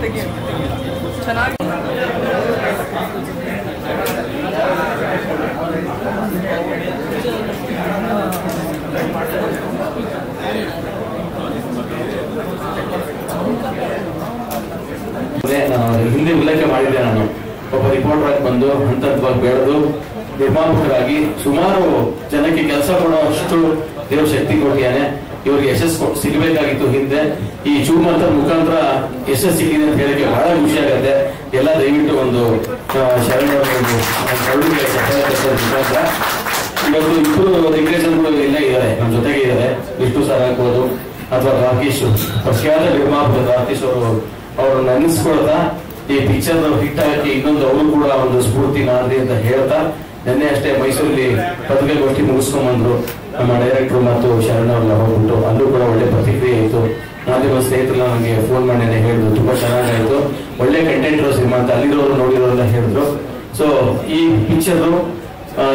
ಚೆನ್ನಾಗಿ ಹಿಂದೆ ಉಲ್ಲೇಖ ಮಾಡಿದ್ದೆ. ನಾನು ಒಬ್ಬ ರಿಪೋರ್ಟರ್ ಆಗಿ ಬಂದು ಹಂತವಾಗಿ ಬೆಳೆದು ನಿರ್ಮಾಪಕರಾಗಿ ಸುಮಾರು ಜನಕ್ಕೆ ಕೆಲಸ ಕೊಡುವಷ್ಟು ದೇವ್ರ ಶಕ್ತಿ ಕೊಟ್ಟಿಯಾನೆ. ಇವ್ರಿಗೆ ಯಶಸ್ಸು ಸಿಗಬೇಕಾಗಿತ್ತು. ಹಿಂದೆ ಈ ಚೂಮಂತ್ರ ಮುಖಾಂತರ ಯಶಸ್ಸು ಸಿಕ್ಕಿದೆ ಅಂತ ಹೇಳಕ್ಕೆ ಬಹಳ ಖುಷಿ ಆಗುತ್ತೆ. ಎಲ್ಲ ದಯವಿಟ್ಟು ಒಂದು ಶರಣ ಇವತ್ತು ಇಬ್ಬರು ದಿಗ್ಗಜರು ಇಲ್ಲೇ ಇದ್ದಾರೆ, ನಮ್ಮ ಜೊತೆಗೆ ಇದ್ದಾರೆ. ವಿಷ್ಣು ಸರ್ ಆಗ್ಬೋದು ಅಥವಾ ರಾಕೇಶ್, ಪ್ರಖ್ಯಾತ ನಿರ್ಮಾಪಕ ರಾಕೇಶ್ ಅವ್ರನ್ನ ನೆನೆಸ್ಕೊಳ್ತಾ ಈ ಪಿಕ್ಚರ್ ಹಿಟ್ ಆಗಕ್ಕೆ ಇನ್ನೊಂದು ಅವರು ಕೂಡ ಒಂದು ಸ್ಫೂರ್ತಿ ನಾಡಿ ಅಂತ ಹೇಳ್ತಾ, ನಿನ್ನೆ ಅಷ್ಟೇ ಮೈಸೂರಲ್ಲಿ ಪತ್ರಿಕಾಗೋಷ್ಠಿ ಮುಗಿಸ್ಕೊಂಡ್ಬಂದ್ರು ನಮ್ಮ ಡೈರೆಕ್ಟರ್ ಮತ್ತು ಶರಣ ಅವ್ರನ್ನ ಹೋಗ್ಬಿಟ್ಟು. ಅಲ್ಲೂ ಕೂಡ ಒಳ್ಳೆ ಪ್ರತಿಕ್ರಿಯೆ ಇತ್ತು. ಮಾಧ್ಯಮ ಸ್ನೇಹಿತರೆಲ್ಲ ನನಗೆ ಫೋನ್ ಮಾಡಿ ಹೇಳಿದ್ರು, ತುಂಬಾ ಚೆನ್ನಾಗಾಯ್ತು, ಒಳ್ಳೆ ಕಂಟೆಂಟ್ ಇರೋ ಸಿನಿಮಾ ಅಂತ ಅಲ್ಲಿರೋರು ನೋಡಿರೋರೆಲ್ಲ ಹೇಳಿದ್ರು. ಸೊ ಈ ಪಿಕ್ಚರ್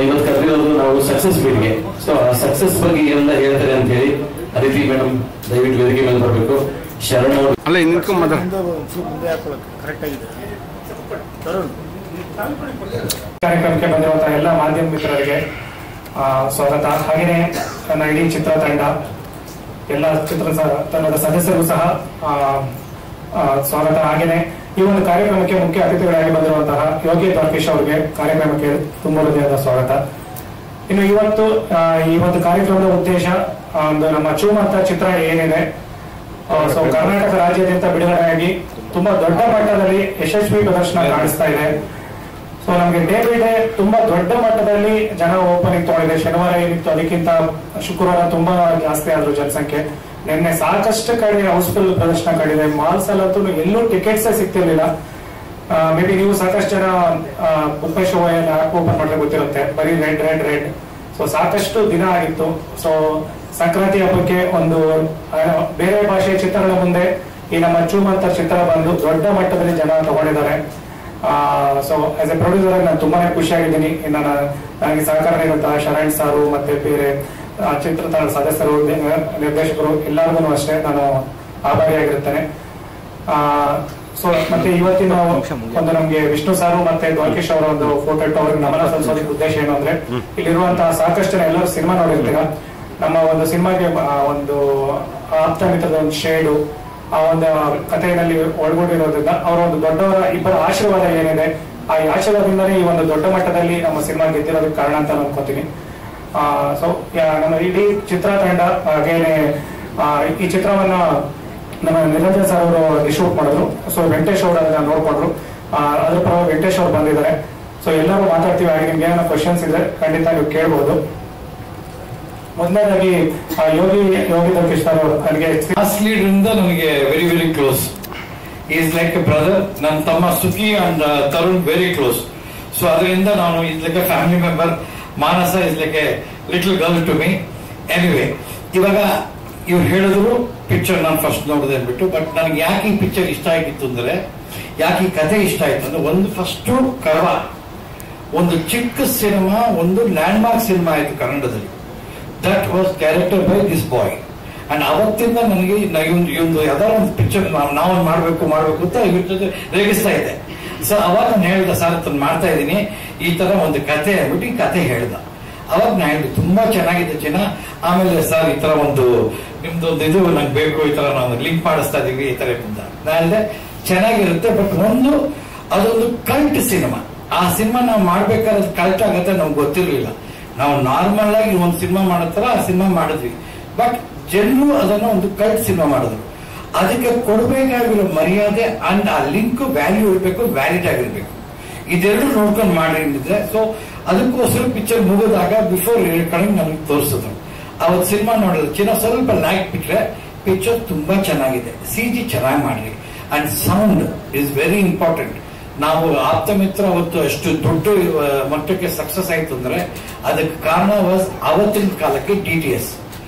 ಇವತ್ತು ಕರೆದಿರೋದು ನಾವು ಸಕ್ಸಸ್ ಮೀಟ್ಗೆ. ಸೊ ಆ ಸಕ್ಸಸ್ ಬಗ್ಗೆ ಏನೆಲ್ಲ ಹೇಳ್ತಾರೆ ಅಂತ ಹೇಳಿ ಅದಿತಿ ಮೇಡಮ್ ದಯವಿಟ್ಟು ವೇದಿಕೆ ಮೇಲೆ ಬರಬೇಕು. ಶರಣ ಅಲ್ಲ ಕಾರ್ಯಕ್ರಮಕ್ಕೆ ಬಂದಿರುವಂತಹ ಎಲ್ಲ ಮಾಧ್ಯಮ ಮಿತ್ರರಿಗೆ ಸ್ವಾಗತ. ಹಾಗೆಯೇ ನನ್ನ ಇಡೀ ಚಿತ್ರತಂಡ, ಎಲ್ಲ ಚಿತ್ರತಂಡದ ಸದಸ್ಯರು ಸಹ ಸ್ವಾಗತ. ಹಾಗೆಯೇ ಈ ಒಂದು ಕಾರ್ಯಕ್ರಮಕ್ಕೆ ಮುಖ್ಯ ಅತಿಥಿಗಳಾಗಿ ಬಂದಿರುವಂತಹ ಯೋಗಿ ದ್ವಾರಕೀಶ್ ಅವರಿಗೆ ಕಾರ್ಯಕ್ರಮಕ್ಕೆ ತುಂಬ ಹೃದಯದ ಸ್ವಾಗತ. ಇನ್ನು ಈ ಒಂದು ಕಾರ್ಯಕ್ರಮದ ಉದ್ದೇಶ ಒಂದು ನಮ್ಮ ಚೂಮಂತ್ರ ಚಿತ್ರ ಏನಿದೆ, ಸೊ ಕರ್ನಾಟಕ ರಾಜ್ಯಾದ್ಯಂತ ಬಿಡುಗಡೆಯಾಗಿ ತುಂಬಾ ದೊಡ್ಡ ಮಟ್ಟದಲ್ಲಿ ಯಶಸ್ವಿ ಪ್ರದರ್ಶನ ಕಾಣಿಸ್ತಾ ಇದೆ. ಸೊ ನಮ್ಗೆ ಡೇ ಬೈ ಡೇ ತುಂಬಾ ದೊಡ್ಡ ಮಟ್ಟದಲ್ಲಿ ಜನ ಓಪನಿಂಗ್ ತಗೊಂಡಿದೆ. ಶನಿವಾರ ಏನಿತ್ತು ಅದಕ್ಕಿಂತ ಶುಕ್ರವಾರ ತುಂಬಾ ಜಾಸ್ತಿ ಆದ್ರು ಜನಸಂಖ್ಯೆ. ನಿನ್ನೆ ಸಾಕಷ್ಟು ಕಡೆ ಹೌಸ್ಫುಲ್ ಪ್ರದರ್ಶನ ಕಂಡಿದೆ. ಮಾಲ್ಸ್ ಅಲ್ಲಂತೂ ಎಲ್ಲೂ ಟಿಕೆಟ್ಸ್ ಸಿಗ್ತಿರ್ಲಿಲ್ಲ. ಮೇ ಬಿ ನೀವು ಸಾಕಷ್ಟು ಜನ book my show app open ಮಾಡಿದ್ರೆ ಗೊತ್ತಿರುತ್ತೆ, ಬರೀ ರೆಡ್. ಸೊ ಸಾಕಷ್ಟು ದಿನ ಆಗಿತ್ತು. ಸೊ ಸಂಕ್ರಾಂತಿ ಹಬ್ಬಕ್ಕೆ ಒಂದು ಬೇರೆ ಭಾಷೆಯ ಚಿತ್ರಗಳ ಮುಂದೆ ಈ ನಮ್ಮ ಚೂಮಂತ್ರ ಚಿತ್ರ ಬಂದು ದೊಡ್ಡ ಮಟ್ಟದಲ್ಲಿ ಜನ ತಗೊಂಡಿದ್ದಾರೆ. ಸೊ ಆಸ್ ಎ ಪ್ರೊಡ್ಯೂಸರ್ ಆಗಿ ನಾನು ತುಂಬಾನೇ ಖುಷಿಯಾಗಿದ್ದೀನಿ. ನನಗೆ ಸಹಕಾರ ನೀಡುವಂತಹ ಶರಣ್ ಸಾರು ಮತ್ತೆ ಬೇರೆ ಚಿತ್ರತಂಡ ಸದಸ್ಯರು, ನಿರ್ದೇಶಕರು ಎಲ್ಲರಿಗೂ ಅಷ್ಟೇ ನಾನು ಆಭಾರಿಯಾಗಿರುತ್ತೇನೆ. ಸೊ ಮತ್ತೆ ಇವತ್ತಿನ ಒಂದು ನಮ್ಗೆ ವಿಷ್ಣು ಸಾರು ಮತ್ತೆ ದ್ವಾರಕೀಶ್ ಅವರ ಒಂದು ಫೋಟೋ ಇಟ್ಟು ಅವ್ರಿಗೆ ನಮನ ಸಲ್ಲಿಸೋದಕ್ಕೆ ಉದ್ದೇಶ ಏನು ಅಂದ್ರೆ, ಇಲ್ಲಿರುವಂತಹ ಸಾಕಷ್ಟು ಜನ ಎಲ್ಲರೂ ಸಿನಿಮಾ ನೋಡಿರ್ತೀರ. ನಮ್ಮ ಒಂದು ಸಿನಿಮಾಗೆ ಒಂದು ಆಪ್ತ ಮಿತ್ರದ ಒಂದು ಶೇಡು ಆ ಒಂದು ಕಥೆಯಲ್ಲಿ ಒಳಗೊಂಡಿರೋದ್ರಿಂದ ಅವರ ಒಂದು ದೊಡ್ಡವರ ಇಬ್ಬರ ಆಶೀರ್ವಾದ ಏನಿದೆ, ಆ ಆಶೀರ್ವಾದದಿಂದಲೇ ಈ ಒಂದು ದೊಡ್ಡ ಮಟ್ಟದಲ್ಲಿ ನಮ್ಮ ಸಿನಿಮಾ ಗೆದ್ದಿರೋದಕ್ಕೆ ಕಾರಣ ಅಂತ ಅನ್ಕೋತೀನಿ. ಸೊ ನಮ್ಮ ಇಡೀ ಚಿತ್ರತಂಡ ಹಾಗೇನೆ ಈ ಚಿತ್ರವನ್ನ ನಮ್ಮ ನಿರಂಜನ್ ಸರ್ ಅವರು ಶೂಟ್ ಮಾಡಿದ್ರು. ಸೊ ವೆಂಕಟೇಶ್ ಅವರು ಅದನ್ನ ನೋಡ್ಕೊಂಡ್ರು. ಅದ್ರ ಪರವಾಗಿ ವೆಂಕಟೇಶ್ ಅವರು ಬಂದಿದ್ದಾರೆ. ಸೊ ಎಲ್ಲರೂ ಮಾತಾಡ್ತೀವಿ. ಹಾಗೆ ನಿಮ್ಗೆ ಏನೋ ಕ್ವಶನ್ಸ್ ಇದೆ ಖಂಡಿತ ನೀವು ಕೇಳ್ಬಹುದು. ಮೊದಲನೇದಾಗಿ ಯೋಗಿ ದ್ವಾರಕೀಶ್ ಸರ್ ನನಗೆ ನನಗೆ very very close. Is like a brother. ನನ್ನ ತಮ್ಮ Sukhi and Tarun very close. So ಅದರಿಂದ ನಾನು is like a family member. Manasa is like a little girl to me. Anyway, ಇವಾಗ ಇವ್ರು ಹೇಳಿದ್ರು ಪಿಕ್ಚರ್ ನಾನು ಫಸ್ಟ್ ನೋಡಿದೆ ಅಂದ್ಬಿಟ್ಟು. ಬಟ್ ನನಗೆ ಯಾಕೆ ಈ ಪಿಕ್ಚರ್ ಇಷ್ಟ ಆಗಿತ್ತು ಅಂದ್ರೆ, ಯಾಕೆ ಈ ಕಥೆ ಇಷ್ಟ ಆಯ್ತು ಅಂದ್ರೆ, ಒಂದು ಫಸ್ಟ್ ಕರ್ವ ಒಂದು ಚಿಕ್ಕ ಸಿನಿಮಾ, ಒಂದು ಲ್ಯಾಂಡ್ ಮಾರ್ಕ್ ಸಿನಿಮಾ ಆಯ್ತು ಕನ್ನಡದಲ್ಲಿ. That was character by this boy. And ಅವತ್ತಿಂದ ನನಗೆ ಒಂದು ಯಾವ್ದಾರ ಒಂದು ಪಿಕ್ಚರ್ ನಾವು ಮಾಡ್ಬೇಕು ಅಂತ ಇವ್ರ ಜೊತೆ ರೇಗಿಸ್ತಾ ಇದ್ದೆ. ಸೊ ಅವಾಗ ನಾನು ಹೇಳ್ದ, ಸರ್ ಅದನ್ನ ಮಾಡ್ತಾ ಇದ್ದೀನಿ, ಈ ತರ ಒಂದು ಕತೆ ಅಂದ್ಬಿಟ್ಟು ಈ ಕತೆ ಹೇಳ್ದ. ಅವಾಗ ನಾನು ಹೇಳಿದೆ ತುಂಬಾ ಚೆನ್ನಾಗಿದೆ ಚಿನ್ನ. ಆಮೇಲೆ ಸರ್ ಈ ತರ ಒಂದು ನಿಮ್ದೊಂದು ಇದು ನಂಗೆ ಬೇಕು, ಈ ತರ ನಾವು ಲಿಂಕ್ ಮಾಡಿಸ್ತಾ ಇದೀವಿ ಈ ತರ ಅಂತ. ನಾನು ಹೇಳಿದೆ ಚೆನ್ನಾಗಿರುತ್ತೆ, ಬಟ್ ಅದೊಂದು ಕಲ್ಟ್ ಸಿನಿಮಾ. ಆ ಸಿನಿಮಾ ನಾವು ಮಾಡ್ಬೇಕಾದ್ರೆ ಕಲ್ಟ್ ಆಗತ್ತೆ ನಮ್ಗೆ ಗೊತ್ತಿರ್ಲಿಲ್ಲ. ನಾವು ನಾರ್ಮಲ್ ಆಗಿ ಒಂದು ಸಿನಿಮಾ ಮಾಡೋ ತರ ಆ ಸಿನಿಮಾ ಮಾಡಿದ್ವಿ. ಬಟ್ ಜನರು ಅದನ್ನ ಒಂದು ಕಲ್ಟ್ ಸಿನಿಮಾ ಮಾಡಿದ್ರು. ಅದಕ್ಕೆ ಕೊಡಬೇಕಾಗಿರೋ ಮರ್ಯಾದೆ ಅಂಡ್ ಆ ಲಿಂಕ್ ವ್ಯಾಲ್ಯೂ ಇರಬೇಕು, ವ್ಯಾಲಿಡ್ ಆಗಿರ್ಬೇಕು. ಇದೆರಡು ನೋಡ್ಕೊಂಡು ಮಾಡಿದ್ರೆ. ಸೊ ಅದಕ್ಕೋಸ್ಕರ ಪಿಕ್ಚರ್ ಮುಗಿದಾಗ ಬಿಫೋರ್ ಕಡೆಗೆ ನಮ್ಗೆ ತೋರಿಸಿದ್ರು. ಅವತ್ತು ಸಿನಿಮಾ ನೋಡಿದ್ರೆ ಚಿನ್ನ ಸ್ವಲ್ಪ ಲ್ಯಾಕ್ ಬಿಟ್ರೆ ಪಿಕ್ಚರ್ ತುಂಬಾ ಚೆನ್ನಾಗಿದೆ. CG ಚೆನ್ನಾಗಿ ಮಾಡ್ರಿ. And sound is very important. ನಾವು ಆಪ್ತ ಮಿತ್ರ ಅವತ್ತು ಅಷ್ಟು ದೊಡ್ಡ ಮಟ್ಟಕ್ಕೆ ಸಕ್ಸಸ್ ಆಯ್ತು ಅಂದ್ರೆ ಅದಕ್ಕೆ ಕಾರಣ ವಾಸ್ ಅವತ್ತಿನ ಕಾಲಕ್ಕೆ DTS.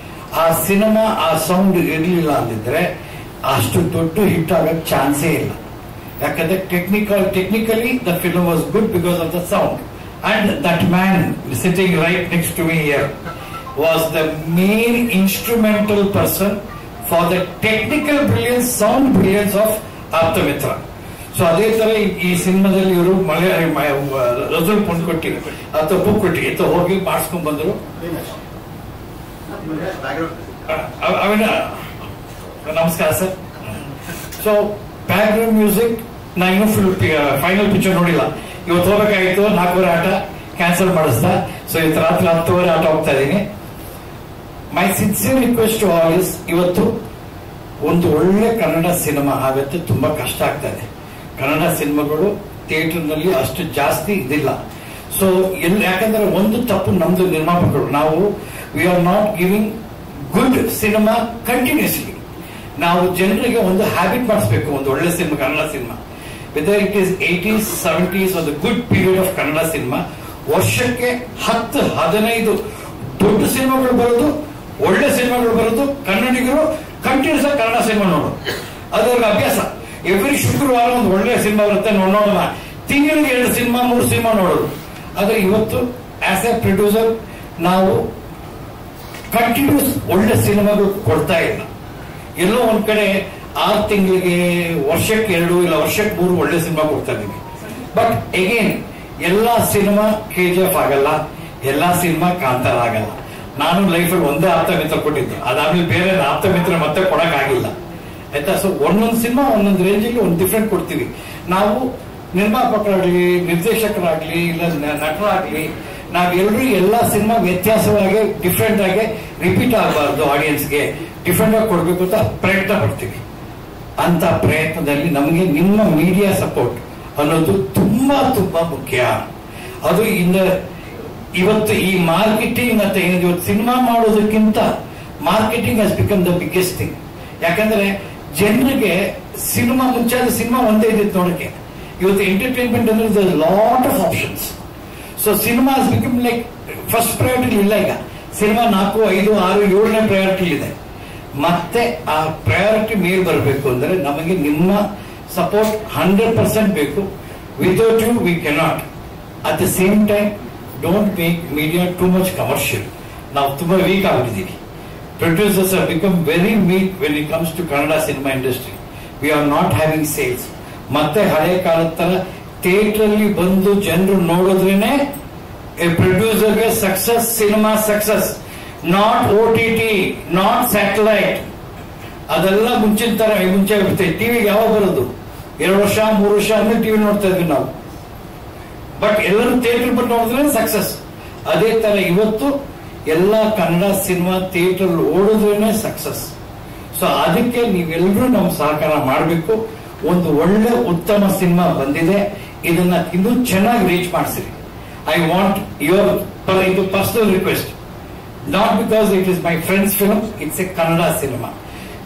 ಆ ಸಿನಿಮಾ ಆ ಸೌಂಡ್ ಇರಲಿಲ್ಲ ಅಂದಿದ್ರೆ ಅಷ್ಟು ದೊಡ್ಡ ಹಿಟ್ ಆಗಕ್ಕೆ ಚಾನ್ಸೇ ಇಲ್ಲ. ಯಾಕಂದ್ರೆ technically the film was good because of the sound. And that man sitting right next to me here was the main instrumental person for the technical brilliance, sound brilliance of Aptha Mitra. So ಅದೇ ತರ ಈ ಸಿನಿಮಾದಲ್ಲಿ ಇವರು ರಸೂಲ್ ಪುಣ್ಕೊಟ್ಟಿ ಅಥವಾ ಪುಕ್ಕೊಟ್ಟಿ ಅಂತ ಹೋಗಿ ಮಾಡಿಸ್ಕೊಂಡ್ ಬಂದ್ರು. ನಮಸ್ಕಾರ ಸರ್. ಸೊ ಬ್ಯಾಕ್ಗ್ರೌಂಡ್ ಮ್ಯೂಸಿಕ್ ನಾ ಇನ್ನೂ ಫೈನಲ್ ಪಿಕ್ಚರ್ ನೋಡಿಲ್ಲ. ಇವತ್ತು ಹೋಗ್ಬೇಕಾಗಿತ್ತು, 4:15 ಆಟ ಕ್ಯಾನ್ಸಲ್ ಮಾಡಿಸ್ತಾ. ಸೊ ಇವತ್ತು ರಾತ್ರಿ 10:30 ಆಟ ಹೋಗ್ತಾ ಇದ್ದೀನಿ. My sincere request to all us, ಇವತ್ತು ಒಂದು ಒಳ್ಳೆ ಕನ್ನಡ ಸಿನಿಮಾ ಆಗತ್ತೆ ತುಂಬಾ ಕಷ್ಟ ಆಗ್ತಾ ಇದೆ. ಕನ್ನಡ ಸಿನಿಮಾಗಳು ಥಿಯೇಟರ್ನಲ್ಲಿ ಅಷ್ಟು ಜಾಸ್ತಿ ಇದಿಲ್ಲ. ಸೊ ಯಾಕಂದ್ರೆ ಒಂದು ತಪ್ಪು ನಮ್ದು ನಿರ್ಮಾಪಕರು, ನಾವು we are not giving good cinema continuously. ನಾವು ಜನರಿಗೆ ಒಂದು ಹ್ಯಾಬಿಟ್ ಮಾಡಿಸ್ಬೇಕು, ಒಂದು ಒಳ್ಳೆ cinema, Kannada cinema, whether it is 80s 70s ಒಂದು good period of Kannada cinema. ವರ್ಷಕ್ಕೆ 10-15 ದೊಡ್ಡ ಸಿನಿಮಾಗಳು ಬರೋದು, ಒಳ್ಳೆ ಸಿನಿಮಾಗಳು ಬರೋದು, ಕನ್ನಡಿಗರು ಕಂಟಿನ್ಯೂಸ್ ಆಗಿ ಕನ್ನಡ ಸಿನಿಮಾ ನೋಡೋದು, ಅದರ ಅಭ್ಯಾಸ. ಎವ್ರಿ ಶುಕ್ರವಾರ ಒಂದು ಒಳ್ಳೆ ಸಿನಿಮಾ ಬರುತ್ತೆ, ನೋಡೋಣ. ತಿಂಗಳಿಗೆ 2 ಸಿನಿಮಾ 3 ಸಿನಿಮಾ ನೋಡೋದು. ಆದ್ರೆ ಇವತ್ತು ಆಸ್ ಎ ಪ್ರೊಡ್ಯೂಸರ್ ನಾವು ಕಂಟಿನ್ಯೂಸ್ ಒಳ್ಳೆ ಸಿನಿಮಾಗಳು ಕೊಡ್ತಾ ಇಲ್ಲ. ಎಲ್ಲೋ ಒಂದ್ ಕಡೆ 6 ತಿಂಗಳಿಗೆ, ವರ್ಷಕ್ಕೆ 2 ಇಲ್ಲ ವರ್ಷಕ್ಕೆ 3 ಒಳ್ಳೆ ಸಿನಿಮಾ ಕೊಡ್ತಾ ಇದೀವಿ. ಬಟ್ ಅಗೇನ್ ಎಲ್ಲಾ ಸಿನಿಮಾ KGF ಆಗಲ್ಲ, ಎಲ್ಲಾ ಸಿನಿಮಾ ಕಾಂತಾರ ಆಗಲ್ಲ. ನಾನು ಲೈಫಲ್ಲಿ ಒಂದೇ ಆಪ್ತ ಮಿತ್ರ ಕೊಟ್ಟಿದ್ದು, ಅದಾದ್ಮೇಲೆ ಬೇರೆ ಆಪ್ತ ಮಿತ್ರ ಮತ್ತೆ ಕೊಡಕ್ ಆಗಿಲ್ಲ, ಆಯ್ತಾ. ಸೊ ಒಂದೊಂದು ಸಿನಿಮಾ ಒಂದೊಂದು ರೇಂಜಲ್ಲಿ ಒಂದು ಡಿಫ್ರೆಂಟ್ ಕೊಡ್ತೀವಿ ನಾವು. ನಿರ್ಮಾಪಕರಾಗ್ಲಿ, ನಿರ್ದೇಶಕರಾಗ್ಲಿ, ಇಲ್ಲ ನಟರಾಗ್ಲಿ, ನಾವೆಲ್ಲರೂ ಎಲ್ಲಾ ಸಿನಿಮಾ ವ್ಯತ್ಯಾಸವಾಗಿ ಡಿಫ್ರೆಂಟ್ ಆಗಿ ರಿಪೀಟ್ ಆಗಬಾರ್ದು, ಆಡಿಯನ್ಸ್ಗೆ ಡಿಫ್ರೆಂಟ್ ಆಗಿ ಕೊಡ್ಬೇಕು ಅಂತ ಪ್ರಯತ್ನ ಪಡ್ತೀವಿ. ಅಂತ ಪ್ರಯತ್ನದಲ್ಲಿ ನಮಗೆ ನಿಮ್ಮ ಮೀಡಿಯಾ ಸಪೋರ್ಟ್ ಅನ್ನೋದು ತುಂಬಾ ತುಂಬಾ ಮುಖ್ಯ. ಅದು ಇವತ್ತು ಈ ಮಾರ್ಕೆಟಿಂಗ್ ಅಂತ ಏನಿದೆ, ಇವತ್ತು ಸಿನಿಮಾ ಮಾಡೋದಕ್ಕಿಂತ marketing has become the biggest thing. ಯಾಕಂದ್ರೆ ಜನರಿಗೆ ಸಿನಿಮಾ, ಮುಂಚೆ ಸಿನಿಮಾ ಒಂದೇ ಇದ್ದಿತ್ತು ನೋಡಕ್ಕೆ. ಇವತ್ತು ಎಂಟರ್ಟೈನ್ಮೆಂಟ್ ಅಂದ್ರೆ lot of options. So cinema has become like first priority ಇಲ್ಲ. ಈಗ ಸಿನಿಮಾ 4, 5, 6, 7ನೇ ಪ್ರಯಾರಿಟಿ ಇದೆ. ಮತ್ತೆ ಆ ಪ್ರಯಾರಿಟಿ ಮೇಲೆ ಬರಬೇಕು ಅಂದ್ರೆ ನಮಗೆ ನಿಮ್ಮ ಸಪೋರ್ಟ್ 100% ಬೇಕು. Without you we cannot. At the same time don't make media too much commercial. ನಾವು ತುಂಬಾ ವೀಕ್ ಆಗಿದ್ದೀವಿ. Producers have become very weak when it comes to Kannada cinema industry. We are not having sales. ಮತ್ತೆ ಹಳೆ ಕಾಲದ ತರ theatre ಅಲ್ಲಿ ಬಂದು ಜನರು ನೋಡಿದ್ರೇನೆ ಪ್ರೊಡ್ಯೂಸರ್ಗೆ success, cinema success. Not OTT, not satellite. ಅದೆಲ್ಲ ಮುಂಚಿನ ತರ ಮುಂಚೆ ಟಿವಿಗೆ ಯಾವಾಗ ಬರೋದು? 2 ವರ್ಷ 3 ವರ್ಷ ಆದ್ಮೇಲೆ ಟಿವಿ ನೋಡ್ತಾ ಇದ್ವಿ ನಾವು. ಬಟ್ ಎಲ್ಲರೂ ಥಿಯೇಟರ್ ಬಂದು ನೋಡಿದ್ರೆ ಸಕ್ಸಸ್. ಅದೇ ತರ ಇವತ್ತು ಎಲ್ಲ ಕನ್ನಡ ಸಿನಿಮಾ ಥಿಯೇಟರ್ ಓಡಿದ್ರೇನೆ ಸಕ್ಸಸ್. ಸೊ ಅದಕ್ಕೆ ನೀವೆಲ್ಲರೂ ನಮ್ಮ ಸಹಕಾರ ಮಾಡಬೇಕು. ಒಂದು ಒಳ್ಳೆ ಉತ್ತಮ ಸಿನಿಮಾ ಬಂದಿದೆ, ಇದನ್ನ ಇನ್ನೂ ಚೆನ್ನಾಗಿ ರೀಚ್ ಮಾಡಿಸಿರಿ. ಐ ವಾಂಟ್ ಇದು personal request, not because it is my friends film, it's A Kannada cinema.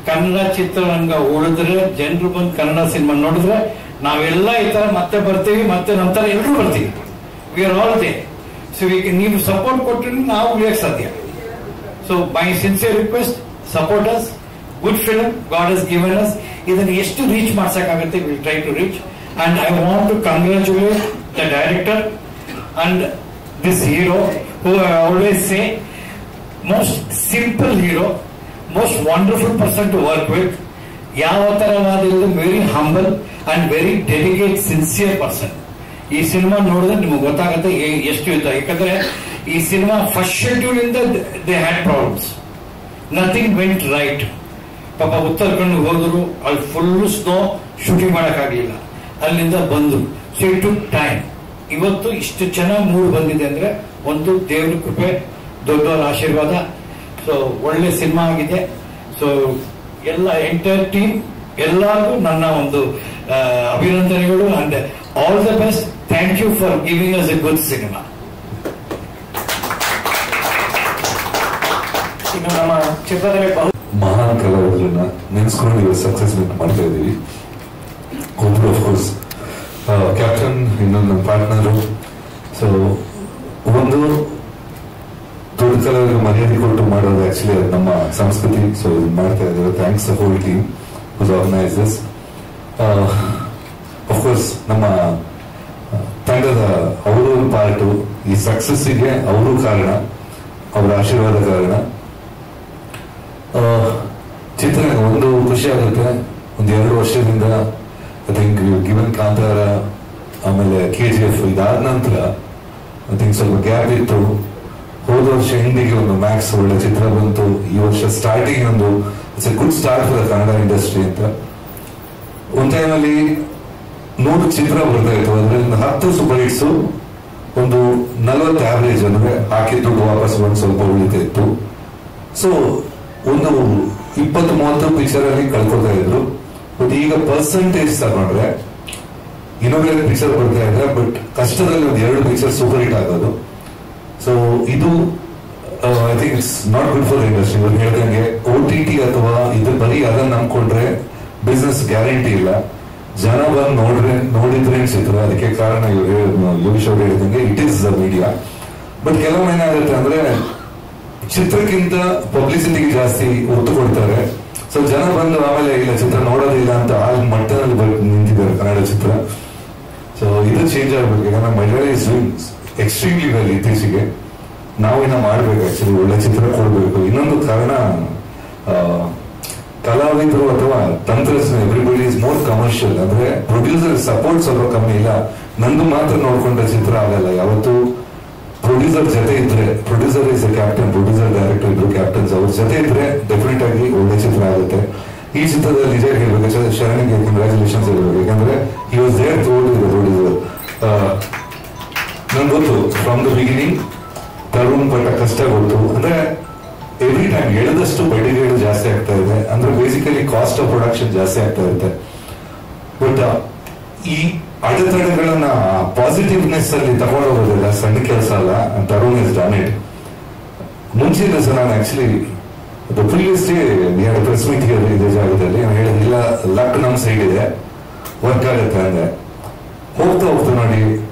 Kannada ಚಿತ್ರರಂಗ ಉಳಿದ್ರೆ, ಜನರು ಬಂದು ಕನ್ನಡ ಸಿನಿಮಾ ನೋಡಿದ್ರೆ ನಾವೆಲ್ಲ ಈ ತರ ಮತ್ತೆ ಬರ್ತೀವಿ, ಮತ್ತೆ ನಂತರ ಎಲ್ಲರೂ ಬರ್ತೀವಿ. We are all there. So ನೀವು ಸಪೋರ್ಟ್ ಕೊಟ್ಟರೆ ನಾವು ಉಳಿಯಕ್ಕೆ ಸಾಧ್ಯ. So my sincere request, support us. Good film God has given us. ಇದನ್ನು ಎಷ್ಟು ರೀಚ್ ಮಾಡ್ಸಕ್ಕಾಗುತ್ತೆ will try to reach. And I want to congratulate the director and this hero who I always say most simple hero, most wonderful person to work with. ಯಾವ ತರವಾದ very humble and very dedicate sincere person. ಈ cinema ನೋಡಿದ್ರೆ ನಿಮಗೆ ಗೊತ್ತಾಗುತ್ತೆ ಎಷ್ಟು ಇದ್ದ. ಯಾಕಂದ್ರೆ ಈ ಸಿನಿಮಾ ಫಸ್ಟ್ ಶೆಡ್ಯೂಲ್ ಇಂದ they had problems, nothing vent right. ಪಾಪ ಉತ್ತರಾಖಂಡ್ ಹೋದ್ರು, ಅಲ್ಲಿ ಫುಲ್ ಸ್ನೋ, ಶೂಟಿಂಗ್ ಮಾಡಕ್ಕಾಗ್ಲಿಲ್ಲ. ಅಲ್ಲಿಂದ ಬಂದ್ರು. So it took time. ಇವತ್ತು ಇಷ್ಟು ಚೆನ್ನಾಗಿ ಮೂಡ್ ಬಂದಿದೆ ಅಂದ್ರೆ ಒಂದು ದೇವ್ರ ಕೃಪೆ, ದೊಡ್ಡವರ ಆಶೀರ್ವಾದ. ಸೊ ಒಳ್ಳೆ ಸಿನಿಮಾ ಆಗಿದೆ. ಸೊ ಎಲ್ಲ ಎಂಟೈರ್ ಟೀಮ್ ಎಲ್ಲರಿಗೂ ನನ್ನ ಒಂದು ಅಭಿನಂದನೆಗಳು and all the best. Thank you for giving us a good cinema. ಇನ್ನು ನಮ್ಮ ಚಿತ್ರದಲ್ಲಿ ಮಹಾನ್ ಕಲಾವಿದರನ್ನ ನೆನೆಸ್ಕೊಂಡು ನೀವು ಸಕ್ಸಸ್ ಮೀಟ್ ಮಾಡ್ತಾ ಇದ್ದೀವಿ. ಒಬ್ರು ಅಫ್ಕೋರ್ಸ್ ಕ್ಯಾಪ್ಟನ್, ಇನ್ನೊಂದು ನಮ್ಮ ಪಾರ್ಟ್ನರು. ಸೊ ಒಂದು ದೊಡ್ಡ ಕಲಾವಿದರು ಮರ್ಯಾದೆ ಕೊಟ್ಟು ಮಾಡೋದು ಆಕ್ಚುಲಿ ನಮ್ಮ ಸಂಸ್ಕೃತಿ. ಸೊ ಇದು ಮಾಡ್ತಾ ಇದ್ದಾರೆ. Thanks the whole team whose organise this. Of course ನಮ್ಮ ತಂಡದ ಅವರು ಪಾರ್ಟು, ಈ ಸಕ್ಸಸ್ಸಿಗೆ ಅವರು ಕಾರಣ, ಅವರ ಆಶೀರ್ವಾದ ಕಾರಣ. ಚಿತ್ರ ಒಂದು ಖುಷಿ ಆಗುತ್ತೆ. ಒಂದು 2 ವರ್ಷದಿಂದ ಐ ಥಿಂಕ್ ಗಿವನ್ ಕಾಂತಾರ ಆಮೇಲೆ KGF ಇದಾದ ನಂತರ ಐ ಥಿಂಕ್ ಸ್ವಲ್ಪ ಗ್ಯಾಪ್ ಇತ್ತು. ಹೋದ ವರ್ಷ ಎಂಡಿಗೆ ಒಂದು ಮ್ಯಾಕ್ಸ್ ಒಳ್ಳೆ ಚಿತ್ರ ಬಂತು. ಈ ವರ್ಷ ಸ್ಟಾರ್ಟಿಂಗ್ ಒಂದು it's A good start for the Kannada industry ಅಂತ. ಒಂದ್ ಟೈಮಲ್ಲಿ 100 ಚಿತ್ರ ಬರ್ತಾ ಇತ್ತು, ಅದರಿಂದ 10 ಸೂಪರ್ ಹಿಟ್ಸು, ಒಂದು 40 ಆವರೇಜ್, ಅಂದ್ರೆ ಹಾಕಿ ದುಡ್ಡು ವಾಪಸ್ ಬಂದು ಸ್ವಲ್ಪ ಉಳಿತಾ ಇತ್ತು. ಸೊ ಒಂದು 20-30 ಪಿಕ್ಚರ್ ಅಲ್ಲಿ ಕಳ್ಕೊಳ್ತಾ ಇದ್ರು. ಬಟ್ ಈಗ ಪರ್ಸೆಂಟೇಜ್ ತಗೊಂಡ್ರೆ ಇನ್ನೊಂದು ಪಿಕ್ಚರ್ ಬರ್ತಾ ಇದೆ, ಬಟ್ ಕಷ್ಟದಲ್ಲಿ ಒಂದು 2 ಪಿಕ್ಚರ್ ಸೂಪರ್ ಹಿಟ್ ಆಗೋದು. ಸೊ ಇದು I think it's not good for industry. ಇವಾಗ ಹೇಳ್ದಂಗೆ OTT ಅಥವಾ ಇದು ಬರೀ ಅದನ್ನ ನಂಬ್ಕೊಂಡ್ರೆ ಬಿಸ್ನೆಸ್ ಗ್ಯಾರಂಟಿ ಇಲ್ಲ. ಜನ ಬಂದು ನೋಡಿದ್ರೆ ಚಿತ್ರ, ಅದಕ್ಕೆ ಕಾರಣ ಯೋಗೇಶ್ ಅವರು ಹೇಳಿದಂಗೆ it is the media. But ಕೆಲವೊಮ್ಮೆ ಏನಾಗುತ್ತೆ ಅಂದ್ರೆ ಚಿತ್ರಕ್ಕಿಂತ ಪಬ್ಲಿಸಿಟಿಗೆ ಜಾಸ್ತಿ ಒತ್ತು ಕೊಡ್ತಾರೆ. ಸೊ ಜನ ಬಂದು ಆಮೇಲೆ ಇಲ್ಲ ಚಿತ್ರ ನೋಡೋದಿಲ್ಲ ಅಂತ ಆ ಮಟ್ಟದಲ್ಲಿ ನಿಂತಿದ್ದಾರೆ ಕನ್ನಡ ಚಿತ್ರ. ಸೊ ಇದು ಚೇಂಜ್ ಆಗ್ಬೇಕು. ಯಾಕಂದ್ರೆ Malayali is doing extremely well ಇತ್ತೀಚೆಗೆ. ನಾವು ಇನ್ನ ಮಾಡ್ಬೇಕು, ಆಕ್ಚುಲಿ ಒಳ್ಳೆ ಚಿತ್ರ ಕೊಡ್ಬೇಕು. ಇನ್ನೊಂದು ಕಾರಣ ಕಲಾವಿದರು ಅಥವಾ ತಂತ್ರಜ್ಞ ಎವ್ರಿಬಡಿ ಇಸ್ ಮೋರ್ ಕಮರ್ಷಿಯಲ್. ಅಂದ್ರೆ ಪ್ರೊಡ್ಯೂಸರ್ ಸಪೋರ್ಟ್ ಸ್ವಲ್ಪ ಕಮ್ಮಿ. ಇಲ್ಲ ನಂದು ಮಾತ್ರ ನೋಡ್ಕೊಂಡ್ರೆ ಚಿತ್ರ ಆಗಲ್ಲ. ಯಾವತ್ತು ಪ್ರೊಡ್ಯೂಸರ್ ಜೊತೆ ಇದ್ರೆ, producer is A captain, producer director ಇದ್ರು ಕ್ಯಾಪ್ಟನ್ಸ್, ಅವ್ರ ಜೊತೆ ಇದ್ರೆ ಡೆಫಿನೆಟ್ ಆಗಿ ಒಳ್ಳೆ ಚಿತ್ರ ಆಗುತ್ತೆ. ಈ ಚಿತ್ರದಲ್ಲಿ ನಿಜ ಹೇಳ್ಬೇಕು, ಶರಣಿಗೆ ಕಂಗ್ರಾಚುಲೇಷನ್ಸ್ ಹೇಳ್ಬೇಕು. ಯಾಕಂದ್ರೆ he was there throughout the producer. ನನ್ಗೆ ಗೊತ್ತು ಫ್ರಮ್ ದ ಬಿಗಿನಿಂಗ್ ತರುಣ್ ಪಟ್ಟ ಕಷ್ಟ ಗೊತ್ತು. ಅಂದ್ರೆ ಎವ್ರಿ ಟೈಮ್ ಹೇಳಿದಷ್ಟು ಬಡ್ಡಿಗಳು ಜಾಸ್ತಿ ಆಗ್ತಾ ಇದೆ. ಅಂದ್ರೆ ಬೇಸಿಕಲಿ ಕಾಸ್ಟ್ ಆಫ್ ಪ್ರೊಡಕ್ಷನ್ ಜಾಸ್ತಿ ಆಗ್ತಾ ಇರುತ್ತೆ. ಬಟ್ ಈ ಅಡೆತಡೆಗಳನ್ನ ಪಾಸಿಟಿವ್ನೆಸ್ ಅಲ್ಲಿ ತಗೊಂಡೋಗೋದಿಲ್ಲ ಸಣ್ಣ ಕೆಲಸ ಅಲ್ಲ. Tarun is done it. ಮುಂಚಿನ ದಿವಸ ನಾನು actually previous day press meet ಇದೇ ಜಾಗದಲ್ಲಿ ನಾನು ಹೇಳಿದಿಲ್ಲ, ಲಕ್ ನಮ್ ಸೈಡ್ ಇದೆ, ವರ್ಕ್ ಆಗುತ್ತೆ ಅಂದ್ರೆ. ಹೋಗ್ತಾ ಹೋಗ್ತಾ ನೋಡಿ,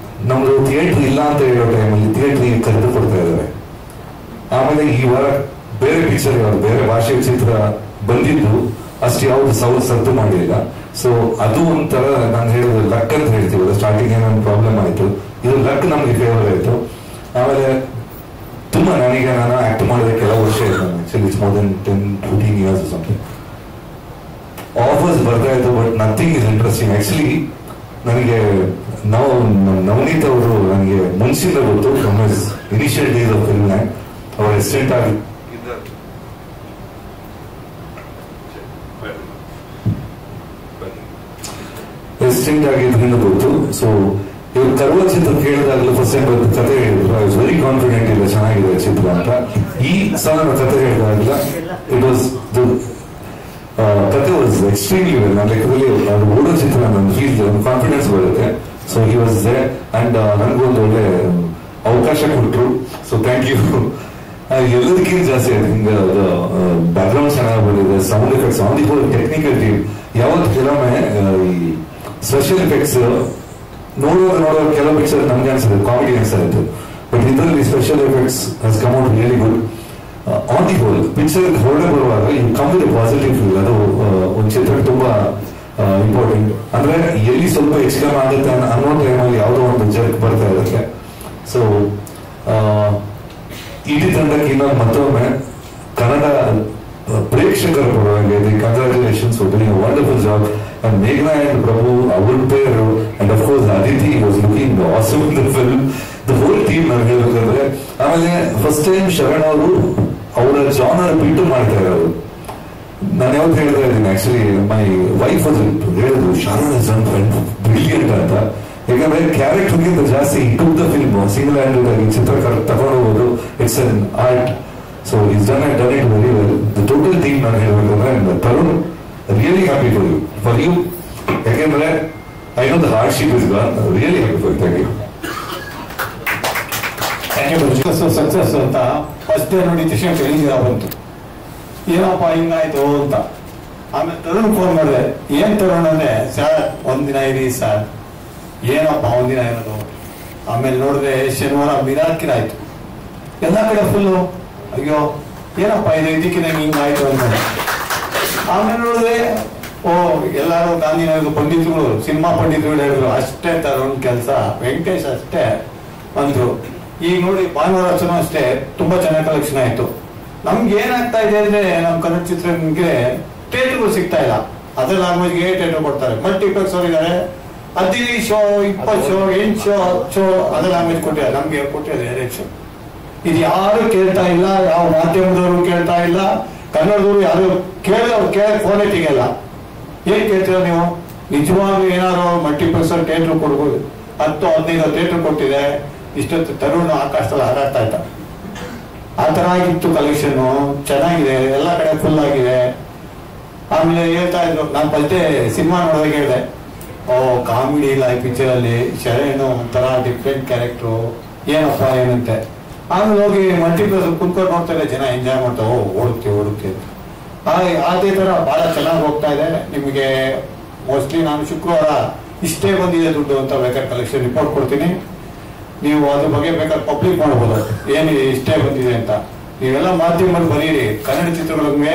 ನಮ್ದು ಥಿಯೇಟರ್ ಇಲ್ಲ ಅಂತ ಹೇಳೋ ಟೈಮಲ್ಲಿ ಥಿಯೇಟರ್ ಕರೆದು ಕೊಡ್ತಾ ಇದ್ದಾರೆ. ಆಮೇಲೆ ಈ ವಾರ ಬೇರೆ ಪಿಕ್ಚರ್ ಯಾವ್ದು ಬೇರೆ ಭಾಷೆ ಚಿತ್ರ ಬಂದಿದ್ದು ಅಷ್ಟು ಯಾವ್ದು ಸದ್ದು ಮಾಡಿಲ್ಲ. ಸೊ ಅದು ಒಂಥರ ನಾನು ಹೇಳಿದ ಲಕ್ ಅಂತ ಹೇಳ್ತೀವಲ್ಲ, ಸ್ಟಾರ್ಟಿಂಗ್ ಏನೊಂದು ಪ್ರಾಬ್ಲಮ್ ಆಯ್ತು, ಇದು ಲಕ್ ನಮ್ಗೆ ಫೇವರ್ ಆಯ್ತು. ಆಮೇಲೆ ತುಂಬಾ ನಾನು ಆಕ್ಟ್ ಮಾಡಿದ ಕೆಲವು ವರ್ಷ ಇತ್ತು. Actually it's more than 10-14 years something. Offers ಬರ್ತಾ ಇತ್ತು, but nothing is interesting. Actually ನನಗೆ ನವನೀತ್ ಅವರು ನನಗೆ ಮುಂಚಿನ ಗೊತ್ತು, initial days of film land. ಅವರ ಅಸಿಸ್ಟೆಂಟ್ ಆಗಿ ಆಗಿದ್ರಿಂದ ಗೊತ್ತು. ಸೊ ಇವ್ರು ಕರ್ವ ಚಿತ್ರ ಕೇಳಿದಾಗಲೂ ಫಸ್ಟ್ ಟೈಮ್ ಕತೆ ಹೇಳಿದ್ರು, ಐ ವಾಸ್ ವೆರಿ ಕಾನ್ಫಿಡೆಂಟ್ ಇಲ್ಲ ಚೆನ್ನಾಗಿದೆ ಚಿತ್ರ ಅಂತ. ಈ ಸಲ ಕತೆ ಹೇಳಿದಾಗಲ್ಲ, ಇಟ್ ವಾಸ್ ಕತೆ ವಾಸ್ ಎಕ್ಸ್ಟ್ರೀಮ್ಲಿ ವೆಲ್. ನನ್ನ ಲೆಕ್ಕದಲ್ಲಿ ಅದು ಓಡೋ ಚಿತ್ರ ನನ್ನ ಫೀಲ್ ಕಾನ್ಫಿಡೆನ್ಸ್ ಬರುತ್ತೆ. So he was there and ನನಗೊಂದು ಒಳ್ಳೆ ಅವಕಾಶ ಕೊಟ್ಟರು. So thank you. ಎಲ್ಲದಕ್ಕಿಂತ ಜಾಸ್ತಿ ಐ ಥಿಂಕ್ ಬ್ಯಾಕ್ಗ್ರೌಂಡ್ ಚೆನ್ನಾಗಿ ಬಂದಿದೆ, sound effects on the whole technical team. ಯಾವತ್ತು ಕೆಲವೊಮ್ಮೆ ಈ ಸ್ಪೆಷಲ್ ಎಫೆಕ್ಟ್ಸ್ ನೋಡುವಾಗ ಕೆಲವು ಪಿಕ್ಚರ್ ನಮ್ಗೆ ಅನ್ಸುತ್ತೆ ಕಾಮಿಡಿ ಅನ್ಸುತ್ತೆ, ಬಟ್ ಇದರಲ್ಲಿ special effects has come out really good. On the whole picture ಹೊರಡೆ ಬರುವಾಗ ಈ ಕಮ್ ವಿತ್ ಪಾಸಿಟಿವ್ ಫೀಲ್. ಅದು ಒಂದು ಚಿತ್ರಕ್ಕೆ ತುಂಬಾ ಇಂಪಾರ್ಟೆಂಟ್. ಅಂದ್ರೆ ಎಲ್ಲಿ ಸ್ವಲ್ಪ ಹೆಚ್ಚು ಆಗುತ್ತೆ ಅನ್ನೋ ಟೈಮಲ್ಲಿ ಯಾವುದೋ ಒಂದು ಜರ್ಕ್ ಬರ್ತಾ ಇರುತ್ತೆ. ಸೊ ಇಡೀ ತಂಡಕ್ಕೆ ಇನ್ನೊಂದು ಮತ್ತೊಮ್ಮೆ ಕನ್ನಡ ಪ್ರೇಕ್ಷಕರ ಪರವಾಗಿ congratulations for doing a wonderful job. And Meghna and Prabhu, our pair, and of course Aditi was looking awesome in the film. The whole team ನಾನು ಹೇಳ್ಬೇಕಂದ್ರೆ. ಆಮೇಲೆ ಫಸ್ಟ್ ಟೈಮ್ ಶರಣ್ ಅವರು ಅವರ ಜಾನರ್ ಬಿಟ್ಟು ಮಾಡ್ತಾ ಇರೋದು. ನಾನು ಯಾವತ್ತು ಹೇಳ್ತಾ ಇದ್ದೀನಿ, ಆಕ್ಚುಲಿ ಮೈ ವೈಫ್ ಅದು ಹೇಳಿದ್ರು ಶರಣ್ ಇಸ್ ಬ್ರಿಲಿಯಂಟ್ ಅಂತ. ಯಾಕಂದ್ರೆ ಕ್ಯಾರೆಕ್ಟರ್ಗಿಂತ ಜಾಸ್ತಿ took the film single handed ಆಗಿ ಚಿತ್ರಕಾರ ತಗೊಂಡು ಹೋಗೋದು, it's an art. So is done it very well. The total team ನಾನು ಹೇಳ್ಬೇಕಂದ್ರೆ Tarun really happy for you ಯಾಕೆಂದ್ರೆ I know the hardship is gone. Really happy for you. Thank you. Success ಅಂತ first day ನೋಡಿ ತಕ್ಷಣ ತಿಳಿದಿರ ಬಂತು, ಏನಪ್ಪ ಹಿಂಗಾಯ್ತು ಅಂತ. ಆಮೇಲೆ ತರುಣ್ ಫೋನ್ ಮಾಡಿದೆ, ಏನ್ ತರುಣ್ ಅಂದ್ರೆ ಸರ್ ಒಂದಿನ ಇರಿ ಸರ್. ಏನಪ್ಪ ಒಂದಿನ ಇರೋದು. ಆಮೇಲೆ ನೋಡಿದ್ರೆ ಶನಿವಾರ ಮಿರಾಕಿಲ್ ಆಯ್ತು, ಎಲ್ಲ ಕಡೆ ಫುಲ್ಲು. ಅಯ್ಯೋ ಏನಪ್ಪ ಇದು ಇದಕ್ಕಿಂತ ಹಿಂಗಾಯ್ತು ಅಂತ. ಆಮೇಲೆ ನೋಡಿದ್ರೆ ಎಲ್ಲಾರು ಗಾಂಧಿನಗರ ಪಂಡಿತರುಗಳು, ಸಿನಿಮಾ ಪಂಡಿತರುಗಳು ಹೇಳಿದ್ರು ಅಷ್ಟೇ ತರುಣ್ ಕೆಲಸ. ವೆಂಕಟೇಶ್ ಅಷ್ಟೇ ಅಂದ್ರು. ಈಗ ನೋಡಿ ಭಾನುವಾರ ಅಷ್ಟೇ ತುಂಬಾ ಚೆನ್ನಾಗಿ ಕಲೆಕ್ಷನ್ ಆಯ್ತು. ನಮ್ಗೆ ಏನಾಗ್ತಾ ಇದೆ ಅಂದ್ರೆ ನಮ್ಮ ಕನ್ನಡ ಚಿತ್ರಕ್ಕೆ ಥಿಯೇಟರ್ಗಳು ಸಿಗ್ತಾ ಇಲ್ಲ. ಅದರ್ ಲ್ಯಾಂಗ್ವೇಜ್ಗೆ ಥಿಯೇಟರ್ ಕೊಡ್ತಾರೆ. ಮಲ್ಟಿಪ್ಲೆಕ್ಸ್ ಅವ್ರು ಇದ್ದಾರೆ, 15 show 20 show 8 show 10 show other language ಕೊಟ್ಟಿದ್ದಾರೆ. ನಮ್ಗೆ ಕೊಟ್ಟಿದ್ದಾರೆ 2 ಶೋ. ಇದು ಯಾರು ಕೇಳ್ತಾ ಇಲ್ಲ, ಯಾವ ಮಾಧ್ಯಮದವರು ಕೇಳ್ತಾ ಇಲ್ಲ, ಕನ್ನಡದವರು ಯಾರು ಕೇಳಕ್ಕೆ ಫೋನೇ ತೆಗೆಯಲ್ಲ. ಏನ್ ಕೇಳ್ತೀರ ನೀವು? ನಿಜವಾಗ್ಲೂ ಏನಾದ್ರು ಮಲ್ಟಿಪ್ಲೆಕ್ಸ್ ಥಿಯೇಟರ್ ಕೊಡ್ಬೋದು. 10-15 ಥಿಯೇಟರ್ ಕೊಟ್ಟಿದೆ. ಇಷ್ಟೊತ್ತು ತರುಣ್ ಆಕಾಶದಲ್ಲಿ ಹಾರಾಡ್ತಾ ಇದ್ದ. ಆ ತರ ಆಗಿತ್ತು ಕಲೆಕ್ಷನ್. ಚೆನ್ನಾಗಿದೆ, ಎಲ್ಲ ಕಡೆ ಫುಲ್ ಆಗಿದೆ. ಆಮೇಲೆ ಹೇಳ್ತಾ ಇದ್ರು, ನಾನು ಫಸ್ಟೇ ಸಿನಿಮಾ ನೋಡೋದಾಗ ಹೇಳಿದೆ, ಕಾಮಿಡಿ ಇಲ್ಲ ಈ ಪಿಕ್ಚರ್ ಅಲ್ಲಿ, ಶರಣು ಒಂಥರ ಡಿಫ್ರೆಂಟ್ ಕ್ಯಾರೆಕ್ಟ್ರು, ಏನಪ್ಪ ಏನಂತೆ. ಆಮೇಲೆ ಹೋಗಿ ಮಲ್ಟಿಪ್ಲೆಕ್ಸ್ ಕುತ್ಕೊಂಡು ನೋಡ್ತಾರೆ, ಜನ ಎಂಜಾಯ್ ಮಾಡ್ತಾರೆ, ಓಡುತ್ತೆ ಅದೇ ತರ ಬಹಳ ಚೆನ್ನಾಗಿ ಹೋಗ್ತಾ ಇದೆ. ನಿಮಗೆ ಮೋಸ್ಟ್ಲಿ ನಾನು ಶುಕ್ರವಾರ ಇಷ್ಟೇ ಬಂದಿದೆ ದುಡ್ಡು ಅಂತ ಬೇಕಾದ್ರೆ ಕಲೆಕ್ಷನ್ ರಿಪೋರ್ಟ್ ಕೊಡ್ತೀನಿ. ನೀವು ಅದ್ರ ಬಗ್ಗೆ ಬೇಕಾದ್ರೆ ಪಬ್ಲಿಕ್ ಮಾಡ್ಬೋದು, ಏನು ಇಷ್ಟೇ ಬಂದಿದೆ ಅಂತ. ನೀವೆಲ್ಲ ಮಾಧ್ಯಮದಲ್ಲಿ ಬರೀರಿ, ಕನ್ನಡ ಚಿತ್ರಗಳಿಗೆ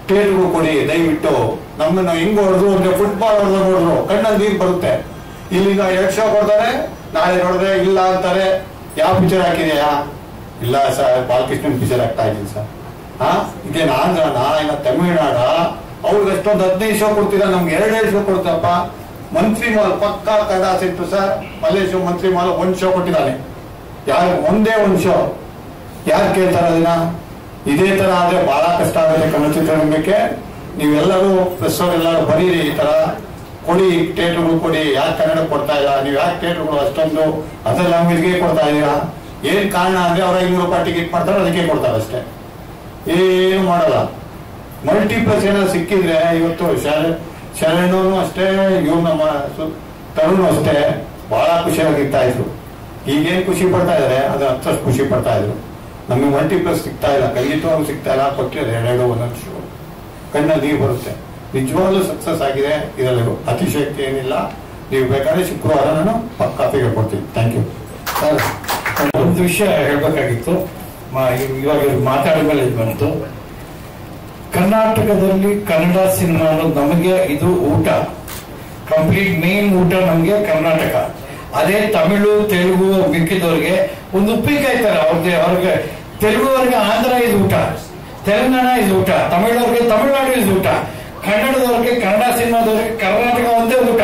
ಥಿಯೇಟರ್ಗೂ ಕೊಡಿ ದಯವಿಟ್ಟು. ನಮ್ಮನ್ನು ಹೆಂಗ್ ಹೊಡೆದ್ರು ಅಂದ್ರೆ ಫುಟ್ಬಾಲ್ ಹೊಡೆದ್ರು ಕಣ್ಣಲ್ಲಿ ನೀರು ಬರುತ್ತೆ. ಇಲ್ಲಿಂದ 2 ಶೋ ಕೊಡ್ತಾರೆ, ನಾಳೆ ನೋಡಿದ್ರೆ ಇಲ್ಲ ಅಂತಾರೆ. ಯಾವ ಪಿಕ್ಚರ್ ಹಾಕಿದೆಯಾ? ಇಲ್ಲ ಸರ್, ಬಾಲಕೃಷ್ಣನ್ ಪಿಕ್ಚರ್ ಆಗ್ತಾ ಇದ್ದೀನಿ ಸರ್. ಇದೇನು ಆಂಧ್ರನ ಇಲ್ಲ ತಮಿಳ್ನಾಡ? ಅವ್ರಿಗೆ ಅಷ್ಟೊಂದು 15 ಶೋ ಕೊಡ್ತೀರಾ, ನಮ್ಗೆ 2 ಶೋ ಕೊಡ್ತಪ್ಪ. ಮಂತ್ರಿ ಮಾಲ್ ಪಕ್ಕಾ ಕನ್ನಡ ಸಿಕ್ತು ಸರ್. ಮಲ್ಲೇಶ್ ಮಂತ್ರಿ ಮಾಲ್ 1 ಶೋ ಕೊಟ್ಟಿದ್ದಾನೆ. ಯಾರು ಒಂದೇ 1 ಶೋ ಯಾರು ಕೇಳ್ತಾರ ಅದನ್ನ? ಇದೇ ತರ ಆದ್ರೆ ಬಹಳ ಕಷ್ಟ ಆಗುತ್ತೆ ಕನ್ನಡ ಚಿತ್ರರಂಗಕ್ಕೆ. ನೀವೆಲ್ಲರೂ ಪ್ರೆಸ್ ಅವರೆಲ್ಲರೂ ಬರೀರಿ, ಈ ತರ ಕೊಡಿ, ಥಿಯೇಟರ್ಗಳು ಕೊಡಿ. ಯಾಕೆ ಕನ್ನಡ ಕೊಡ್ತಾ ಇಲ್ಲ? ನೀವು ಯಾಕೆ ಥಿಯೇಟರ್ಗಳು ಅಷ್ಟೊಂದು ಅದರ್ ಲ್ಯಾಂಗ್ವೇಜ್ಗೆ ಕೊಡ್ತಾ ಇದ್ದೀರಾ? ಏನ್ ಕಾರಣ ಅಂದ್ರೆ ಅವ್ರ 500 ರೂಪಾಯಿ ಟಿಕೆಟ್ ಮಾಡ್ತಾರೆ, ಅದಕ್ಕೆ ಕೊಡ್ತಾರೆ ಅಷ್ಟೇ, ಏನು ಮಾಡಲ್ಲ. ಮಲ್ಟಿಪ್ಲೆಕ್ಸ್ ಏನಾದ್ರು ಸಿಕ್ಕಿದ್ರೆ ಇವತ್ತು ಶರಣೂ ಅಷ್ಟೇ, ಇವ್ರು ನಮ್ಮ ತರುಣ್ ಅಷ್ಟೇ ಬಹಳ ಖುಷಿಯಾಗಿರ್ತಾ ಇದ್ರು. ಈಗೇನು ಖುಷಿ ಪಡ್ತಾ ಇದಾರೆ ಅದು ಅಷ್ಟಷ್ಟು ಖುಷಿ ಪಡ್ತಾ ಇದ್ರು. ನಮಗೆ ಮಲ್ಟಿಪ್ಲೆಕ್ಸ್ ಸಿಗ್ತಾ ಇಲ್ಲ, ಖಂಡಿತವಾಗ್ಲೂ ಸಿಗ್ತಾ ಇಲ್ಲ. ಕೊಟ್ಟಿದ್ದಾರೆ 2 ಒಂದೊಂದು ಶೋ, ಕಣ್ಣಲ್ಲಿ ನೀರು ಬರುತ್ತೆ. ನಿಜವಾಗ್ಲೂ ಸಕ್ಸಸ್ ಆಗಿದೆ, ಇದರಲ್ಲಿ ಅತಿಶಯಕ್ತಿ ಏನಿಲ್ಲ. ನೀವು ಬೇಕಾದ್ರೆ ಶುಕ್ರವಾರ ನಾನು ಪಕ್ಕಾ ಫಿಗರ್ ಕೊಡ್ತೀನಿ. Thank you sir. ಒಂದು ವಿಷಯ ಹೇಳ್ಬೇಕಾಗಿತ್ತು, ಇವಾಗ ಮಾತಾಡಿದ ಮೇಲೆ ಇದು ಬಂತು. ಕರ್ನಾಟಕದಲ್ಲಿ ಕನ್ನಡ ಸಿನಿಮಾ ಅನ್ನೋದು ನಮಗೆ ಇದು ಊಟ, ಕಂಪ್ಲೀಟ್ ಮೇನ್ ಊಟ ನಮಗೆ ಕರ್ನಾಟಕ. ಅದೇ ತಮಿಳು ತೆಲುಗು ಮಿಕ್ಕಿದವ್ರಿಗೆ ಒಂದು ಉಪ್ಪಿನಕಾಯಿ ತರ ಅವ್ರಿಗೆ ತೆಲುಗುವವ್ರಿಗೆ ಆಂಧ್ರ ಇದು ಊಟ, ತೆಲಂಗಾಣ ಇದು ಊಟ, ತಮಿಳವ್ರಿಗೆ ತಮಿಳುನಾಡು ಇದು ಊಟ, ಕನ್ನಡದವ್ರಿಗೆ ಕನ್ನಡ ಸಿನಿಮಾದವ್ರಿಗೆ ಕರ್ನಾಟಕ ಒಂದೇ ಊಟ.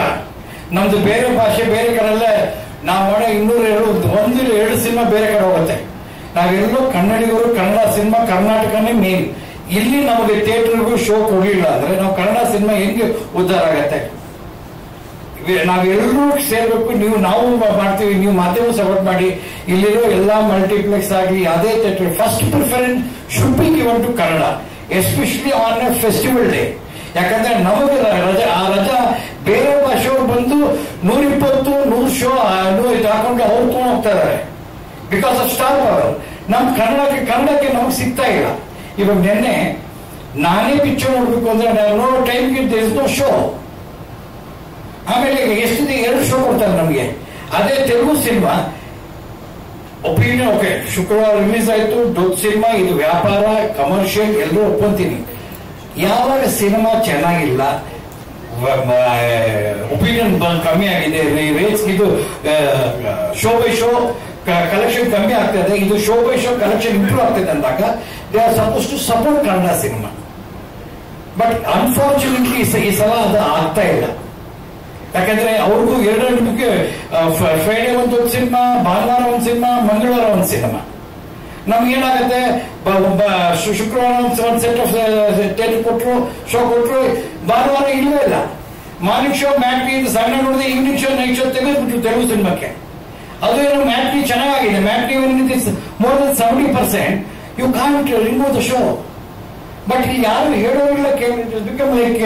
ನಮ್ದು ಬೇರೆ ಭಾಷೆ ಬೇರೆ ಕಡೆಯಲ್ಲೇ ನಾವು ಮಾಡೋ 202 ಸಿನಿಮಾ ಬೇರೆ ಕಡೆ ಹೋಗುತ್ತೆ. ನಾವೆಲ್ಲರೂ ಕನ್ನಡಿಗರು, ಕನ್ನಡ ಸಿನಿಮಾ ಕರ್ನಾಟಕನೇ ಮೇನ್. ಇಲ್ಲಿ ನಮಗೆ ಥಿಯೇಟರ್ಗೂ ಶೋ ಕೊಡಲಿಲ್ಲ ಅಂದ್ರೆ ನಾವು ಕನ್ನಡ ಸಿನಿಮಾ ಹೆಂಗೆ ಉದ್ಧಾರ ಆಗತ್ತೆ? ನಾವೆಲ್ಲರೂ ಸೇರ್ಬೇಕು. ನಾವು ಮಾಡ್ತೀವಿ, ನೀವು ಮಾಧ್ಯಮ ಸಪೋರ್ಟ್ ಮಾಡಿ. ಇಲ್ಲಿರೋ ಎಲ್ಲಾ ಮಲ್ಟಿಪ್ಲೆಕ್ಸ್ ಆಗಲಿ ಅದೇ theatre first preference should be given to Kannada, especially on a festival day. ಯಾಕಂದ್ರೆ ನಮಗೆ ರಜಾ ಬೇರೆ ಭಾಷೆಯವ್ರು ಬಂದು 120-100 ಶೋ ಹಾಕೊಂಡು ಅವ್ರು ತಗೊಂಡು ಹೋಗ್ತಾ ಇದಾರೆ ಬಿಕಾಸ್ ಆಫ್ ಸ್ಟಾರ್ ಪವರ್. ನಮ್ ಕನ್ನಡಕ್ಕೆ ನಮಗೆ ಸಿಗ್ತಾ ಇಲ್ಲ. ಇವಾಗ ನಿನ್ನೆ ನಾನೇ ಪಿಕ್ಚರ್ ನೋಡ್ಬೇಕು ಅಂದ್ರೆ ನೋಡೋ ಟೈಮ್ಗೆ ದೇರ್ ಇಸ್ ನೋ ಶೋ. ಆಮೇಲೆ ಎಷ್ಟಿದೆ 2 ಶೋ ಕೊಡ್ತಾರೆ ನಮಗೆ. ಅದೇ ತೆಲುಗು ಸಿನಿಮಾ ಒಪಿನಿಯನ್ ಓಕೆ, ಶುಕ್ರವಾರ ರಿಲೀಸ್ ಆಯ್ತು, ದೊಡ್ಡ ಸಿನಿಮಾ, ಇದು ವ್ಯಾಪಾರ ಕಮರ್ಷಿಯಲ್ ಎಲ್ಲರೂ ಒಪ್ಕೊಂತೀನಿ. ಯಾವಾಗ ಸಿನಿಮಾ ಚೆನ್ನಾಗಿಲ್ಲ, ಒಪಿನಿಯನ್ ಕಮ್ಮಿ ಆಗಿದೆ, ರೇಟ್ಸ್ ಇದು ಶೋ ಬೈ ಶೋ ಕಲೆಕ್ಷನ್ ಕಮ್ಮಿ ಆಗ್ತದೆ, ಇದು show by show collection improve ಆಗ್ತದೆ ಅಂದಾಗ they are suppose to support Kannada cinema. But unfortunately ಈ ಸಲ ಅದು ಆಗ್ತಾ ಇಲ್ಲ. ಯಾಕಂದ್ರೆ ಅವ್ರಿಗೂ 2 ಫ್ರೈಡೇ ಒಂದು ಸಿನಿಮಾ, ಭಾನುವಾರ ಒಂದು ಸಿನಿಮಾ, ಮಂಗಳವಾರ ಒಂದು ಸಿನಿಮಾ. ನಮ್ಗೇನಾಗುತ್ತೆ, ಶುಕ್ರವಾರ ಒಂದು ಸೆಟ್ ಆಫ್ ಥಿಯೇಟರ್ ಕೊಟ್ಟರು, ಶೋ ಕೊಟ್ಟರು, ಭಾನುವಾರ ಇಲ್ಲವೇ ಇಲ್ಲ. ಮಾರ್ನಿಂಗ್ ಶೋ ಮ್ಯಾಟ್ನಿ ಸಣ್ಣ ನೋಡಿದ್ರೆ ಈವ್ನಿಂಗ್ ಶೋ ನೈಟ್ ಶೋ ತೆಗೆದ್ಬಿಟ್ರು ತೆಲುಗು ಸಿನಿಮಾಕ್ಕೆ. ಅದು ಏನು ಮ್ಯಾಟ್ನಿ ಚೆನ್ನಾಗಿದೆ, matinee more than 70%, you can't remove the show. But ಇಲ್ಲಿ ಯಾರು ಹೇಳೋರಿಲ್ಲ, become like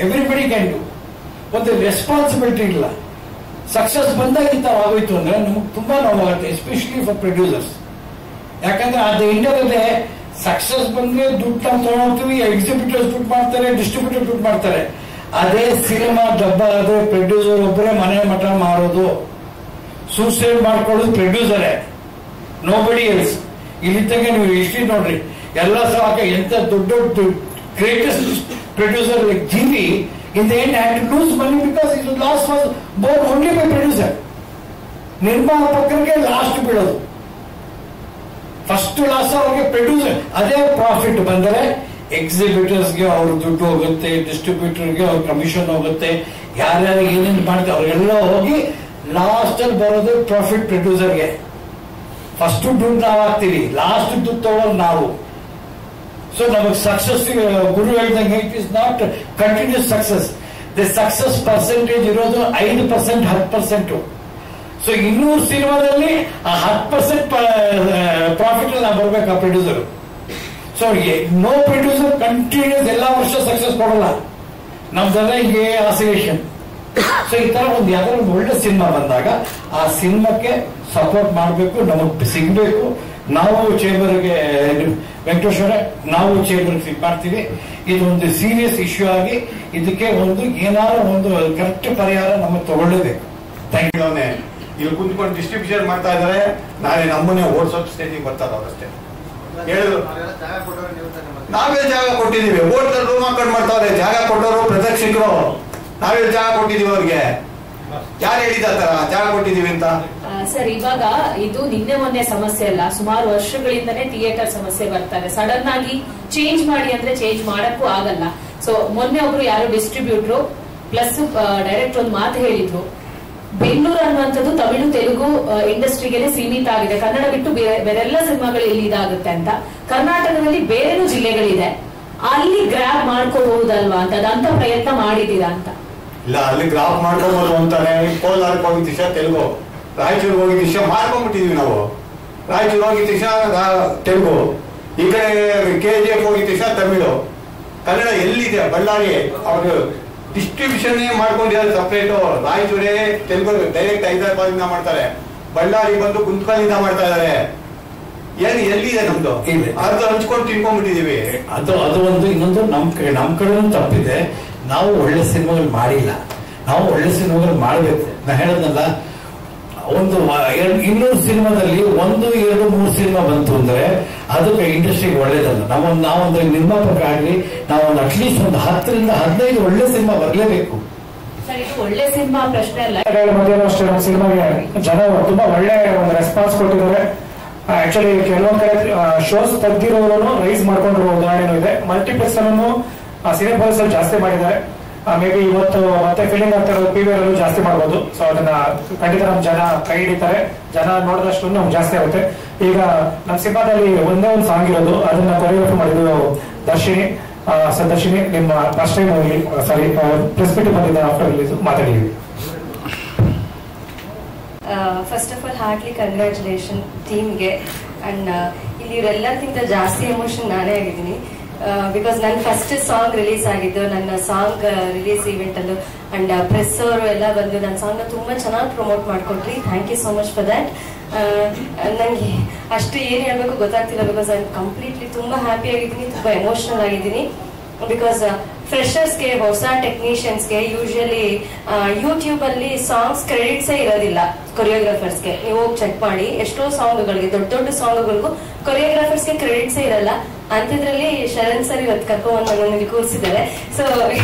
everybody can do. ಒಂದು ರೆಸ್ಪಾನ್ಸಿಬಿಲಿಟಿ ಇಲ್ಲ. ಸಕ್ಸಸ್ ಬಂದಾಗ ಈ ತರ ಆಗೋಯ್ತು ಅಂದ್ರೆ ನಮ್ಗೆ ತುಂಬಾ ನೋವಾಗುತ್ತೆ, ಎಸ್ಪೆಷಲಿ ಫಾರ್ ಪ್ರೊಡ್ಯೂಸರ್ಸ್. ಯಾಕಂದ್ರೆ ಅದು ಇಂಡಿಯಾದಲ್ಲಿ ಸಕ್ಸಸ್ ಬಂದ್ರೆ ದುಡ್ಡು ನಾವು ತಗೊಂಡ್ತೀವಿ, ಎಕ್ಸಿಬಿಟರ್ಸ್ ದುಡ್ಡು ಮಾಡ್ತಾರೆ, ಡಿಸ್ಟ್ರಿಬ್ಯೂಟರ್ ದುಡ್ಡು ಮಾಡ್ತಾರೆ. ಅದೇ ಸಿನಿಮಾ ಡಬ್ಬ ಆದ್ರೆ ಪ್ರೊಡ್ಯೂಸರ್ ಒಬ್ಬರೇ ಮನೆ ಮಠ ಮಾರೋದು, ಸೂಸೈಡ್ ಮಾಡ್ಕೊಳ್ಳೋದು ಪ್ರೊಡ್ಯೂಸರೇ, ನೋಬಡಿ ಎಲ್ಸ್. ಇಲ್ಲಿ ತನಕ ನೀವು ಹಿಸ್ಟ್ರಿ ನೋಡ್ರಿ, ಎಲ್ಲ ಸಾಕ ಎಂತ ದೊಡ್ಡ greatest producer like GV in the end had to lose money because his loss was borne only by producer. ನಿರ್ಮಾಪಕರಿಗೆ ಲಾಸ್ಟ್ ಬೀಳೋದು, ಫಸ್ಟ್ ಲಾಸ್ ಅವ್ರಿಗೆ ಪ್ರೊಡ್ಯೂಸರ್. ಅದೇ ಪ್ರಾಫಿಟ್ ಬಂದರೆ ಎಕ್ಸಿಬಿಟರ್ಸ್ಗೆ ಅವ್ರ ದುಡ್ಡು ಹೋಗುತ್ತೆ, ಡಿಸ್ಟ್ರಿಬ್ಯೂಟರ್ಗೆ ಅವ್ರ ಕಮಿಷನ್ ಹೋಗುತ್ತೆ, ಯಾರ್ಯಾರು ಏನೇನು ಮಾಡ್ತಾರೆ ಅವ್ರಿಗೆಲ್ಲ ಹೋಗಿ ಲಾಸ್ಟ್ ಅಲ್ಲಿ ಬರೋದು ಪ್ರಾಫಿಟ್ ಪ್ರೊಡ್ಯೂಸರ್ಗೆ. ಫಸ್ಟ್ ದುಡ್ಡು ನಾವು ಹಾಕ್ತೀವಿ, ಲಾಸ್ಟ್ ದುಡ್ಡು ತಗೊಳ್ಳೋದು ನಾವು. ಸೊ ನಮಗೆ ಸಕ್ಸಸ್ ಗುರು ಹೇಳ್ದಂಗೆ it is not continuous success. The success percentage ಇರೋದು 5%, 10%. ಸೊ 200 ಸಿನಿಮಾದಲ್ಲಿ ಆ 10% ಪ್ರಾಫಿಟ್ ನಾವು ಬರ್ಬೇಕು ಆ producer. So no producer continues ಎಲ್ಲ ವರ್ಷ ಸಕ್ಸಸ್ ಕೊಡಲ್ಲ. ನಮ್ದೆಲ್ಲ ಹಿಂಗೆ ಆಸಿಲೇಷನ್. ಸೊ ಈ ತರ ಒಂದು ಯಾವ್ದಾದ್ರು ಒಂದು ಒಳ್ಳೆ ಸಿನಿಮಾ ಬಂದಾಗ ಆ ಸಿನಿಮಾಕ್ಕೆ ಸಪೋರ್ಟ್ ಮಾಡಬೇಕು, ನಮಗ್ ಸಿಗ್ಬೇಕು. ನಾವು ಚೇಂಬರ್ಗೆ ವೆಂಕಟೇಶ್ವರ ನಾವು ಚೇಂಬರ್ಗೆ ಮಾಡ್ತೀವಿ. ಇದೊಂದು ಸೀರಿಯಸ್ ಇಶ್ಯೂ ಆಗಿ ಇದಕ್ಕೆ ಒಂದು ಏನಾದ್ರು ಒಂದು ಕರೆಕ್ಟ್ ಪರಿಹಾರ ನಮಗೆ ತಗೊಳ್ಳೇಬೇಕು. Thank you. ಇಲ್ಲಿ ಕುಂತ್ಕೊಂಡು ಡಿಸ್ಟ್ರಿಬ್ಯೂಷನ್ ಮಾಡ್ತಾ ಇದಾರೆ, ನಾಳೆ ನಮ್ಮನ್ನೇ ಓಡಿಸೋದು ಸ್ಟೇಜಿಗೆ ಬರ್ತಾರೆ ಅವರಷ್ಟೇ. ಹೇಳಿದ್ರು ನಾವೇ ಜಾಗ ಕೊಟ್ಟಿದೀವಿ, ಓಟ್ನಲ್ಲಿ ರೂಮ್ ಹಾಕೊಂಡು ಮಾಡ್ತಾವ್ರೆ. ಜಾಗ ಕೊಟ್ಟವರು ಪ್ರದರ್ಶಕರು, ನಾವೇ ಜಾಗ ಕೊಟ್ಟಿದೀವಿ ಅವ್ರಿಗೆ. ಯಾರು ಹೇಳಿದ ಜಾಗ ಕೊಟ್ಟಿದೀವಿ ಅಂತ? ಸರ್, ಇವಾಗ ಇದು ನಿನ್ನೆ ಮೊನ್ನೆ ಸಮಸ್ಯೆ ಅಲ್ಲ, ಸುಮಾರು ವರ್ಷಗಳಿಂದನೇ ಥಿಯೇಟರ್ ಸಮಸ್ಯೆ ಬರ್ತಾರೆ. ಸಡನ್ ಆಗಿ ಚೇಂಜ್ ಮಾಡಿ ಅಂದ್ರೆ ಚೇಂಜ್ ಮಾಡಕ್ಕೂ ಆಗಲ್ಲ. ಸೊ ಮೊನ್ನೆ ಒಬ್ರು ಯಾರೋ ಡಿಸ್ಟ್ರಿಬ್ಯೂಟರ್ ಪ್ಲಸ್ ಡೈರೆಕ್ಟ್ ಒಂದು ಮಾತು ಹೇಳಿದ್ರು, ಬೆಂಗಳೂರು ಅನ್ನುವಂಥದ್ದು ತಮಿಳು ತೆಲುಗು ಇಂಡಸ್ಟ್ರಿಗೆ ಸೀಮಿತ ಆಗಿದೆ, ಕನ್ನಡ ಬಿಟ್ಟು ಬೇರೆಲ್ಲ ಸಿನಿಮಾಗಳು ಇಲ್ಲಿ ಇದಾಗುತ್ತೆ ಅಂತ. ಕರ್ನಾಟಕದಲ್ಲಿ ಬೇರೆ ಜಿಲ್ಲೆಗಳಿದೆ, ಅಲ್ಲಿ ಗ್ರಾಬ್ ಮಾಡ್ಕೋಬಹುದಲ್ವಾ ಅಂತ ಅದಂತ ಪ್ರಯತ್ನ ಮಾಡಿದೀರಾ ಅಂತ? ಇಲ್ಲ, ಅಲ್ಲಿ ಗ್ರಾಫ್ ಮಾಡ್ಕೋಬಹುದು ಅಂತಾನೆ. ಕೋಲಾರಕ್ಕೆ ಹೋಗಿದ ದಿವಸ ತೆಲುಗು, ರಾಯಚೂರಿಗೆ ಹೋಗಿದ ದಿವಸ ಮಾಡ್ಕೊಂಡ್ಬಿಟ್ಟಿದೀವಿ ನಾವು. ರಾಯಚೂರು ಹೋಗಿದ ದಿವಸ ತೆಲುಗು, ಈ ಕಡೆ KGF ಹೋಗಿದ ದಿವಸ ತಮಿಳು. ಕನ್ನಡ ಎಲ್ಲಿದೆ? ಬಳ್ಳಾರಿ. ಅವರು ಡಿಸ್ಟ್ರಿಬ್ಯೂಷನ್ ಮಾಡ್ಕೊಂಡಿದ್ದಾರೆ ಸಪ್ರೇಟು. ರಾಯಚೂರೇ ತೆಲುಗು ಡೈರೆಕ್ಟ್ ಹೈದರಾಬಾದ್ ಮಾಡ್ತಾರೆ, ಬಳ್ಳಾರಿ ಬಂದು ಗುಂತ್ಕಲ್ಲಿಂದ ಮಾಡ್ತಾ ಇದಾರೆ. ಏನ್ ಎಲ್ಲಿದೆ ನಮ್ದು? ಅರ್ಧ ಹಂಚ್ಕೊಂಡು ತಿನ್ಕೊಂಡ್ಬಿಟ್ಟಿದೀವಿ. ಅದು ಒಂದು. ಇನ್ನೊಂದು ನಮ್ ಕಡೆ ತಪ್ಪಿದೆ, ನಾವು ಒಳ್ಳೆ ಸಿನಿಮಾಗಳು ಮಾಡಿಲ್ಲ. ನಾವು ಒಳ್ಳೆ ಸಿನಿಮಾಗಳು ಮಾಡಬೇಕು. ನಾ ಹೇಳದ್ನಲ್ಲ, ಒಂದು 200 ಸಿನಿಮಾದಲ್ಲಿ 1, 2, 3 ಸಿನಿಮಾ ಬಂತು ಅಂದ್ರೆ ಅದಕ್ಕೆ ಇಂಡಸ್ಟ್ರಿಗೆ ಒಳ್ಳೇದಲ್ಲ. ನಾವೊಂದು ನಿರ್ಮಾಪಕ ಆಗ್ಲಿ, ನಾವೊಂದು ಅಟ್ಲೀಸ್ಟ್ ಒಂದು 10 ರಿಂದ 15 ಒಳ್ಳೆ ಸಿನಿಮಾ ಬರಲೇಬೇಕು. ಸರ್, ಇದು ಒಳ್ಳೆ ಸಿನಿಮಾ ಪ್ರಶ್ನೆ ಅಲ್ಲ. ಅಷ್ಟೇ ನಮ್ಮ ಸಿನಿಮಾಗೆ ಜನ ತುಂಬಾ ಒಳ್ಳೆ ಒಂದು ರೆಸ್ಪಾನ್ಸ್ ಕೊಟ್ಟಿದ್ದಾರೆ. ಆಕ್ಚುಲಿ ಕೆಲವೊಂದ್ ಕಡೆ ಶೋಸ್ ತೆಗ್ದಿರೋರು ರೈಸ್ ಮಾಡ್ಕೊಂಡಿರೋ ಉದಾಹರಣೆ ಇದೆ. ಮಲ್ಟಿಪ್ಲೆಕ್ಸ್ ಅನ್ನು ಸಿನಿಮಾಸ್ ಅಲ್ಲಿ ಜಾಸ್ತಿ ಮಾಡಿದ್ದಾರೆ. ಮೇ ಬಿ ಇವತ್ತು ಮತ್ತೆ ಫಿಲಿಂ ಆಗ್ತಾ ಇರೋದು PVR ಅಲ್ಲೂ ಜಾಸ್ತಿ ಮಾಡ್ಬೋದು. ಸೊ ಅದನ್ನ ಖಂಡಿತ ನಮ್ ಜನ ಕೈ ಹಿಡಿತಾರೆ. ಜನ ನೋಡಿದಷ್ಟು ನಮ್ಗೆ ಜಾಸ್ತಿ ಆಗುತ್ತೆ. ಈಗ ನಮ್ಮ ಸಿನಿಮಾದಲ್ಲಿ ಒಂದೇ ಒಂದು ಸಾಂಗ್ ಇರೋದು, ಅದನ್ನ ಕೊರಿಯೋಗ್ರಫಿ ಮಾಡಿದ್ದು ದರ್ಶಿನಿ. ದರ್ಶಿನಿ, ನಿಮ್ಮ ಫಸ್ಟ್ ಟೈಮ್ ಹೋಗಿ ಸಾರಿ ಪ್ರೆಸ್ ಮೀಟ್ ಬಂದಿದ್ದ ಆಫ್ಟರ್ ರಿಲೀಸ್ ಮಾತಾಡಿದ್ವಿ. First of all heartily congratulation ಟೀಮ್ಗೆ. ಅಂಡ್ ಇಲ್ಲಿ ಇವರೆಲ್ಲಕ್ಕಿಂತ ಜಾಸ್ತಿ ಎಮೋಷನ್ ನಾನೇ ಆಗಿದ್ದೀನಿ. ಬಿಕಾಸ್ ನನ್ನ ಫಸ್ಟ್ ಸಾಂಗ್ ರಿಲೀಸ್ ಆಗಿದ್ದು ನನ್ನ ಸಾಂಗ್ ರಿಲೀಸ್ ಇವೆಂಟ್ ಅಲ್ಲೂ. ಅಂಡ್ ಪ್ರೆಸ್ ಅವರು ಎಲ್ಲ ಬಂದು ನನ್ನ ಸಾಂಗ್ ನ ತುಂಬಾ ಚೆನ್ನಾಗಿ ಪ್ರಮೋಟ್ ಮಾಡ್ಕೊಟ್ರಿ. Thank you so much for that. ನನಗೆ ಅಷ್ಟು ಏನ್ ಹೇಳ್ಬೇಕು ಗೊತ್ತಾಗ್ತಿಲ್ಲ. ಬಿಕಾಸ್ ಐ ಕಂಪ್ಲೀಟ್ಲಿ ತುಂಬಾ ಹ್ಯಾಪಿ ಆಗಿದ್ದೀನಿ, ತುಂಬಾ ಎಮೋಷನಲ್ ಆಗಿದ್ದೀನಿ. ಬಿಕಾಸ್ ಫ್ರೆಷರ್ಸ್ಗೆ, ಹೊಸ ಟೆಕ್ನಿಷಿಯನ್ಸ್ಗೆ ಯೂಶಲಿ ಯೂಟ್ಯೂಬ್ ಅಲ್ಲಿ ಸಾಂಗ್ಸ್ ಕ್ರೆಡಿಟ್ಸೇ ಇರೋದಿಲ್ಲ. ಕೊರಿಯೋಗ್ರಾಫರ್ಸ್ಗೆ ನೀವು ಹೋಗಿ ಚೆಕ್ ಮಾಡಿ, ಎಷ್ಟೋ ಸಾಂಗ್ಗಳಿಗೆ, ದೊಡ್ಡ ದೊಡ್ಡ ಸಾಂಗ್ಗಳಿಗೂ ಕೊರಿಯೋಗ್ರಾಫರ್ಸ್ಗೆ ಕ್ರೆಡಿಟ್ಸೇ ಇರಲ್ಲ. ಅಂಥದ್ರಲ್ಲಿ ಶರಣ್ ಸರ್ ಇವತ್ತು ಕರ್ಕೊಂಡ್ ನನಗೆ ಕೂರಿಸಿದ್ದಾರೆ. ಸೊ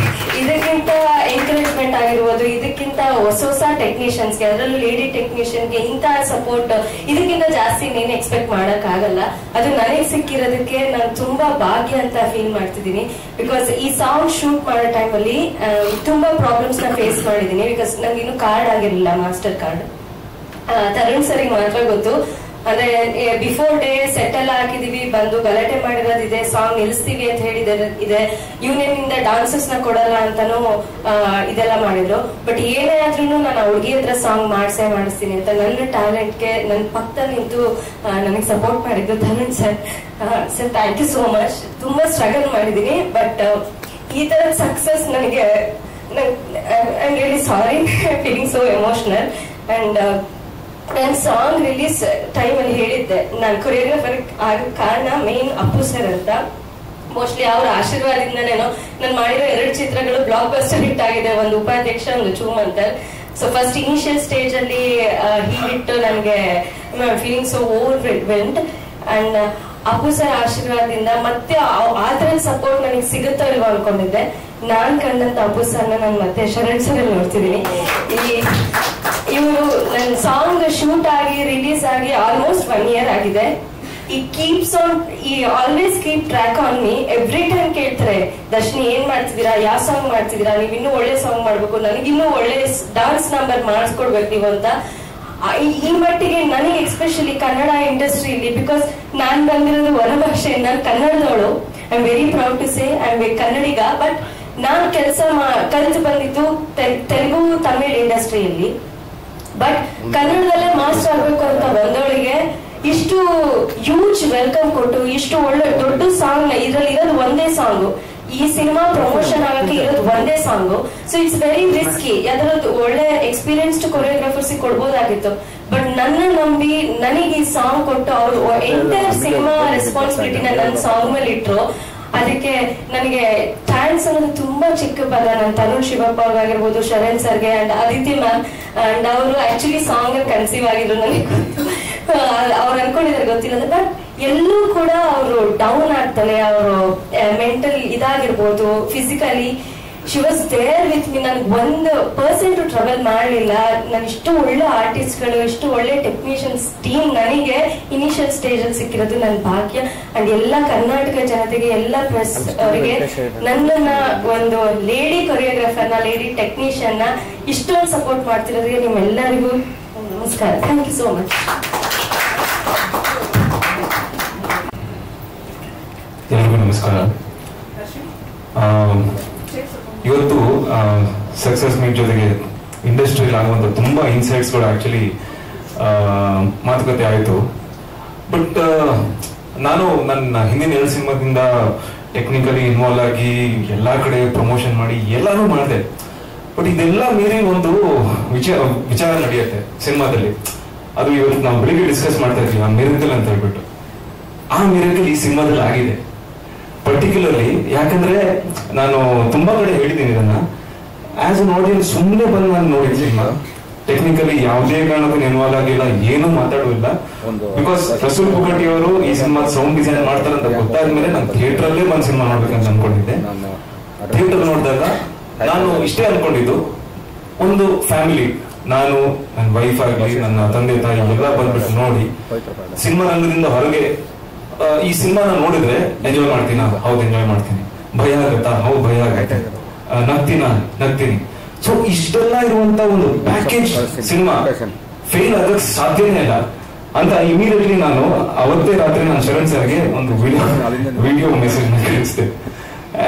ಇದಕ್ಕಿಂತ ಎಂಕರೇಜ್ಮೆಂಟ್ ಆಗಿರ್ಬೋದು, ಇದಕ್ಕಿಂತ ಹೊಸ ಟೆಕ್ನಿಷಿಯನ್ಸ್ಗೆ, ಅದರಲ್ಲೂ ಲೇಡಿ ಟೆಕ್ನಿಷಿಯನ್ಗೆ ಇಂತಹ ಸಪೋರ್ಟ್ ಇದಕ್ಕಿಂತ ಜಾಸ್ತಿ ನೀನು ಎಕ್ಸ್ಪೆಕ್ಟ್ ಮಾಡಕ್ ಆಗಲ್ಲ. ಅದು ನನಗೆ ಸಿಕ್ಕಿರೋದಕ್ಕೆ ನಾನು ತುಂಬಾ ಭಾಗ್ಯ ಅಂತ ಫೀಲ್ ಮಾಡ್ತಿದ್ದೀನಿ. ಬಿಕಾಸ್ ಈ ಸಾಂಗ್ ಶೂಟ್ ಮಾಡೋ ಟೈಮಲ್ಲಿ ತುಂಬಾ ಪ್ರಾಬ್ಲಮ್ಸ್ ನ ಫೇಸ್ ಮಾಡಿದ್ದೀನಿ. ಬಿಕಾಸ್ ನಂಗೆ ಇನ್ನೂ ಕಾರ್ಡ್ ಆಗಿರಲಿಲ್ಲ, ಮಾಸ್ಟರ್ ಕಾರ್ಡ್. ತರುಣ್ ಸರಿಗೆ ಮಾತ್ರ ಗೊತ್ತು. ಅಂದ್ರೆ ಬಿಫೋರ್ ಡೇ ಸೆಟ್ ಎಲ್ಲ ಹಾಕಿದೀವಿ, ಬಂದು ಗಲಾಟೆ ಮಾಡಿರೋದಿದೆ, ಸಾಂಗ್ ನಿಲ್ಲಿಸ್ತೀವಿ ಅಂತ ಹೇಳಿದೆ. ಯೂನಿಯನ್ ಇಂದ ಡಾನ್ಸಸ್ ನ ಕೊಡಲ್ಲ ಅಂತಾನು ಇದೆಲ್ಲ ಮಾಡಿದ್ರು. ಬಟ್ ಏನೇ ಆದ್ರೂ ನಾನು ಆ ಹುಡುಗಿ ಹತ್ರ ಸಾಂಗ್ ಮಾಡಿಸ್ತೀನಿ ಅಂತ ನನ್ನ ಟ್ಯಾಲೆಂಟ್ಗೆ ನನ್ನ ಪಕ್ಕದಲ್ಲಿ ನಿಂತು ನನಗೆ ಸಪೋರ್ಟ್ ಮಾಡಿದ್ದು Tarun sir. Sir thank you so much. ತುಂಬಾ ಸ್ಟ್ರಗಲ್ ಮಾಡಿದೀನಿ, ಬಟ್ ಈ ತರ ಸಕ್ಸಸ್ ನನಗೆ I am really sorry, feeling so emotional. And ನನ್ನ ಸಾಂಗ್ ರಿಲೀಸ್ ಟೈಮ್ ಅಲ್ಲಿ ಹೇಳಿದ್ದೆ, ನಾನು ಕೊರಿಯೋಗ್ರಾಫರ್ ಆಗೋ ಕಾರಣ ಮೇನ್ ಅಪ್ಪು ಸರ್ ಅಂತ. ಮೋಸ್ಟ್ಲಿ ಅವ್ರ ಆಶೀರ್ವಾದದಿಂದನೇನೋ ನಾನು ಮಾಡಿರೋ 2 ಚಿತ್ರಗಳು ಬ್ಲಾಕ್ ಬಸ್ಟರ್ ಹಿಟ್ ಆಗಿದೆ, ಒಂದು ಉಪಾಧ್ಯಕ್ಷ, ಒಂದು ಚೂಮಂತರ್. ಸೊ ಫಸ್ಟ್ ಇನಿಷಿಯಲ್ ಸ್ಟೇಜ್ ಅಲ್ಲಿ ಹಿಟ್ಟು ನನಗೆ feeling so overwhelmed. And Appu sir ಆಶೀರ್ವಾದದಿಂದ ಮತ್ತೆ ಆ ತರ ಸಪೋರ್ಟ್ ನನಗೆ ಸಿಗುತ್ತೋ ಇಲ್ವೋ ಅನ್ಕೊಂಡಿದ್ದೆ. ನಾನ್ ಕಂಡಂತ ಅಪ್ಪು ಸರ್ನ ನಾನು ಮತ್ತೆ ಶರಣ್ ಸರ್ ನೋಡ್ತಿದ್ದೀನಿ. ಇವರು ನನ್ನ ಸಾಂಗ್ ಶೂಟ್ ಆಗಿ ರಿಲೀಸ್ ಆಗಿ ಆಲ್ಮೋಸ್ಟ್ 1 year ಆಗಿದೆ. ಈ ಕೀಪ್ಸ್ ಆನ್, ಈ always keep track on me. Every time ಕೇಳ್ತಾರೆ, ದರ್ಶಿನಿ ಏನ್ ಮಾಡ್ತಿದ್ದೀರಾ, ಯಾವ ಸಾಂಗ್ ಮಾಡ್ತಿದ್ದೀರಾ, ನೀವ್ ಇನ್ನೂ ಒಳ್ಳೆ ಸಾಂಗ್ ಮಾಡ್ಬೇಕು, ನನಗಿನ್ನೂ ಒಳ್ಳೆ ಡಾನ್ಸ್ ನಂಬರ್ ಮಾಡಿಸ್ಕೊಡ್ಬೇಕು ನೀವು ಅಂತ. ಈ ಮಟ್ಟಿಗೆ ನನಗೆ ಎಸ್ಪೆಷಲಿ ಕನ್ನಡ ಇಂಡಸ್ಟ್ರಿಯಲ್ಲಿ, ಬಿಕಾಸ್ ನಾನ್ ಬಂದಿರೋದು ಹೊರಭಾಷೆ, ನಾನು ಕನ್ನಡದವಳು, I am very proud to say I am Kannadiga. But ನಾನ್ ಕೆಲಸ ಕಲಿತು ಬಂದಿದ್ದು ತೆಲುಗು ತಮಿಳ್ ಇಂಡಸ್ಟ್ರಿಯಲ್ಲಿ. ಬಟ್ ಕನ್ನಡದಲ್ಲೇ ಮಾಸ್ಟರ್ ಆಗ್ಬೇಕು ಅಂತ ಬಂದವಳಿಗೆ ಇಷ್ಟು ಹ್ಯೂಜ್ ವೆಲ್ಕಮ್ ಕೊಟ್ಟು, ಇಷ್ಟು ಒಳ್ಳೆ ದೊಡ್ಡ ಸಾಂಗ್, ಇದ್ರಲ್ಲಿ ಇರೋದು ಒಂದೇ ಸಾಂಗು, ಈ ಸಿನಿಮಾ ಪ್ರಮೋಷನ್ ಆಗಕ್ಕೆ ಇರೋದು ಒಂದೇ song. So it's very risky. ಯಾವ್ದಾದ್ರು ಒಳ್ಳೆ ಎಕ್ಸ್ಪೀರಿಯನ್ಸ್ಡ್ ಕೊರಿಯೋಗ್ರಾಫರ್ಸ್ ಕೊಡ್ಬೋದಾಗಿತ್ತು. ಬಟ್ ನನ್ನ ನಂಬಿ ನನಗೆ ಈ ಸಾಂಗ್ ಕೊಟ್ಟು ಅವರು ಎಂಟೈರ್ ಸಿನಿಮಾ ರೆಸ್ಪಾನ್ಸಿಬಿಲಿಟಿನ ನನ್ನ ಸಾಂಗ್ ಮೇಲೆ ಇಟ್ರು. ಅದಕ್ಕೆ ನನಗೆ ಥ್ಯಾಂಕ್ಸ್ ಅನ್ನೋದು ತುಂಬಾ ಚಿಕ್ಕ ಪದ. ನಾನು ತರುಣ್ ಶಿವಪ್ಪ ಅವ್ರಿಗಾಗಿರ್ಬೋದು, ಶರಣ್ ಸರ್ಗೆ ಅಂಡ್ ಅದಿತಿ ಮ್ಯಾಮ್, ಅಂಡ್ ಅವರು ಆಕ್ಚುಲಿ ಸಾಂಗ್ ಕನ್ಸೀವ್ ಆಗಿದ್ರು. ನನಗೆ ಅವ್ರು ಅನ್ಕೊಂಡಿದ್ದಾರೆ ಗೊತ್ತಿಲ್ಲ, ಬಟ್ ಎಲ್ಲೂ ಕೂಡ ಅವರು ಡೌನ್ ಆಗ್ತಾನೆ, ಅವರು ಮೆಂಟಲ್ ಇದಾಗಿರ್ಬೋದು, physically she was there with me. ನನ್ಗೆ 1% ಟ್ರಬಲ್ ಮಾಡಲಿಲ್ಲ. ನಾನು ಇಷ್ಟು ಒಳ್ಳೆ ಆರ್ಟಿಸ್ಟ್ಗಳು, ಇಷ್ಟು ಒಳ್ಳೆ ಟೆಕ್ನಿಷಿಯನ್ಸ್ ಟೀಮ್ ನನಗೆ ಇನಿಷಿಯಲ್ ಸ್ಟೇಜ್ ಅಲ್ಲಿ ಸಿಕ್ಕಿರೋದು ನನ್ನ ಭಾಗ್ಯ. ಅಂಡ್ ಎಲ್ಲ ಕರ್ನಾಟಕ ಜನತೆಗೆ, ಎಲ್ಲ ಪ್ರೆಸ್ ಅವರಿಗೆ ನನ್ನನ್ನ ಒಂದು ಲೇಡಿ ಕೊರಿಯೋಗ್ರಾಫರ್ನ, ಲೇಡಿ ಟೆಕ್ನಿಷಿಯನ್ ನ ಇಷ್ಟೊಂದು ಸಪೋರ್ಟ್ ಮಾಡ್ತಿರೋದಕ್ಕೆ ನಿಮ್ಮೆಲ್ಲರಿಗೂ ನಮಸ್ಕಾರ. Thank you so much. ಎಲ್ಲರಿಗೂ ನಮಸ್ಕಾರ. ಇವತ್ತು ಸಕ್ಸಸ್ ಮೀಟ್ ಜೊತೆಗೆ ಇಂಡಸ್ಟ್ರಿಯಲ್ಲಿ ಆಗುವಂತ ತುಂಬಾ ಇನ್ಸೈಟ್ಸ್ಗಳು ಆಕ್ಚುಲಿ ಮಾತುಕತೆ ಆಯಿತು. ಬಟ್ ನಾನು ನನ್ನ ಹಿಂದಿನ 2 ಸಿನಿಮಾದಿಂದ ಟೆಕ್ನಿಕಲಿ ಇನ್ವಾಲ್ವ್ ಆಗಿ ಎಲ್ಲಾ ಕಡೆ ಪ್ರಮೋಷನ್ ಮಾಡಿ ಎಲ್ಲಾನು ಮಾಡಿದೆ. ಬಟ್ ಇದೆಲ್ಲ ಮೀರಿ ಒಂದು ವಿಚಾರ ನಡೆಯುತ್ತೆ ಸಿನಿಮಾದಲ್ಲಿ. ಅದು ಇವತ್ತು ನಾವು ಬೆಳಿಗ್ಗೆ ಡಿಸ್ಕಸ್ ಮಾಡ್ತಾ ಇದ್ವಿ, ಆ ಮಿರಕಲ್ ಅಂತ ಹೇಳ್ಬಿಟ್ಟು. ಆ ಮಿರಕಲ್ ಈ ಸಿನಿಮಾದಲ್ಲಿ ಆಗಿದೆ. ಪರ್ಟಿಕ್ಯುಲರ್ಲಿ ಯಾಕಂದ್ರೆ ನಾನು ತುಂಬಾ ಕಡೆ ಹೇಳಿದ್ದೀನಿ ಇದನ್ನ, ಆಸ್ ಅನ್ ಆಡಿಯನ್ಸ್ ಸುಮ್ಮನೆ ಬಂದು ನಾನು ನೋಡಿದ ಸಿನಿಮಾ, ಟೆಕ್ನಿಕಲಿ ಯಾವುದೇ ಕಾರಣಕ್ಕೂ ಇನ್ವಾಲ್ವ್ ಆಗಿಲ್ಲ, ಏನೂ ಮಾತಾಡುವಿಲ್ಲ. ಬಿಕಾಸ್ ರಸೂಲ್ ಪುಕಟಿ ಅವರು ಈ ಸಿನಿಮಾ ಸೌಂಡ್ ಡಿಸೈನ್ ಮಾಡ್ತಾರೆ ಅಂತ ಗೊತ್ತಾದ್ಮೇಲೆ ನಾನು ಥಿಯೇಟರ್ ಅಲ್ಲೇ ಬಂದು ಸಿನಿಮಾ ನೋಡ್ಬೇಕಂತ ಅನ್ಕೊಂಡಿದ್ದೆ. ಥಿಯೇಟರ್ ನೋಡಿದಾಗ ನಾನು ಇಷ್ಟೇ ಅನ್ಕೊಂಡಿದ್ದು, ಒಂದು ಫ್ಯಾಮಿಲಿ, ನಾನು ನನ್ನ ವೈಫ್ ಆಗಲಿ, ನನ್ನ ತಂದೆ ತಾಯಿ ಎಲ್ಲ ಬಂದ್ಬಿಟ್ಟು ನೋಡಿ ಸಿನಿಮಾ ರಂಗದಿಂದ ಹೊರಗೆ ಈ ಸಿನಿಮಾನ ನೋಡಿದ್ರೆ ಎಂಜಾಯ್ ಮಾಡ್ತೀನ? ಹೌದು ಎಂಜಾಯ್ ಮಾಡ್ತೀನಿ. ಭಯ ಆಗತ್ತಾ? ಹೌದು ಭಯ ಆಗತ್ತೆ. ನಗ್ತೀನಿ. ಸೊ ಇಷ್ಟೆಲ್ಲ ಇರುವಂತ ಒಂದು ಪ್ಯಾಕೇಜ್ ಸಿನಿಮಾ ಫೇಲ್ ಆಗಕ್ ಸಾಧ್ಯನೇ ಇಲ್ಲ ಅಂತ ಇಮಿಡಿಯೇಟ್ಲಿ ನಾನು ಅವತ್ತೇ ರಾತ್ರಿ ನಾನು ಶರಣ್ ಸರ್ಗೆ ಒಂದು ವಿಡಿಯೋ ಮೆಸೇಜ್ ಕಳಿಸಿದೆ.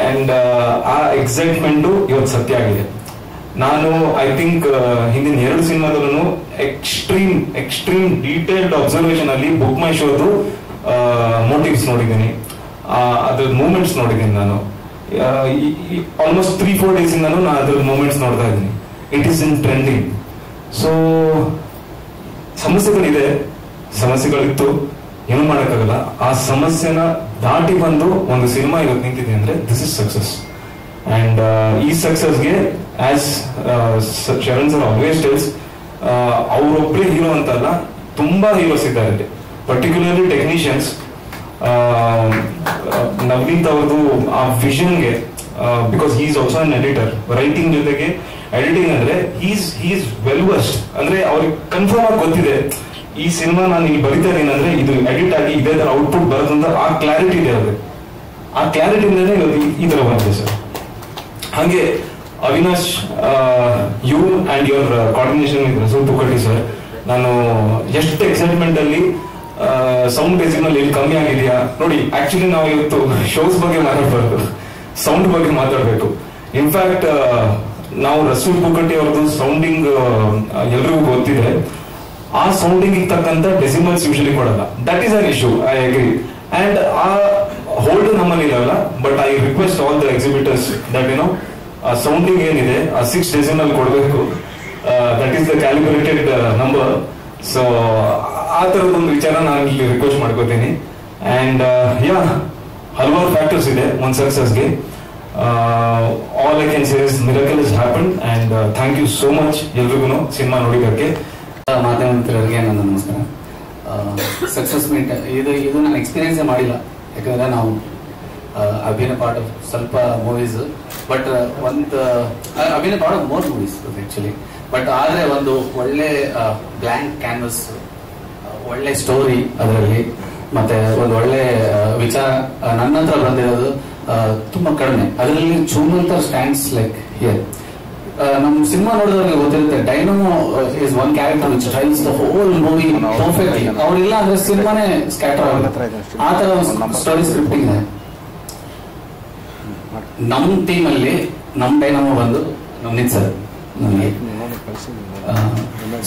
ಅಂಡ್ ಆ ಎಕ್ಸೈಟ್ಮೆಂಟ್ ಇವತ್ತು ಸತ್ಯ ಆಗಿದೆ. ನಾನು ಐ ಥಿಂಕ್ ಹಿಂದಿನ 2 ಸಿನಿಮಾದಲ್ಲೂ ಎಕ್ಸ್ಟ್ರೀಮ್ ಡೀಟೇಲ್ಡ್ ಅಬ್ಸರ್ವೇಷನ್ ಅಲ್ಲಿ ಬುಕ್ ಮೈ ಶೋದು ಮೋಟಿವ್ಸ್ ನೋಡಿದ್ದೀನಿ, ಅದ್ರ ಮೂಮೆಂಟ್ಸ್ ನೋಡಿದ್ದೀನಿ. ನಾನು ಆಲ್ಮೋಸ್ಟ್ 3-4 ಡೇಸ್ ಇಂದಾನು ನಾನು ಅದ್ರ ಮೂಮೆಂಟ್ಸ್ ನೋಡ್ತಾ ಇದ್ದೀನಿ. It is in trending. So ಸಮಸ್ಯೆಗಳಿತ್ತು, ಏನು ಮಾಡೋಕ್ಕಾಗಲ್ಲ. ಆ ಸಮಸ್ಯೆನ ದಾಟಿ ಬಂದು ಒಂದು ಸಿನಿಮಾ ಇವತ್ತು ನಿಂತಿದೆ ಅಂದ್ರೆ ದಿಸ್ ಇಸ್ ಸಕ್ಸಸ್. ಅಂಡ್ ಈ ಸಕ್ಸಸ್ಗೆ as Sharan sir always tells, ಅವರೊಬ್ಬರೇ ಹೀರೋ ಅಂತಲ್ಲ, ತುಂಬಾ ಹೀರೋಸ್ ಇದ್ದಾರೆ ಇಲ್ಲಿ. Particularly technicians. ನವನೀತ್ ಅವ್ರದ್ದು ಆ ವಿಷನ್ಗೆ, because he is also an editor, writing ಜೊತೆಗೆ ಎಡಿಟಿಂಗ್ ಅಂದ್ರೆ ಹೀಸ್ ವೆಲ್ ವರ್ಸ್ಟ್. ಅಂದ್ರೆ ಅವ್ರಿಗೆ ಕನ್ಫರ್ಮ್ ಆಗಿ ಗೊತ್ತಿದೆ ಈ ಸಿನಿಮಾ ನಾನು ಇಲ್ಲಿ ಬರಿತಾ ಇದೀನಿ ಅಂದ್ರೆ ಇದು ಎಡಿಟ್ ಆಗಿ ಇದೇ ತರ ಔಟ್ಪುಟ್ ಬರೋದ್ರಿಂದ ಆ ಕ್ಲಾರಿಟಿ ಇದೆ ಅವ್ರಿಗೆ. ಆ ಕ್ಲಾರಿಟಿಯಿಂದನೇ ಈ ತರ ಬಂದಿದೆ ಸರ್. ಹಾಗೆ Avinash, you and your coordination with Resul Pookutty sir, ನಾನು ಎಷ್ಟು ಎಕ್ಸೈಟ್ಮೆಂಟ್ ಅಲ್ಲಿ ಸೌಂಡ್ ಬೇಸಿಕ್ನಲ್ಲಿ ಎಲ್ಲಿ ಕಮ್ಮಿ ಆಗಿದೆಯಾ ನೋಡಿ. ಆಕ್ಚುಲಿ ನಾವು ಇವತ್ತು ಶೋಸ್ ಬಗ್ಗೆ ಮಾತಾಡಬಾರ್ದು, ಸೌಂಡ್ ಬಗ್ಗೆ ಮಾತಾಡಬೇಕು. ಇನ್ಫ್ಯಾಕ್ಟ್ ನಾವು ರಸೂಲ್ ಪುಕಟಿ ಅವ್ರದ್ದು ಸೌಂಡಿಂಗ್ ಎಲ್ರಿಗೂ ಗೊತ್ತಿದೆ. ಆ ಸೌಂಡಿಂಗ್ ತಕ್ಕಂತ ಡೆಸಿಮಲ್ಸ್ ಯೂಶಲಿ ಕೊಡಲ್ಲ. That is an issue, I agree. And ಆ ಹೋಲ್ಡ್ ನಮ್ಮಲ್ಲಿ ಇರಲ್ಲ. But I request all the exhibitors that ಏನೋ ಆ ಸೌಂಡಿಂಗ್ ಏನಿದೆ ಆ 6 ಡೆಸಿಮಲ್ ಕೊಡಬೇಕು. That is the calibrated number. So ಆ ತರದೊಂದು ವಿಚಾರ ನಾನು ಇಲ್ಲಿ ರಿಕ್ವೆಸ್ಟ್ ಮಾಡ್ಕೋತೀನಿ. ಅಂಡ್ ಹಲವಾರು ಫ್ಯಾಕ್ಟರ್ಸ್ ಇದೆ ಒಂದು ಸಕ್ಸಸ್ಗೆ. All I can say is miracle is happen. And thank you so much ಎಲ್ರಿಗೂ ಸಿನಿಮಾ ನೋಡಿದ್ದಕ್ಕೆ. ಮಾಧ್ಯಮ ಮಿತ್ರರಿಗೆ ನನ್ನ ನಮಸ್ಕಾರ. ಸಕ್ಸಸ್ ಮೀಟ್ ಇದು ನಾನು ಎಕ್ಸ್ಪೀರಿಯನ್ಸ್ ಮಾಡಿಲ್ಲ, ಯಾಕಂದ್ರೆ ನಾವು ಅಭಿನಯ ಪಾರ್ಟ್ ಆಫ್ ಸ್ವಲ್ಪ ಮೂವೀಸ್, ಬಟ್ ಅಭಿನಯ part of more movies actually. But ಆದ್ರೆ ಒಂದು ಒಳ್ಳೆ ಬ್ಲ್ಯಾಂಕ್ ಕ್ಯಾನ್ವಸ್, ಒಳ್ಳೆ ಸ್ಟೋರಿ, ಅದರಲ್ಲಿ ಮತ್ತೆ ಒಂದು ಒಳ್ಳೆ ವಿಚಾರ ನನ್ನ ಹತ್ರ ಬಂದಿರೋದು ತುಂಬಾ ಕಡಿಮೆ. ಅದರಲ್ಲಿ ಚೂಮಂತರ್ ಸ್ಟ್ಯಾಂಡ್ಸ್ ಲೈಕ್ ಹಿಯರ್. ನಮ್ ಸಿನಿಮಾ ನೋಡಿದವ್ರಿಗೆ ಗೊತ್ತಿರುತ್ತೆ, Dynamo is one character which drives the whole movie perfectly. ಅವ್ರಿಲ್ಲ ಅಂದ್ರೆ ಸಿನಿಮಾನೇ ಸ್ಕ್ಯಾಟರ್ ಆಗುತ್ತೆ. ಆ ತರ ಸ್ಟೋರಿ ಸ್ಕ್ರಿಪ್ಟಿಂಗ್ ಇದೆ. ನಮ್ ಟೀಮ್ ಅಲ್ಲಿ ನಮ್ ಡೈನಮೋ ಬಂದು ನಿಲ್ಸರ್ ನಮಗೆ.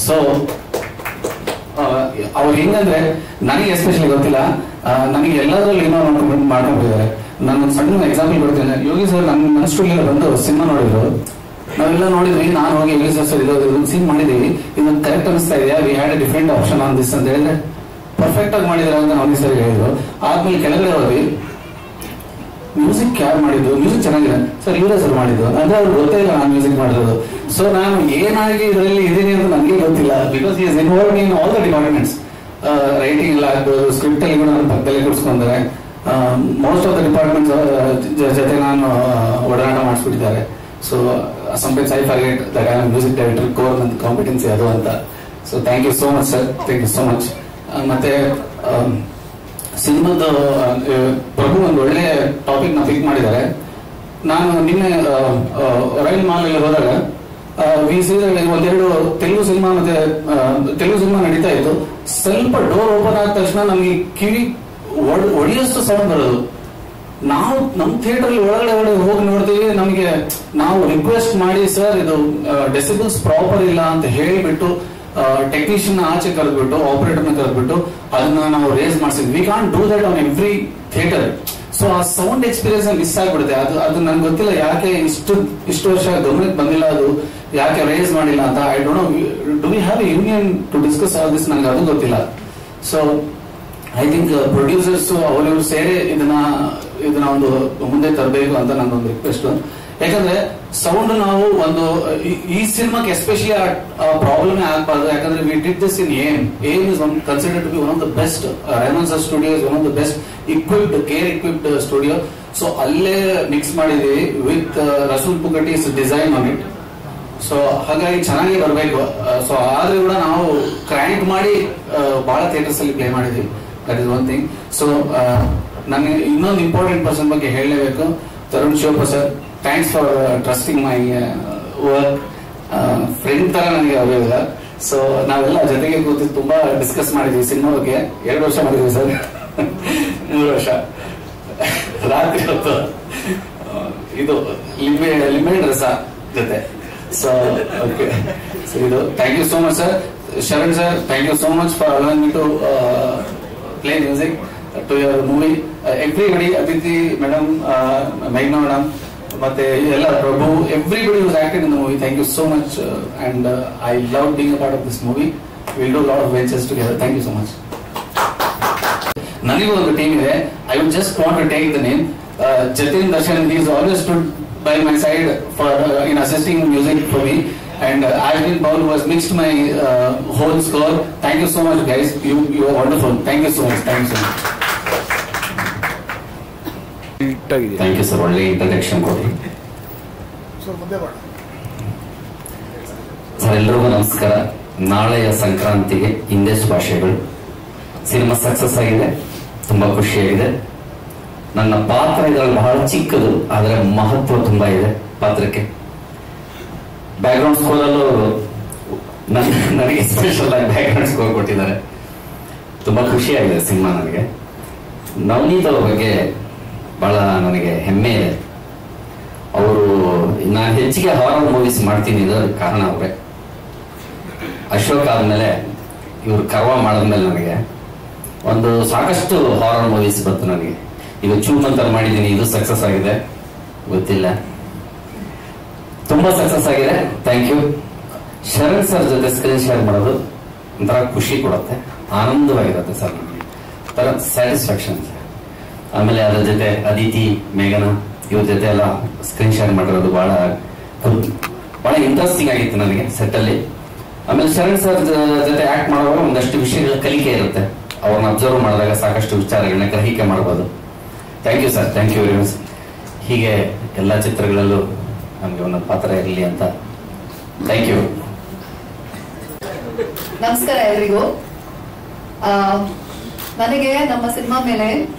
ಸೊ ಅವ್ರು ಹೆಂಗಂದ್ರೆ ನನಗೆ ಎಸ್ಪೆಷಲಿ ಗೊತ್ತಿಲ್ಲ, ನನಗೆ ಎಲ್ಲದರಲ್ಲೂ ಏನೋ ಮಾಡ್ಕೊಂಡಿದ್ದಾರೆ. ನಾನು ಸಣ್ಣ ಎಕ್ಸಾಂಪಲ್ ಕೊಡ್ತೇನೆ. ಯೋಗಿ ಸರ್ ನನ್ನ ಸ್ಟುಡಿಯೋ ಬಂದು ಸಿನಿಮಾ ನೋಡಿದ್ರು. ನಾವೆಲ್ಲ ನೋಡಿದ್ವಿ. ನಾನು ಹೋಗಿ ಯೋಗಿ ಸರ್ ಇದೊಂದು ಸೀನ್ ಮಾಡಿದೀವಿ, ಇದೊಂದು ಕರೆಕ್ಟ್ ಅನಿಸ್ತಾ ಇದೆಯಾ, we had A different option on this ಅಂತ ಹೇಳಿದ್ರೆ ಪರ್ಫೆಕ್ಟ್ ಆಗಿ ಮಾಡಿದ್ರ ಅಂತ ಯೋಗಿ ಸರ್ ಹೇಳಿದ್ರು. ಆದ್ಮೇಲೆ ಕೆಳಗಡೆ ಹೋಗಿ ಮ್ಯೂಸಿಕ್ ಯಾರು ಮಾಡಿದ್ದು, ಮ್ಯೂಸಿಕ್ ಚೆನ್ನಾಗಿದೆ ಸರ್, ಇವರೇ ಸರ್ ಮಾಡಿದ್ದು ಅಂದ್ರೆ ಅವ್ರಿಗೆ ಗೊತ್ತೇ ಇಲ್ಲ ನಾನು ಮ್ಯೂಸಿಕ್ ಮಾಡಿರೋದು. ಸೊ ನಾನು ಏನಾಗಿ ಇದರಲ್ಲಿ ಇದೀನಿ ಅಂತ ನನಗೆ ಗೊತ್ತಿಲ್ಲ. Because is involved in all the departments. Writing ಎಲ್ಲ ಆಗ್ಬೋದು, ಸ್ಕ್ರಿಪ್ಟ್ ಅಲ್ಲಿ ಕೂಡ ನನ್ನ ಪಕ್ಕದಲ್ಲೇ ಕೂರಿಸ್ಕೊಂಡ್ರೆ ಮೋಸ್ಟ್ ಆಫ್ ದ ಡಿಪಾರ್ಟ್ಮೆಂಟ್ಸ್ ಜೊತೆ ನಾನು ಒಡನಾಟ ಮಾಡಿಸ್ಬಿಟ್ಟಿದ್ದಾರೆ. So sometimes I forget that I am music director, core and competency ಅದು ಅಂತ. So thank you so much sir, thank you so much. ಮತ್ತೆ ಸಿನಿಮಾದ ಪ್ರಭು ಒಂದು ಒಳ್ಳೆ ಟಾಪಿಕ್ ನ ಪಿಕ್ ಮಾಡಿದ್ದಾರೆ. ನಾನು ನಿನ್ನೆ ರೈಲ್ ಮಾಲ್ ಅಲ್ಲಿ ಹೋದಾಗ ಒಂದೆರಡು ತೆಲುಗು ಸಿನಿಮಾ ಮತ್ತೆ ತೆಲುಗು ಸಿನಿಮಾ ನಡೀತಾ ಇತ್ತು. ಸ್ವಲ್ಪ ಡೋರ್ ಓಪನ್ ಆದ ತಕ್ಷಣ ನಮಗೆ ಕಿವಿ ಒಡೆಯೋಷ್ಟು ಸೌಂಡ್ ಬರೋದು. ನಾವು ನಮ್ಮ ಥಿಯೇಟರ್ ಒಳಗಡೆ ಹೋಗಿ ನೋಡ್ತೀವಿ. ನಮಗೆ ನಾವು ರಿಕ್ವೆಸ್ಟ್ ಮಾಡಿ ಸರ್ ಇದು ಡೆಸಿಬಲ್ಸ್ ಪ್ರಾಪರ್ ಇಲ್ಲ ಅಂತ ಹೇಳಿಬಿಟ್ಟು ಟೆಕ್ನಿಷಿಯನ್ ಆಚೆ ಕರೆದ್ಬಿಟ್ಟು ಆಪರೇಟರ್ನ ಕರೆದ್ಬಿಟ್ಟು ಅದನ್ನ ನಾವು ರೇಸ್ ಮಾಡಿಸಿದ್ವಿ. We can't do that on every theatre. So ಆ ಸೌಂಡ್ ಎಕ್ಸ್ಪೀರಿಯನ್ಸ್ ಮಿಸ್ ಆಗ್ಬಿಡುತ್ತೆ. ಅದು ನನ್ಗೆ ಗೊತ್ತಿಲ್ಲ ಯಾಕೆ ಇಷ್ಟು ವರ್ಷ ಗಮನಕ್ಕೆ ಬಂದಿಲ್ಲ, ಅದು ಯಾಕೆ ರೇಸ್ ಮಾಡಿಲ್ಲ ಅಂತ. I don't know, do we have a union to discuss all this, ನನಗೆ ಅದು ಗೊತ್ತಿಲ್ಲ. ಸೊ ಐ ಥಿಂಕ್ ಪ್ರೊಡ್ಯೂಸರ್ಸ್ ಅವರಿವರು ಸೇರಿ ಇದನ್ನ ಒಂದು ಮುಂದೆ ತರಬೇಕು ಅಂತ ನನ್ನೊಂದು ರಿಕ್ವೆಸ್ಟ್. ಯಾಕಂದ್ರೆ ಸೌಂಡ್ ನಾವು ಒಂದು ಈ ಸಿನಿಮಾಕ್ಕೆ ಎಸ್ಪೆಷಲಿ ಆ ಪ್ರಾಬ್ಲಮ್ ಆಗಬಾರ್ದು. ಯಾಕಂದ್ರೆ we did this in aim is considered to be one of the best. Renaissance studio is one of the best care equipped studio. So ಅಲ್ಲೇ ಮಿಕ್ಸ್ ಮಾಡಿದೀವಿ with Resul Pookutty design on it. So ಹಾಗಾಗಿ ಚೆನ್ನಾಗಿ ಬರಬೇಕು. So ಆದ್ರೆ ಕೂಡ ನಾವು crank ಮಾಡಿ ಬಹಳ ಥಿಯೇಟರ್ಸ್ ಅಲ್ಲಿ ಪ್ಲೇ ಮಾಡಿದ್ವಿ. That is one thing. So ನನಗೆ ಇನ್ನೊಂದು ಇಂಪಾರ್ಟೆಂಟ್ ಪರ್ಸನ್ ಬಗ್ಗೆ ಹೇಳಲೇಬೇಕು, Tarun Shivaprasad. Thanks for trusting my work. Friend ತರ ನನಗೆ ಅವೆಲ್ಲ. ಸೊ ನಾವೆಲ್ಲ ಜೊತೆಗೆ ಕೂತು ತುಂಬಾ ಡಿಸ್ಕಸ್ ಮಾಡಿದ್ವಿ ಸಿನಿಮಾ ಬಗ್ಗೆ. 2 ವರ್ಷ ಮಾಡಿದ್ವಿ ಸರ್, 3 ವರ್ಷ ರಾತ್ರಿ ಹೊತ್ತು ಇದು ಲಿಂಬೆ ರಸ ಜೊತೆ. ಸೊ ಓಕೆ, ಸೊ ಇದು thank you so much sir. Sharan sir, thank you so much for allowing me to play music to your movie. Everybody, Aditi madam, ಮೇಘ್ನಾ ಮೇಡಮ್, ಮತ್ತೆ ಎಲ್ಲ Prabhu, everybody was acted in the movie. Thank you so much and I love being a part of this movie. Will do lot of ventures together. Thank you so much. ನನಗೂ ಒಂದು team ಇದೆ. I would just want to take the name Jatin Darshan. He is always stood by my side for in assisting music for me, and Ashwin Paul who has mixed my whole score. Thank you so much guys, you are wonderful. Thank you so much. Thank you so much. Thank you sir, ಒಳ್ಳೆ introduction ಕೊಡಿ sir. ಎಲ್ರಿಗೂ ನಮಸ್ಕಾರ. ನಾಳೆಯ ಸಂಕ್ರಾಂತಿಗೆ English ಭಾಷೆಗಳು cinema success ಆಗಿದೆ, ತುಂಬಾ ಖುಷಿಯಾಗಿದೆ. ನನ್ನ ಪಾತ್ರ ಇದರಲ್ಲಿ ಬಹಳ ಚಿಕ್ಕದು, ಆದರೆ ಮಹತ್ವ ತುಂಬಾ ಇದೆ ಪಾತ್ರಕ್ಕೆ. ಬ್ಯಾಕ್ ಗ್ರೌಂಡ್ ಸ್ಕೋರ್ ಅಲ್ಲೂ ನನಗೆ ಸ್ಪೆಷಲ್ ಆಗಿ ಬ್ಯಾಕ್ ಗ್ರೌಂಡ್ ಸ್ಕೋರ್ ಕೊಟ್ಟಿದ್ದಾರೆ. ತುಂಬಾ ಖುಷಿಯಾಗಿದೆ ಸಿನಿಮಾ. ನನಗೆ ನವನೀತ್ ಅವ್ರ ಬಗ್ಗೆ ಬಹಳ ನನಗೆ ಹೆಮ್ಮೆ ಇದೆ. ಅವರು ನಾನು ಹೆಚ್ಚಿಗೆ ಹಾರರ್ ಮೂವೀಸ್ ಮಾಡ್ತೀನಿ ಇದಕ್ಕೆ ಕಾರಣ ಅವರೇ. ಅಶೋಕ್ ಆದ್ಮೇಲೆ ಇವ್ರು ಕರ್ವ ಮಾಡಿದ್ಮೇಲೆ ನನಗೆ ಒಂದು ಸಾಕಷ್ಟು ಹಾರರ್ ಮೂವೀಸ್ ಬಂತು. ನನಗೆ ಈಗ ಚೂಮಂತರ್ ಮಾಡಿದ್ದೀನಿ, ಇದು ಸಕ್ಸಸ್ ಆಗಿದೆ, ಗೊತ್ತಿಲ್ಲ, ತುಂಬಾ ಸಕ್ಸಸ್ ಆಗಿದೆ. Thank you. ಶರಣ್ ಸರ್ ಜೊತೆ ಸ್ಕ್ರೀನ್ ಶೇರ್ ಮಾಡೋದು ಒಂಥರ ಖುಷಿ ಕೊಡುತ್ತೆ, ಆನಂದವಾಗಿರುತ್ತೆ ಸರ್, ನಮಗೆ ಒಂಥರ ಸ್ಯಾಟಿಸ್ಫ್ಯಾಕ್ಷನ್. ಆಮೇಲೆ ಅದ್ರ ಜೊತೆ ಅದಿತಿ, ಮೇಘನಾ ಇವ್ರ ಜೊತೆ ಎಲ್ಲ ಸ್ಕ್ರೀನ್ ಶೇರ್ ಮಾಡಿರೋದು ಬಹಳ ಇಂಟ್ರೆಸ್ಟಿಂಗ್ ಆಗಿತ್ತು ನನಗೆ ಸೆಟ್ ಅಲ್ಲಿ. ಆಮೇಲೆ ಶರಣ್ ಸರ್ ಜೊತೆ ಆಕ್ಟ್ ಮಾಡುವಾಗ ಒಂದಷ್ಟು ವಿಷಯಗಳ ಕಲಿಕೆ ಇರುತ್ತೆ. ಅವ್ರನ್ನ ಅಬ್ಸರ್ವ್ ಮಾಡಿದಾಗ ಸಾಕಷ್ಟು ವಿಚಾರಗಳನ್ನ ಗ್ರಹಿಕೆ ಮಾಡಬಹುದು. Thank you sir, thank you very much. ಹೀಗೆ ಎಲ್ಲ ಚಿತ್ರಗಳಲ್ಲೂ ನಮಗೆ ಒಂದೊಂದು ಪಾತ್ರ ಇರಲಿ ಅಂತ. Thank you. ನಮಸ್ಕಾರ ಎಲ್ರಿಗೂ. ನನಗೆ ನಮ್ಮ ಸಿನಿಮಾ ಮೇಲೆ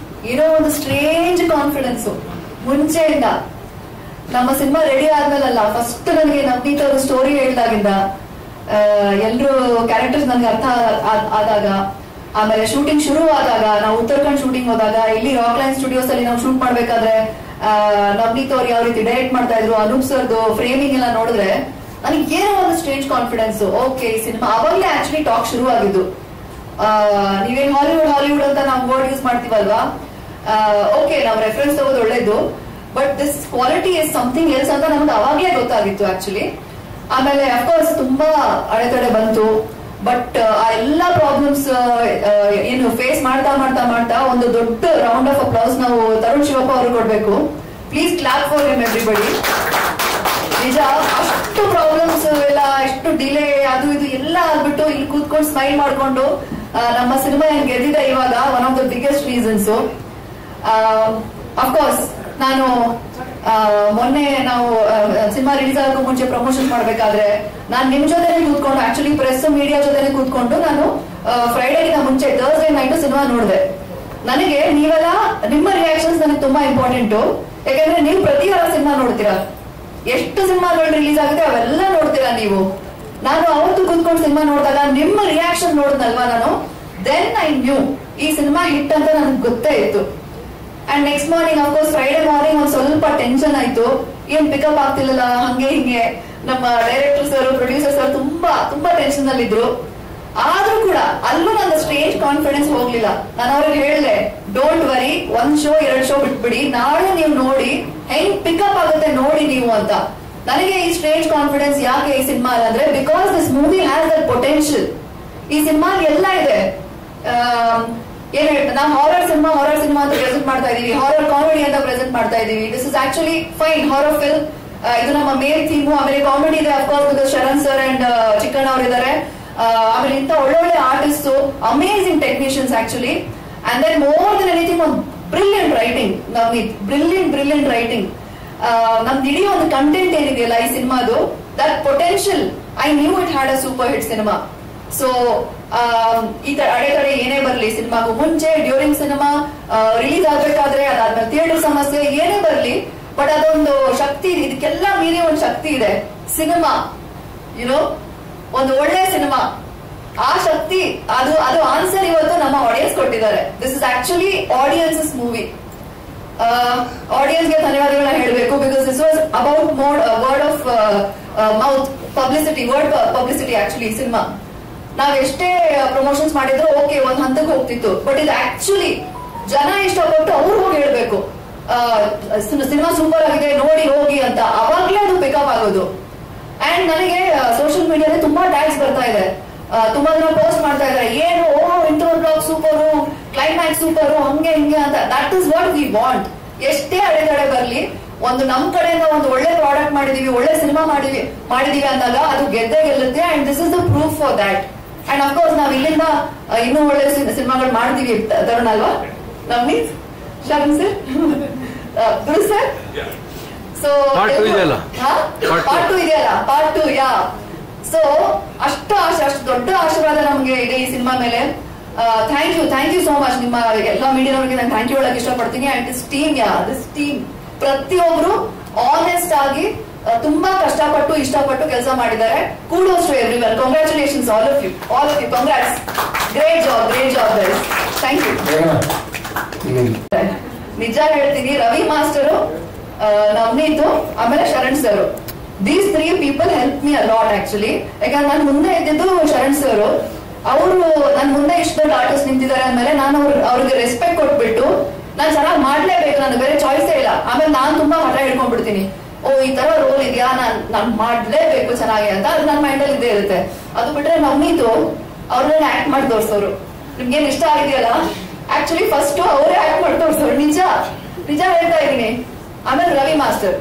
ಏನೋ ಒಂದು ಸ್ಟ್ರೇಂಜ್ ಕಾನ್ಫಿಡೆನ್ಸ್ ಮುಂಚೆಯಿಂದ. ನಮ್ಮ ಸಿನಿಮಾ ರೆಡಿ ಆದ್ಮೇಲಲ್ಲ, ಫಸ್ಟ್ ನನಗೆ ನವನೀತ್ ಅವ್ರ ಸ್ಟೋರಿ ಹೇಳಿದಾಗಿಂದ, ಎಲ್ರು ಕ್ಯಾರೆಕ್ಟರ್ಸ್ ನನಗೆ ಅರ್ಥ ಆದಾಗ, ಆಮೇಲೆ ಶೂಟಿಂಗ್ ಶುರು ಆದಾಗ, ನಾವು ಉತ್ತರಾಖಂಡ್ ಶೂಟಿಂಗ್ ಹೋದಾಗ, ಇಲ್ಲಿ ರಾಕ್ಲೈನ್ ಸ್ಟುಡಿಯೋಸ್ ಅಲ್ಲಿ ನಾವು ಶೂಟ್ ಮಾಡ್ಬೇಕಾದ್ರೆ ನವನೀತ್ ಅವ್ರು ಯಾವ ರೀತಿ ಡೈರೆಕ್ಟ್ ಮಾಡ್ತಾ ಇದ್ರು, ಅನೂಪ್ ಸರ್ದು ಫ್ರೇಮಿಂಗ್ ಎಲ್ಲ ನೋಡಿದ್ರೆ ನನಗೆ ಏನೋ ಒಂದು ಸ್ಟ್ರೇಂಜ್ ಕಾನ್ಫಿಡೆನ್ಸ್. ಓಕೆ, ಈ ಸಿನಿಮಾ ಅವಾಗಲೇ ಆಕ್ಚುಲಿ ಟಾಕ್ ಶುರು ಆಗಿದ್ದು. ನೀವೇನ್ ಹಾಲಿವುಡ್ ಅಂತ ನಾವು ವರ್ಡ್ ಯೂಸ್ ಮಾಡ್ತೀವಲ್ವಾ, ಓಕೆ, ನಾವು ರೆಫರೆನ್ಸ್ ತಗೋದು ಒಳ್ಳೇದು, but this quality is something else ಅಂತ ನಮ್ಗೆ ಅವಾಗಲೇ ಗೊತ್ತಾಗಿತ್ತು ಆಕ್ಚುಲಿ. ಆಮೇಲೆ ಅಫ್ಕೋರ್ಸ್ ತುಂಬಾ ಅಡೆತಡೆ ಬಂತು, ಬಟ್ ಆ ಎಲ್ಲಾ ಪ್ರಾಬ್ಲಮ್ಸ್ ಏನು ಫೇಸ್ ಮಾಡ್ತಾ ಮಾಡ್ತಾ ಮಾಡ್ತಾ ಒಂದು ದೊಡ್ಡ ರೌಂಡ್ ಆಫ್ ಅಪ್ಲೌಸ್ ನಾವು ತರುಣ್ ಶಿವಪ್ಪ ಅವರು ಕೊಡ್ಬೇಕು. Please clap for him everybody. ನಿಜ, ಅಷ್ಟು ಪ್ರಾಬ್ಲಮ್ಸ್ ಎಲ್ಲ, ಎಷ್ಟು ಡಿಲೇ, ಅದು ಇದು ಎಲ್ಲ ಆಗ್ಬಿಟ್ಟು ಇಲ್ಲಿ ಕೂತ್ಕೊಂಡು ಸ್ಮೈಲ್ ಮಾಡ್ಕೊಂಡು ನಮ್ಮ ಸಿನಿಮಾ ಏನ್ ಗೆದ್ದಿದೆ ಇವಾಗ, one of the biggest reasons. Of course ನಾನು ಮೊನ್ನೆ ನಾವು ಸಿನಿಮಾ ರಿಲೀಸ್ ಆಗೋಕ್ಕೂ ಮುಂಚೆ ಪ್ರಮೋಷನ್ ಮಾಡ್ಬೇಕಾದ್ರೆ ನಾನು ನಿಮ್ ಜೊತೆನೆ ಕೂತ್ಕೊಂಡು, ಆಕ್ಚುಲಿ ಪ್ರೆಸ್ ಮೀಡಿಯಾ ಜೊತೆನೆ ಕೂತ್ಕೊಂಡು ನಾನು ಫ್ರೈಡೇಗಿನ ಮುಂಚೆ ಥರ್ಸ್ಡೇ ನೈಟ್ ಸಿನಿಮಾ ನೋಡಿದೆ. ನನಗೆ ನೀವೆಲ್ಲ ನಿಮ್ಮ ರಿಯಾಕ್ಷನ್ಸ್ ನನಗೆ ತುಂಬಾ ಇಂಪಾರ್ಟೆಂಟ್. ಯಾಕಂದ್ರೆ ನೀವು ಪ್ರತಿ ವಾರ ಸಿನಿಮಾ ನೋಡ್ತೀರಾ, ಎಷ್ಟು ಸಿನಿಮಾಗಳು ರಿಲೀಸ್ ಆಗುತ್ತೆ ಅವೆಲ್ಲ ನೋಡ್ತೀರಾ ನೀವು. ನಾನು ಅವತ್ತು ಕೂತ್ಕೊಂಡು ಸಿನಿಮಾ ನೋಡಿದಾಗ ನಿಮ್ಮ ರಿಯಾಕ್ಷನ್ ನೋಡಿದ್ನಲ್ವಾ ನಾನು, ದೆನ್ ಐ ನ್ಯೂ ಈ ಸಿನಿಮಾ ಹಿಟ್ ಅಂತ ನನಗೆ ಗೊತ್ತೇ ಇತ್ತು. And next morning, of course Friday morning ಒಂದ್ ಸ್ವಲ್ಪ ಟೆನ್ಷನ್ ಆಯ್ತು, ಏನ್ ಪಿಕಪ್ ಆಗ್ತಿಲ್ಲ ಹಂಗೆ ಹಿಂಗೆ. ನಮ್ಮ ಡೈರೆಕ್ಟರ್ ಸರ್, ಪ್ರೊಡ್ಯೂಸರ್ ಸರ್ ತುಂಬಾ ತುಂಬಾ ಟೆನ್ಷನ್ ಅಲ್ಲಿ ಇದ್ರು. ಆದ್ರೂ ಕೂಡ ಅಲ್ಲೂ ನನ್ನ ಸ್ಟ್ರೇಂಜ್ ಕಾನ್ಫಿಡೆನ್ಸ್ ಹೋಗ್ಲಿಲ್ಲ. ನಾನು ಅವ್ರಿಗೆ ಹೇಳಿದೆ, ಡೋಂಟ್ ವರಿ, 1 ಶೋ 2 ಶೋ ಬಿಟ್ಬಿಡಿ, ನಾಳೆ ನೀವು ನೋಡಿ ಹೆಂಗ್ ಪಿಕಪ್ ಆಗುತ್ತೆ ನೋಡಿ ನೀವು ಅಂತ. ನನಗೆ ಈ ಸ್ಟ್ರೇಂಜ್ ಕಾನ್ಫಿಡೆನ್ಸ್ ಯಾಕೆ ಈ ಸಿನಿಮಾ ಅಂದ್ರೆ, because this movie has that potential. ಈ ಸಿನಿಮಾ ಎಲ್ಲ ಇದೆ. ಏನ್ ಹೇಳ್ತಾರೆ, ನಾವು ಹಾರರ್ ಸಿನಿಮಾ ಅಂತ ಪ್ರೆಸೆಂಟ್ ಮಾಡ್ತಾ ಇದೀವಿ, ಹಾರರ್ ಕಾಮಿಡಿ ಅಂತ ಪ್ರೆಸೆಂಟ್ ಮಾಡ್ತಾ ಇದೀವಿ. This is actually fine horror film. ಇದು ನಮ್ಮ ಮೇನ್ ಥೀಮು. ಆಮೇಲೆ ಕಾಮಿಡಿ ಇದೆ of course, because Sharan sir and Chikkanna ಅವರು ಇದ್ದಾರೆ. ಆಮೇಲೆ ಇಂಥ ಒಳ್ಳೊಳ್ಳೆ artist, amazing technicians actually. And then more than anything ಒಂದು brilliant writing. Navneet brilliant writing. ನಮ್ದು ಇಡೀ ಒಂದು ಕಂಟೆಂಟ್ ಏನಿದೆಯಲ್ಲ ಈ ಸಿನಿಮಾದು, that potential, I knew it had a super hit cinema. So ಈ ಅಡೆತಡೆ ಏನೇ ಬರಲಿ, ಸಿನಿಮಾಗೂ ಮುಂಚೆ, ಡ್ಯೂರಿಂಗ್ ಸಿನಿಮಾ, ರಿಲೀಸ್ ಆಗ್ಬೇಕಾದ್ರೆ, ಅದಾದ್ಮೇಲೆ ಥಿಯೇಟರ್ ಸಮಸ್ಯೆ ಏನೇ ಬರಲಿ, ಬಟ್ ಅದೊಂದು ಶಕ್ತಿ, ಇದಕ್ಕೆಲ್ಲ ಮೀರಿ ಒಂದು ಶಕ್ತಿ ಇದೆ ಸಿನಿಮಾ. ಯುನೋ, ಒಂದು ಒಳ್ಳೆ ಸಿನಿಮಾ, ಆ ಶಕ್ತಿ, ಅದು ಆನ್ಸರ್ ಇವತ್ತು ನಮ್ಮ ಆಡಿಯನ್ಸ್ ಕೊಟ್ಟಿದ್ದಾರೆ. This is actually audience movie. ಆಡಿಯನ್ಸ್ಗೆ ಧನ್ಯವಾದಗಳನ್ನ ಹೇಳಬೇಕು, because this was about more word of mouth publicity, word publicity. Actually cinema ನಾವ್ ಎಷ್ಟೇ ಪ್ರಮೋಷನ್ಸ್ ಮಾಡಿದ್ರು ಓಕೆ, ಒಂದ್ ಹಂತಕ್ಕೆ ಹೋಗ್ತಿತ್ತು, ಬಟ್ ಇದು ಆಕ್ಚುಲಿ ಜನ ಇಷ್ಟಪಟ್ಟು ಅವ್ರು ಹೋಗಿ ಹೇಳ್ಬೇಕು, ಸಿನಿಮಾ ಸೂಪರ್ ಆಗಿದೆ ನೋಡಿ ಹೋಗಿ ಅಂತ. ಅವಾಗ್ಲೇ ಅದು ಪಿಕಪ್ ಆಗೋದು. ಅಂಡ್ ನನಗೆ ಸೋಷಿಯಲ್ ಮೀಡಿಯಾದಲ್ಲಿ ತುಂಬಾ ಟ್ಯಾಗ್ಸ್ ಬರ್ತಾ ಇದೆ, ತುಂಬಾ ಜನ ಪೋಸ್ಟ್ ಮಾಡ್ತಾ ಇದಾರೆ, ಏನು intro blog super, climax super, ಹಂಗೆ ಹಿಂಗೆ ಅಂತ. That is what we want. ಎಷ್ಟೇ ಅಡೆತಡೆ ಬರ್ಲಿ, ಒಂದು ನಮ್ ಕಡೆಯಿಂದ ಒಂದು ಒಳ್ಳೆ ಪ್ರಾಡಕ್ಟ್ ಮಾಡಿದೀವಿ, ಒಳ್ಳೆ ಸಿನಿಮಾ ಮಾಡಿದೀವಿ ಅಂದಾಗ ಅದು ಗೆದ್ದೇ ಗೆಲ್ಲುತ್ತೆ. And this is the proof for that. And of course ನಾವ್ ಇಲ್ಲಿಂದ ಇನ್ನೂ ಒಳ್ಳೆ ಸಿನಿಮಾಗಳು ಮಾಡ್ತೀವಿ, ತರುಣ್ ಅಲ್ವಾ, Navneet, Sharan sir, Guru sir. So part 2 ಇದೆಯಲ್ಲ, ಪಾರ್ಟ್ 2 ಯಾ. ಸೊ ಅಷ್ಟು ದೊಡ್ಡ ಆಶೀರ್ವಾದ ನಮ್ಗೆ ಇದೆ ಈ ಸಿನಿಮಾ ಮೇಲೆ. Thank you so much. ನಿಮ್ಮ ಎಲ್ಲ ಮೀಡಿಯಾದವರಿಗೆ ನಾನು ಥ್ಯಾಂಕ್ ಯು ಹೇಳಕ್ ಇಷ್ಟಪಡ್ತೀನಿ. ಅಂಡ್ ದಿಸ್ ಟೀಮ್ ಪ್ರತಿಯೊಬ್ರು ಆನೆಸ್ಟ್ ಆಗಿ ತುಂಬಾ ಕಷ್ಟಪಟ್ಟು ಇಷ್ಟಪಟ್ಟು ಕೆಲಸ ಮಾಡಿದ್ದಾರೆ. Kudos to everyone. Congratulations all of you. Congrats. Great job guys. Thank you. ನಿಜ ಹೇಳ್ತೀನಿ, ರವಿ ಮಾಸ್ಟರು, ನವನೀತು, ಆಮೇಲೆ Sharan sir, these 3 people help me a lot actually. ಯಾಕಂದ್ರೆ ನಾನು ಮುಂದೆ ಇದ್ದಿದ್ದು ಶರಣ್ ಸರ್. ಅವರು ನನ್ ಮುಂದೆ ಇಷ್ಟು ದೊಡ್ಡ ಆರ್ಟಿಸ್ಟ್ ನಿಂತಿದ್ದಾರೆ ಅಂದ್ಮೇಲೆ ನಾನು ಅವ್ರಿಗೆ ರೆಸ್ಪೆಕ್ಟ್ ಕೊಟ್ಬಿಟ್ಟು ನಾನು ಚೆನ್ನಾಗಿ ಮಾಡ್ಲೇಬೇಕು, ನನಗೆ ಬೇರೆ ಚಾಯ್ಸೇ ಇಲ್ಲ. ಆಮೇಲೆ ನಾನು ತುಂಬಾ ಹಠ ಹಿಡ್ಕೊಂಡ್ಬಿಡ್ತೀನಿ, ಓ ಈ ತರ ರೋಲ್ ಇದೆಯಾ, ನಾನ್ ಮಾಡ್ಲೇಬೇಕು ಚೆನ್ನಾಗಿ ಅಂತ. ಅದು ನನ್ನ ಮೈಂಡಲ್ಲಿ ಇದ್ದೇ ಇರುತ್ತೆ. ಅದು ಬಿಟ್ರೆ ನವನೀತು ಅವ್ರನ್ನ ಆಕ್ಟ್ ಮಾಡಿ ತೋರ್ಸೋರು. ನಿಮ್ಗೇನ್ ಇಷ್ಟ ಆಗಿದೆಯಲ್ಲ, ಆಕ್ಚುಲಿ ಫಸ್ಟ್ ಅವರೇ ಆಕ್ಟ್ ಮಾಡಿ ತೋರ್ಸೋರು. ನಿಜ ಹೇಳ್ತಾ ಇದೀನಿ. ಆಮೇಲೆ ರವಿ ಮಾಸ್ಟರ್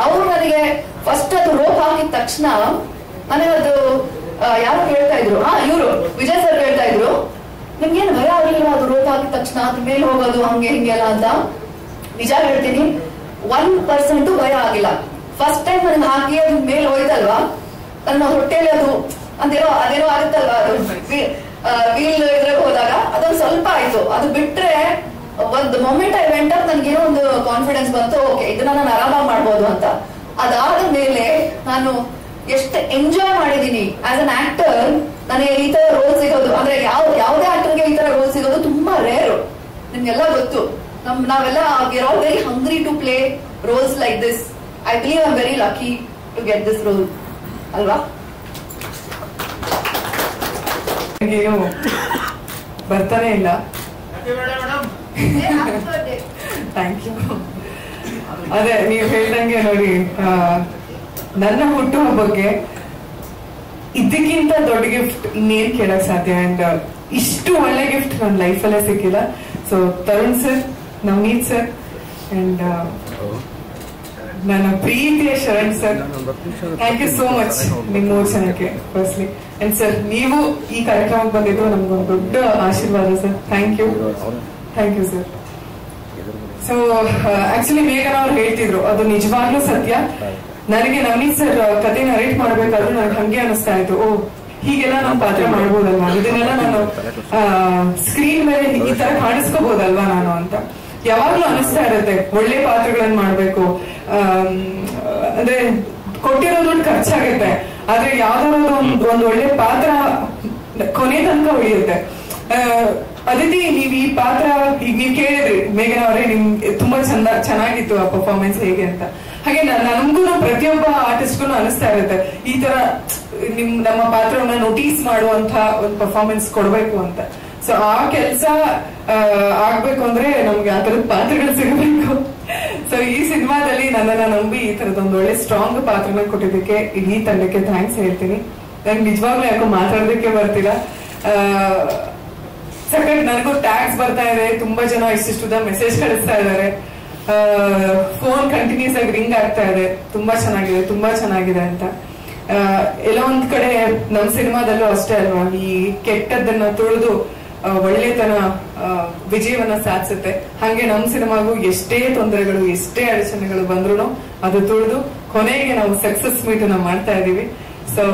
ಅವ್ರು ನನಗೆ ಫಸ್ಟ್ ಅದು ರೋಪ್ ಹಾಕಿದ ತಕ್ಷಣ ನನಗದು ಯಾರು ಕೇಳ್ತಾ ಇದ್ರು, ಇವರು ವಿಜಯ್ ಸರ್ ಕೇಳ್ತಾ ಇದ್ರು, ನಿಮ್ಗೇನು ಭಯ ಆಗ್ಲಿಲ್ಲ ಅದು ರೋಪ್ ಹಾಕಿದ ತಕ್ಷಣ ಅದ್ರ ಮೇಲೆ ಹೋಗೋದು ಹಂಗೆ ಹಿಂಗೆ ಎಲ್ಲ ಅಂತ. ನಿಜ ಹೇಳ್ತೀನಿ, 1% ಭಯ ಆಗಿಲ್ಲ. ಫಸ್ಟ್ ಟೈಮ್ ನನಗೆ ಹಾಕಿ ಅದ್ರ ಮೇಲೆ ಹೋಯ್ತಲ್ವಾ, ನನ್ನ ಹೊಟ್ಟೆಲಿ ಅದು ಅದೇನೋ ಆಗುತ್ತಲ್ವಾ, ಅದು ವೀಲ್ ಇದ್ರಾಗ ಹೋದಾಗ ಅದೊಂದು ಸ್ವಲ್ಪ ಆಯ್ತು. ಅದು ಬಿಟ್ರೆ ಒಂದು ಮೊಮೆಂಟ್ ಐ ವೆಂಟ್ ಅಪ್, ನನ್ಗೇನೋ ಒಂದು ಕಾನ್ಫಿಡೆನ್ಸ್ ಬಂತು, ಓಕೆ ಇದನ್ನ ನಾನು ಆರಾಮಾಗಿ ಮಾಡ್ಬೋದು ಅಂತ. ಅದಾದ ಮೇಲೆ ನಾನು ಎಷ್ಟು ಎಂಜಾಯ್ ಮಾಡಿದೀನಿ ಆಸ್ ಅನ್ ಆಕ್ಟರ್. ನನಗೆ ಈ ತರ ರೋಲ್ ಸಿಗೋದು ಅಂದ್ರೆ ಯಾವುದೇ ಆಕ್ಟರ್ಗೆ ಈ ತರ ರೋಲ್ ಸಿಗೋದು ತುಂಬಾ ರೇರು. ನಿಮ್ಗೆಲ್ಲ ಗೊತ್ತು, ನಾವೆಲ್ಲ we are all very hungry to play roles like this. I believe I am very lucky to get this role ಅಲ್ವಾ. ಏನು ಬರ್ತಾನೆ ಇಲ್ಲ. Thank you. ಅದೇ ನೀವು ಹೇಳ್ದಂಗೆ ನೋಡಿ, ನನ್ನ ಹುಟ್ಟುಹಬ್ಬಕ್ಕೆ ಇದಕ್ಕಿಂತ ದೊಡ್ಡ ಗಿಫ್ಟ್ ಇನ್ನೇನ್ ಕೇಳಕ್ ಸಾಧ್ಯ. ಅಂಡ್ ಇಷ್ಟು ಒಳ್ಳೆ ಗಿಫ್ಟ್ ನನ್ನ ಲೈಫಲ್ಲೇ ಸಿಕ್ಕಿಲ್ಲ. So Tarun sir, Navaneeth sir and ನನ್ನ ಪ್ರೀತಿಯ Sharan sir, thank you so much ನಿಮ್ಮ 3 ಜನಕ್ಕೆ ಫಸ್ಟ್ಲಿ. ಅಂಡ್ ಸರ್, ನೀವು ಈ ಕಾರ್ಯಕ್ರಮಕ್ಕೆ ಬಂದಿದ್ದು ನಮ್ಗೊಂದು ದೊಡ್ಡ ಆಶೀರ್ವಾದ sir. Thank you sir. So actually ಮೇಘನಾ ಅವ್ರು ಹೇಳ್ತಿದ್ರು, ಅದು ನಿಜವಾಗ್ಲೂ ಸತ್ಯ. ನನಗೆ ನವನೀತ್ ಸರ್ ಕತೆ ನರೇಟ್ ಮಾಡ್ಬೇಕಾದ್ರೂ ನನಗೆ ಹಂಗೆ ಅನಿಸ್ತಾ ಇತ್ತು, ಓ ಹೀಗೆಲ್ಲ ನಾನು ಪಾತ್ರ ಮಾಡ್ಬೋದಲ್ವಾ, ಇದನ್ನೆಲ್ಲ ನಾನು ಸ್ಕ್ರೀನ್ ಮೇಲೆ ಈ ತರ ಕಾಣಿಸ್ಕೋಬಹುದಲ್ವಾ ನಾನು ಅಂತ ಯಾವಾಗ್ಲೂ ಅನಿಸ್ತಾ ಇರುತ್ತೆ. ಒಳ್ಳೆ ಪಾತ್ರಗಳನ್ನ ಮಾಡ್ಬೇಕು ಅಂದ್ರೆ ಕೊಟ್ಟಿರೋ ದುಡ್ಡು ಖರ್ಚಾಗುತ್ತೆ, ಆದ್ರೆ ಯಾವ್ದಾದ್ರು ಒಂದು ಒಳ್ಳೆ ಪಾತ್ರ ಕೊನೆ ತನಕ ಉಳಿಯುತ್ತೆ. ಅದಿತಿ, ನೀವ್ ಈ ಪಾತ್ರ ಈಗ ನೀವ್ ಕೇಳಿದ್ರಿ ಮೇಘನಾ ಅವರೇ, ನಿಮ್ ತುಂಬಾ ಚೆನ್ನಾಗಿತ್ತು ಆ ಪರ್ಫಾರ್ಮೆನ್ಸ್ ಹೇಗೆ ಅಂತ. ಹಾಗೆ ನಮಗೂ ಪ್ರತಿಯೊಬ್ಬ ಆರ್ಟಿಸ್ಟ್ಗೂ ಅನಿಸ್ತಾ ಇರುತ್ತೆ ಈ ತರ ನಮ್ಮ ಪಾತ್ರವನ್ನ ನೋಟಿಸ್ ಮಾಡುವಂತ ಒಂದು ಪರ್ಫಾರ್ಮೆನ್ಸ್ ಕೊಡ್ಬೇಕು ಅಂತ. ಸೊ ಆ ಕೆಲಸ ಆಗ್ಬೇಕು ಅಂದ್ರೆ ನಮ್ಗೆ ಆ ತರದ ಪಾತ್ರಗಳು ಸಿಗಬೇಕು. ಸೊ ಈ ಸಿನಿಮಾದಲ್ಲಿ ನನ್ನನ್ನ ನಂಬಿ ಈ ತರದೊಂದು ಒಳ್ಳೆ ಸ್ಟ್ರಾಂಗ್ ಪಾತ್ರನ ಕೊಟ್ಟಿದ್ದಕ್ಕೆ ಇಡೀ ತಂಡಕ್ಕೆ ಥ್ಯಾಂಕ್ಸ್ ಹೇಳ್ತೀನಿ. ನಂಗೆ ನಿಜವಾಗ್ಲೂ ಯಾಕೋ ಮಾತಾಡೋದಕ್ಕೆ ಬರ್ತಿಲ್ಲ. ಸೆಕೆಂಡ್ ನನಗೂ ಟ್ಯಾಗ್ಸ್ ಬರ್ತಾ ಇದೆ, ತುಂಬಾ ಜನ ಇಷ್ಟಿಷ್ಟುದ ಮೆಸೇಜ್ ಕಳಿಸ್ತಾ ಇದ್ದಾರೆ, ಫೋನ್ ಕಂಟಿನ್ಯೂಸ್ ಆಗಿ ರಿಂಗ್ ಆಗ್ತಾ ಇದೆ, ತುಂಬಾ ಚೆನ್ನಾಗಿದೆ ಅಂತ. ಎಲ್ಲ ಒಂದ್ ಕಡೆ ನಮ್ ಸಿನಿಮಾದಲ್ಲೂ ಅಷ್ಟೇ ಅಲ್ವಾ, ಈ ಕೆಟ್ಟದ್ದನ್ನ ತುಳಿದು ಒಳ್ಳೆತನ ವಿಜಯವನ್ನ ಸಾಧಿಸುತ್ತೆ. ಹಾಗೆ ನಮ್ ಸಿನಿಮಾಗೂ ಎಷ್ಟೇ ತೊಂದರೆಗಳು ಎಷ್ಟೇ ಅಡಚಣೆಗಳು ಬಂದ್ರು ಅದು ತುಳಿದು ಕೊನೆಗೆ ನಾವು ಸಕ್ಸಸ್ ಮೀಟ್ ಮಾಡ್ತಾ ಇದೀವಿ. ಸೊ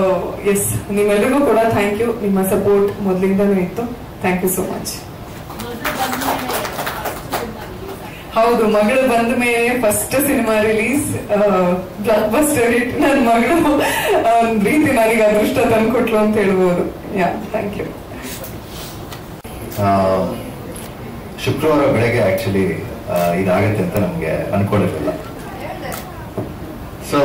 ಎಸ್, ನಿಮ್ಮೆಲ್ಲರಿಗೂ ಕೂಡ ಥ್ಯಾಂಕ್ ಯು. ನಿಮ್ಮ ಸಪೋರ್ಟ್ ಮೊದಲಿಂದನೂ ಇತ್ತು. Thank you so much. ಹೌದು, ಮಗಳು ಬಂದ ಮೇಲೆ first cinema release, blockbuster hit. ನನ್ನ ಮಗಳು ಒಂದ್ ರೀತಿ ನನಗೆ ಅದೃಷ್ಟ ತಂದ್ಕೊಟ್ಲು ಅಂತ ಹೇಳ್ಬೋದು. Yeah, thank you. ಶುಕ್ರವಾರ ಬೆಳಗ್ಗೆ ಆಕ್ಚುಲಿ ಇದಾಗತ್ತೆ ಅಂತ ನಮ್ಗೆ ಅನ್ಕೊಂಡಿರಲಿಲ್ಲ. ಸೊ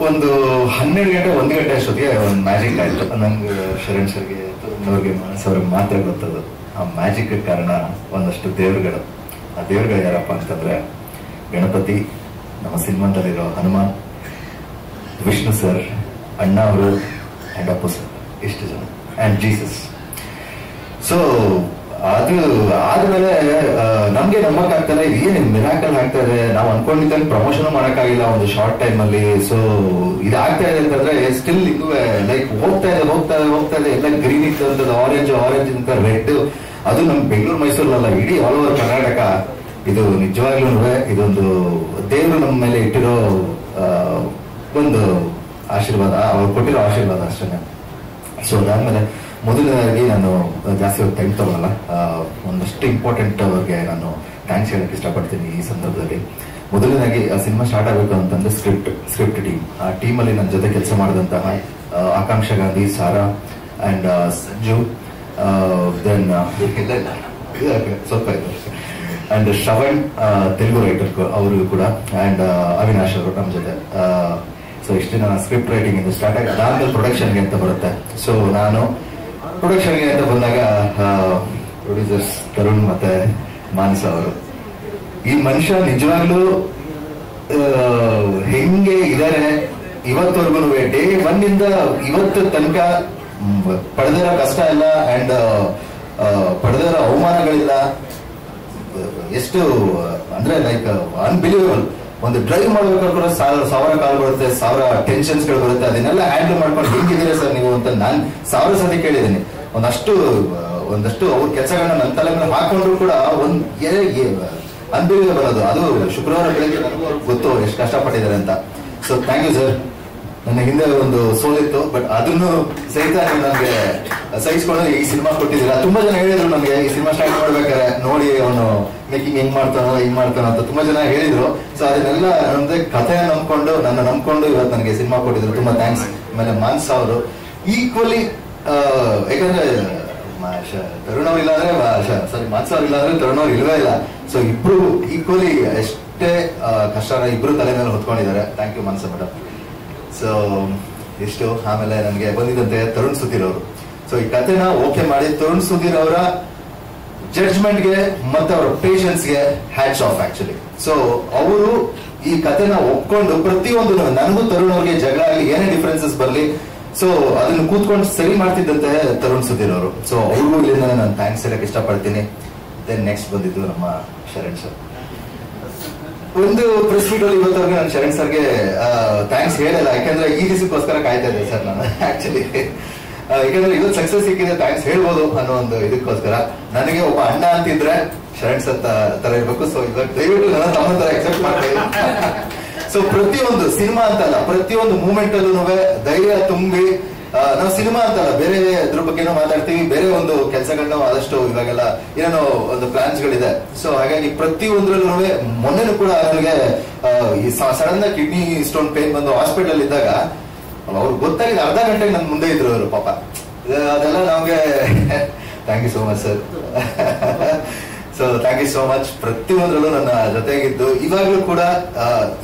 ಒಂದು 12 ಗಂಟೆ 1 ಗಂಟೆ ಅಷ್ಟೊತ್ತಿಗೆ ಒಂದು ಮ್ಯಾಜಿಕ್ ಆಯ್ತು. ನಂಗೆ ಶರಣ್ ಸರ್ಗೆ ಅವ್ರಿಗೆ ಮನಸ್ಸವ್ರಿಗೆ ಮಾತ್ರ ಗೊತ್ತದು. ಆ ಮ್ಯಾಜಿಕ್ ಕಾರಣ ಒಂದಷ್ಟು ದೇವರುಗಳು. ಆ ದೇವರುಗಳು ಯಾರಪ್ಪ ಅಂತಂದ್ರೆ ಗಣಪತಿ, ನಮ್ಮ ಸಿನಿಮಾದಲ್ಲಿರೋ ಹನುಮಾನ್, ವಿಷ್ಣು ಸರ್, ಅಣ್ಣ ಅವರು ಅಂಡ್ ಅಪ್ಪು ಸರ್, ಇಷ್ಟು ಜನ ಅಂಡ್ ಜೀಸಸ್. ಸೊ ಅದು ಆದ್ಮೇಲೆ ನಮ್ಗೆ ನಂಬಕ್ಕಾಗ್ತಲ್ಲ, ಇದು ಏನ್ ಮಿರಾಕಲ್ ಆಗ್ತಾ ಇದೆ. ನಾವು ಅನ್ಕೊಂಡಿದ್ದಂಗೆ ಪ್ರಮೋಷನ್ ಮಾಡಕ್ಕಾಗಿಲ್ಲ ಒಂದು ಶಾರ್ಟ್ ಟೈಮ್ ಅಲ್ಲಿ. ಸೊ ಇದಾಗ್ತಾ ಇದೆ ಅಂತಂದ್ರೆ ಸ್ಟಿಲ್ ಇದು ಲೈಕ್ ಹೋಗ್ತಾ ಇದೆ ಎಲ್ಲ ಗ್ರೀನ್ ಇತ್ತು, ಆರೆಂಜ್ ಅಂತ ರೆಡ್. ಅದು ನಮ್ ಬೆಂಗಳೂರು ಮೈಸೂರಲ್ಲ, ಇಡೀ ಆಲ್ ಓವರ್ ಕರ್ನಾಟಕ ಇದು ನಿಜವಾಗ್ಲೂ ಇದೊಂದು ದೇವರು ನಮ್ಮ ಮೇಲೆ ಇಟ್ಟಿರೋ ಒಂದು ಆಶೀರ್ವಾದ, ಅವ್ರು ಕೊಟ್ಟಿರೋ ಆಶೀರ್ವಾದ ಅಷ್ಟೇ. ಸೊ ಅದಾದ್ಮೇಲೆ ಮೊದಲನೇದಾಗಿ ನಾನು ಜಾಸ್ತಿ ಟೈಮ್ ತಗೊಳ್ಳಲ್ಲ, ಒಂದಷ್ಟು ಇಂಪಾರ್ಟೆಂಟ್ ಅವ್ರಿಗೆ ನಾನು ಥ್ಯಾಂಕ್ಸ್ ಹೇಳಕ್ ಇಷ್ಟಪಡ್ತೀನಿ ಈ ಸಂದರ್ಭದಲ್ಲಿ. ಮೊದಲನೇದಾಗಿ ಆ ಸಿನಿಮಾ ಸ್ಟಾರ್ಟ್ ಆಗಬೇಕು ಅಂತಂದ್ರೆ ಸ್ಕ್ರಿಪ್ಟ್ ಟೀಮ್, ಆ ಟೀಮಲ್ಲಿ ನನ್ನ ಜೊತೆ ಕೆಲಸ ಮಾಡಿದಂತಹ ಆಕಾಂಕ್ಷಾ ಗಾಂಧಿ, ಸಾರಾ ಅಂಡ್ ಸಂಜು, ದೆನ್ ಸ್ವಲ್ಪ ಅಂಡ್ ಶ್ರವಣ್ ತೆಲುಗು ರೈಟರ್ ಅವರು ಕೂಡ, ಅಂಡ್ ಅವಿನಾಶ್ ಅವರು ನಮ್ಮ ಜೊತೆ. ಸೊ ಇಷ್ಟು ನಾನು ಸ್ಕ್ರಿಪ್ಟ್ ರೈಟಿಂಗ್ ಇಂದ ಸ್ಟಾರ್ಟ್ ಆಗಿ ಅದಾದ್ಮೇಲೆ ಪ್ರೊಡಕ್ಷನ್ಗೆ ಅಂತ ಬರುತ್ತೆ. ಸೊ ನಾನು ಪ್ರೊಡಕ್ಷನ್ಗೆ ಅಂತ ಬಂದಾಗ ಪ್ರೊಡ್ಯೂಸರ್ಸ್ ತರುಣ್ ಮತ್ತೆ ಮಾನಸ ಅವರು. ಈ ಮನುಷ್ಯ ನಿಜವಾಗ್ಲೂ ಹೆಂಗೆ ಇದಾರೆ ಇವತ್ತವರೆಗೂ, ಡೇ 1 ಇಂದ ಇವತ್ತು ತನಕ ಪಡೆದಿರೋ ಕಷ್ಟ ಇಲ್ಲ ಅಂಡ್ ಪಡೆದಿರೋ ಅವಮಾನಗಳಿಲ್ಲ. ಎಷ್ಟು ಅಂದ್ರೆ ಲೈಕ್ ಅನ್ಬಿಲೀವಬಲ್. ಒಂದು ಡ್ರೈವ್ ಮಾಡ್ಬೇಕಾದ್ರೆ ಕೂಡ ಸಾವಿರ ಕಾಲ್ ಬರುತ್ತೆ, 1000 ಟೆನ್ಷನ್ಸ್ ಗಳು ಬರುತ್ತೆ. ಅದನ್ನೆಲ್ಲ ಹ್ಯಾಂಡಲ್ ಮಾಡ್ಕೊಂಡು ಹೆಂಗಿದ್ದೀರಾ ಸರ್ ನೀವು ಅಂತ ನಾನು 1000 ಸತಿ ಕೇಳಿದ್ದೀನಿ. ಒಂದಷ್ಟು ಅವ್ರ ಕೆಲಸಗಳನ್ನ ನನ್ನ ತಲೆ ಮೇಲೆ ಹಾಕೊಂಡ್ರು ಕೂಡ ಅನ್ಬಿಲೀವಬಲ್ ಅದು. ಶುಕ್ರವಾರ ಬೆಳಗ್ಗೆ ನನಗೂ ಗೊತ್ತು ಎಷ್ಟು ಕಷ್ಟಪಟ್ಟಿದ್ದಾರೆ ಅಂತ. So thank you sir. ನನ್ನ ಹಿಂದೆ ಒಂದು ಸೋಲಿತ್ತು, ಬಟ್ ಅದನ್ನು ಸಹಿತ ನನಗೆ ಸಹಿಸ್ಕೊಂಡು ಈ ಸಿನಿಮಾ ಕೊಟ್ಟಿದ್ದೀರಾ. ತುಂಬಾ ಜನ ಹೇಳಿದ್ರು ನನಗೆ ಈ ಸಿನಿಮಾ ಸ್ಟಾರ್ಟ್ ಮಾಡ್ಬೇಕಾದ್ರೆ, ನೋಡಿ ಅವನು ಮೇಕಿಂಗ್ ಹಿಂಗ್ ಮಾಡ್ತಾನೋ ಅಂತ ತುಂಬಾ ಜನ ಹೇಳಿದ್ರು. ಸೊ ಅದನ್ನೆಲ್ಲ ಅಂದ್ರೆ ಕಥೆ ನನ್ನ ನಂಬ್ಕೊಂಡು ಇವತ್ತು ನನಗೆ ಸಿನಿಮಾ ಕೊಟ್ಟಿದ್ರು. ತುಂಬಾ ಥ್ಯಾಂಕ್ಸ್. ಆಮೇಲೆ ಮಾನ್ಸ ಅವರು ಈಕ್ವಲಿ, ಯಾಕಂದ್ರೆ ತರುಣ್ ಅವ್ರು ಇಲ್ಲಾಂದ್ರೆ ಮಾನ್ಸ ಅವ್ರು ಇಲ್ಲಾಂದ್ರೆ ತರುಣ್ ಅವ್ರು ಇಲ್ವೇ ಇಲ್ಲ. ಸೊ ಇಬ್ರು ಈಕ್ವಲಿ ಎಷ್ಟೇ ಕಷ್ಟನ ಇಬ್ರು ತಲೆ ಮೇಲೆ ಹೊತ್ಕೊಂಡಿದ್ದಾರೆ. Thank you Mansa madam. So ಎಷ್ಟು ಆಮೇಲೆ ನನಗೆ ಬಂದಿದ್ದಂತೆ ತರುಣ್ ಸುಧೀರ್ ಅವರು. ಸೊ ಈ ಕಥೆನ ಓಕೆ ಮಾಡಿ ತರುಣ್ ಸುಧೀರ್ ಅವರ ಜಡ್ಜ್ಮೆಂಟ್ಗೆ ಮತ್ತೆ ಅವರ ಪೇಷನ್ಸ್ಗೆ ಹ್ಯಾಟ್ಸ್ ಆಫ್ ಆಕ್ಚುಲಿ. ಸೊ ಅವರು ಈ ಕಥೆನ ಒಪ್ಕೊಂಡು ಪ್ರತಿಯೊಂದು, ನನಗೂ ತರುಣ್ ಅವ್ರಿಗೆ ಜಗಳ ಆಗಲಿ ಏನೇ ಡಿಫ್ರೆನ್ಸಸ್ ಬರಲಿ, ಸೊ ಅದನ್ನು ಕೂತ್ಕೊಂಡು ಸರಿ ಮಾಡ್ತಿದ್ದಂತೆ ತರುಣ್ ಸುಧೀರ್ ಅವರು. ಸೊ ಅವ್ರಿಗೂ ಇಲ್ಲಿಂದ ನಾನು ಥ್ಯಾಂಕ್ಸ್ ಹೇಳಕ್ ಇಷ್ಟಪಡ್ತೀನಿ. ದೆನ್ ನೆಕ್ಸ್ಟ್ ಬಂದಿದ್ದು ನಮ್ಮ ಶರಣ್ ಸರ್. ಒಂದು ಪ್ರೆಸ್ ಮೀಟ್ ಅಲ್ಲಿ ಇವತ್ತವರೆಗೆ ನಾನು ಶರಣ್ ಸರ್ಗೆ ಥ್ಯಾಂಕ್ಸ್ ಹೇಳಿಲ್ಲ, ಯಾಕಂದ್ರೆ ಈ ದಿವಸಕ್ಕೋಸ್ಕರ ಕಾಯ್ತಾ ಇದ್ದೆ ಸರ್ ನಾನು ಆಕ್ಚುಲಿ. ಯಾಕಂದ್ರೆ ಇವತ್ತು ಸಕ್ಸಸ್ ಸಿಕ್ಕಿದೆ, ಥ್ಯಾಂಕ್ಸ್ ಹೇಳ್ಬೋದು ಅನ್ನೋ ಒಂದು ಇದಕ್ಕೋಸ್ಕರ. ನನಗೆ ಒಬ್ಬ ಅಣ್ಣ ಅಂತಿದ್ರೆ ಶರಣ್ ಸರ್ ತರ ಇರ್ಬೇಕು. ಸೊ ಇವಾಗ ದಯವಿಟ್ಟು ನನ್ನ ತಮ್ಮ ತರ ಎಕ್ಸೆಪ್ಟ್ ಮಾಡ್ತೀನಿ. ಸೊ ಪ್ರತಿಯೊಂದು ಸಿನಿಮಾ ಅಂತಲ್ಲ, ಪ್ರತಿಯೊಂದು ಮೂಮೆಂಟ್ ಅಲ್ಲೂ ಧೈರ್ಯ ತುಂಬಿ, ನಾವು ಸಿನಿಮಾ ಅಂತಲ್ಲ ಬೇರೆ ಅದ್ರ ಬಗ್ಗೆನೂ ಮಾತಾಡ್ತೀವಿ, ಬೇರೆ ಒಂದು ಕೆಲಸಗಳನ್ನ ಆದಷ್ಟು ಇವಾಗೆಲ್ಲ ಏನೇನೋ ಒಂದು ಪ್ಲಾನ್ಸ್ ಗಳಿದೆ. ಸೊ ಹಾಗಾಗಿ ಪ್ರತಿಯೊಂದ್ರಲ್ಲೂ ಮೊನ್ನೆನೂ ಕೂಡ ನನಗೆ ಈ ಸಡನ್ ಕಿಡ್ನಿ ಸ್ಟೋನ್ ಪೇನ್ ಬಂದು ಹಾಸ್ಪಿಟಲ್ ಇದ್ದಾಗ ಅವ್ರು ಗೊತ್ತಾಗಿದೆ, ಅರ್ಧ ಗಂಟೆಗೆ ನನ್ನ ಮುಂದೆ ಇದ್ರು ಅವರು ಪಾಪ. ಅದೆಲ್ಲ ನಮ್ಗೆ thank you so much sir. So thank you so much. ಪ್ರತಿಯೊಂದ್ರಲ್ಲೂ ನನ್ನ ಜೊತೆಗಿದ್ದು ಇವಾಗಲೂ ಕೂಡ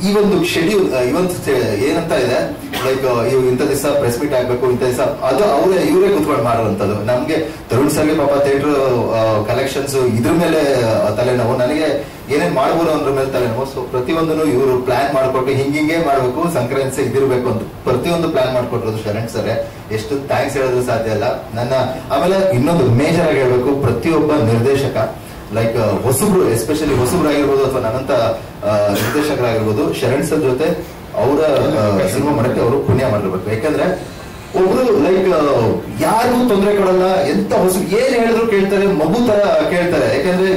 ಈ ಒಂದು ಶೆಡ್ಯೂಲ್ ಇವತ್ತು ಏನಂತ ಇದೆ, ಲೈಕ್ ಇಂಥ ದಿವಸ ಪ್ರೆಸ್ ಮೀಟ್ ಆಗ್ಬೇಕು, ಇಂಥ ದಿವಸ ಅದು ಇವರೇ ಕುತ್ಕೊಂಡು ಮಾಡುವಂಥದ್ದು. ನಮ್ಗೆ ತರುಣ್ ಸರ್ಗೆ ಪಾಪ ಥಿಯೇಟರ್ ಕಲೆಕ್ಷನ್ಸ್ ಇದ್ರ ಮೇಲೆ ತಲೆನೋವು, ನನಗೆ ಏನೇನ್ ಮಾಡ್ಬೋದು ಅದ್ರ ಮೇಲೆ ತಲೆನೋವು. ಸೊ ಪ್ರತಿಯೊಂದನ್ನು ಇವರು ಪ್ಲಾನ್ ಮಾಡ್ಕೊಟ್ಟು ಹಿಂಗೆ ಮಾಡ್ಬೇಕು, ಸಂಕ್ರಾಂತಿ ಇದಿರ್ಬೇಕು ಅಂತ ಪ್ರತಿಯೊಂದು ಪ್ಲಾನ್ ಮಾಡ್ಕೊಟ್ಟಿರೋದು ಶರಣ್ ಸರ್. ಎಷ್ಟು ಥ್ಯಾಂಕ್ಸ್ ಹೇಳೋದು ಸಾಧ್ಯ ಇಲ್ಲ. ಆಮೇಲೆ ಇನ್ನೊಂದು ಮೇಜರ್ ಆಗಿ ಹೇಳ್ಬೇಕು, ಪ್ರತಿಯೊಬ್ಬ ನಿರ್ದೇಶಕ ಲೈಕ್ ಹೊಸಬ್ರು, ಎಸ್ಪೆಷಲಿ ಹೊಸಬ್ರಾಗಿರ್ಬೋದು ಅಥವಾ ನನ್ನಂತ ನಿರ್ದೇಶಕರಾಗಿರ್ಬೋದು, ಶರಣ್ ಸರ್ ಜೊತೆ ಅವರ ಸಿನಿಮಾ ಮಾಡಕ್ಕೆ ಅವರು ಪುಣ್ಯ ಮಾಡಿರ್ಬೇಕು. ಯಾಕಂದ್ರೆ ಒಬ್ರು ಲೈಕ್ ಯಾರಿಗೂ ತೊಂದರೆ ಕೊಡಲ್ಲ, ಎಂತ ಹೊಸ ಏನ್ ಹೇಳಿದ್ರು ಕೇಳ್ತಾರೆ, ಮಗು ತರ ಕೇಳ್ತಾರೆ. ಯಾಕಂದ್ರೆ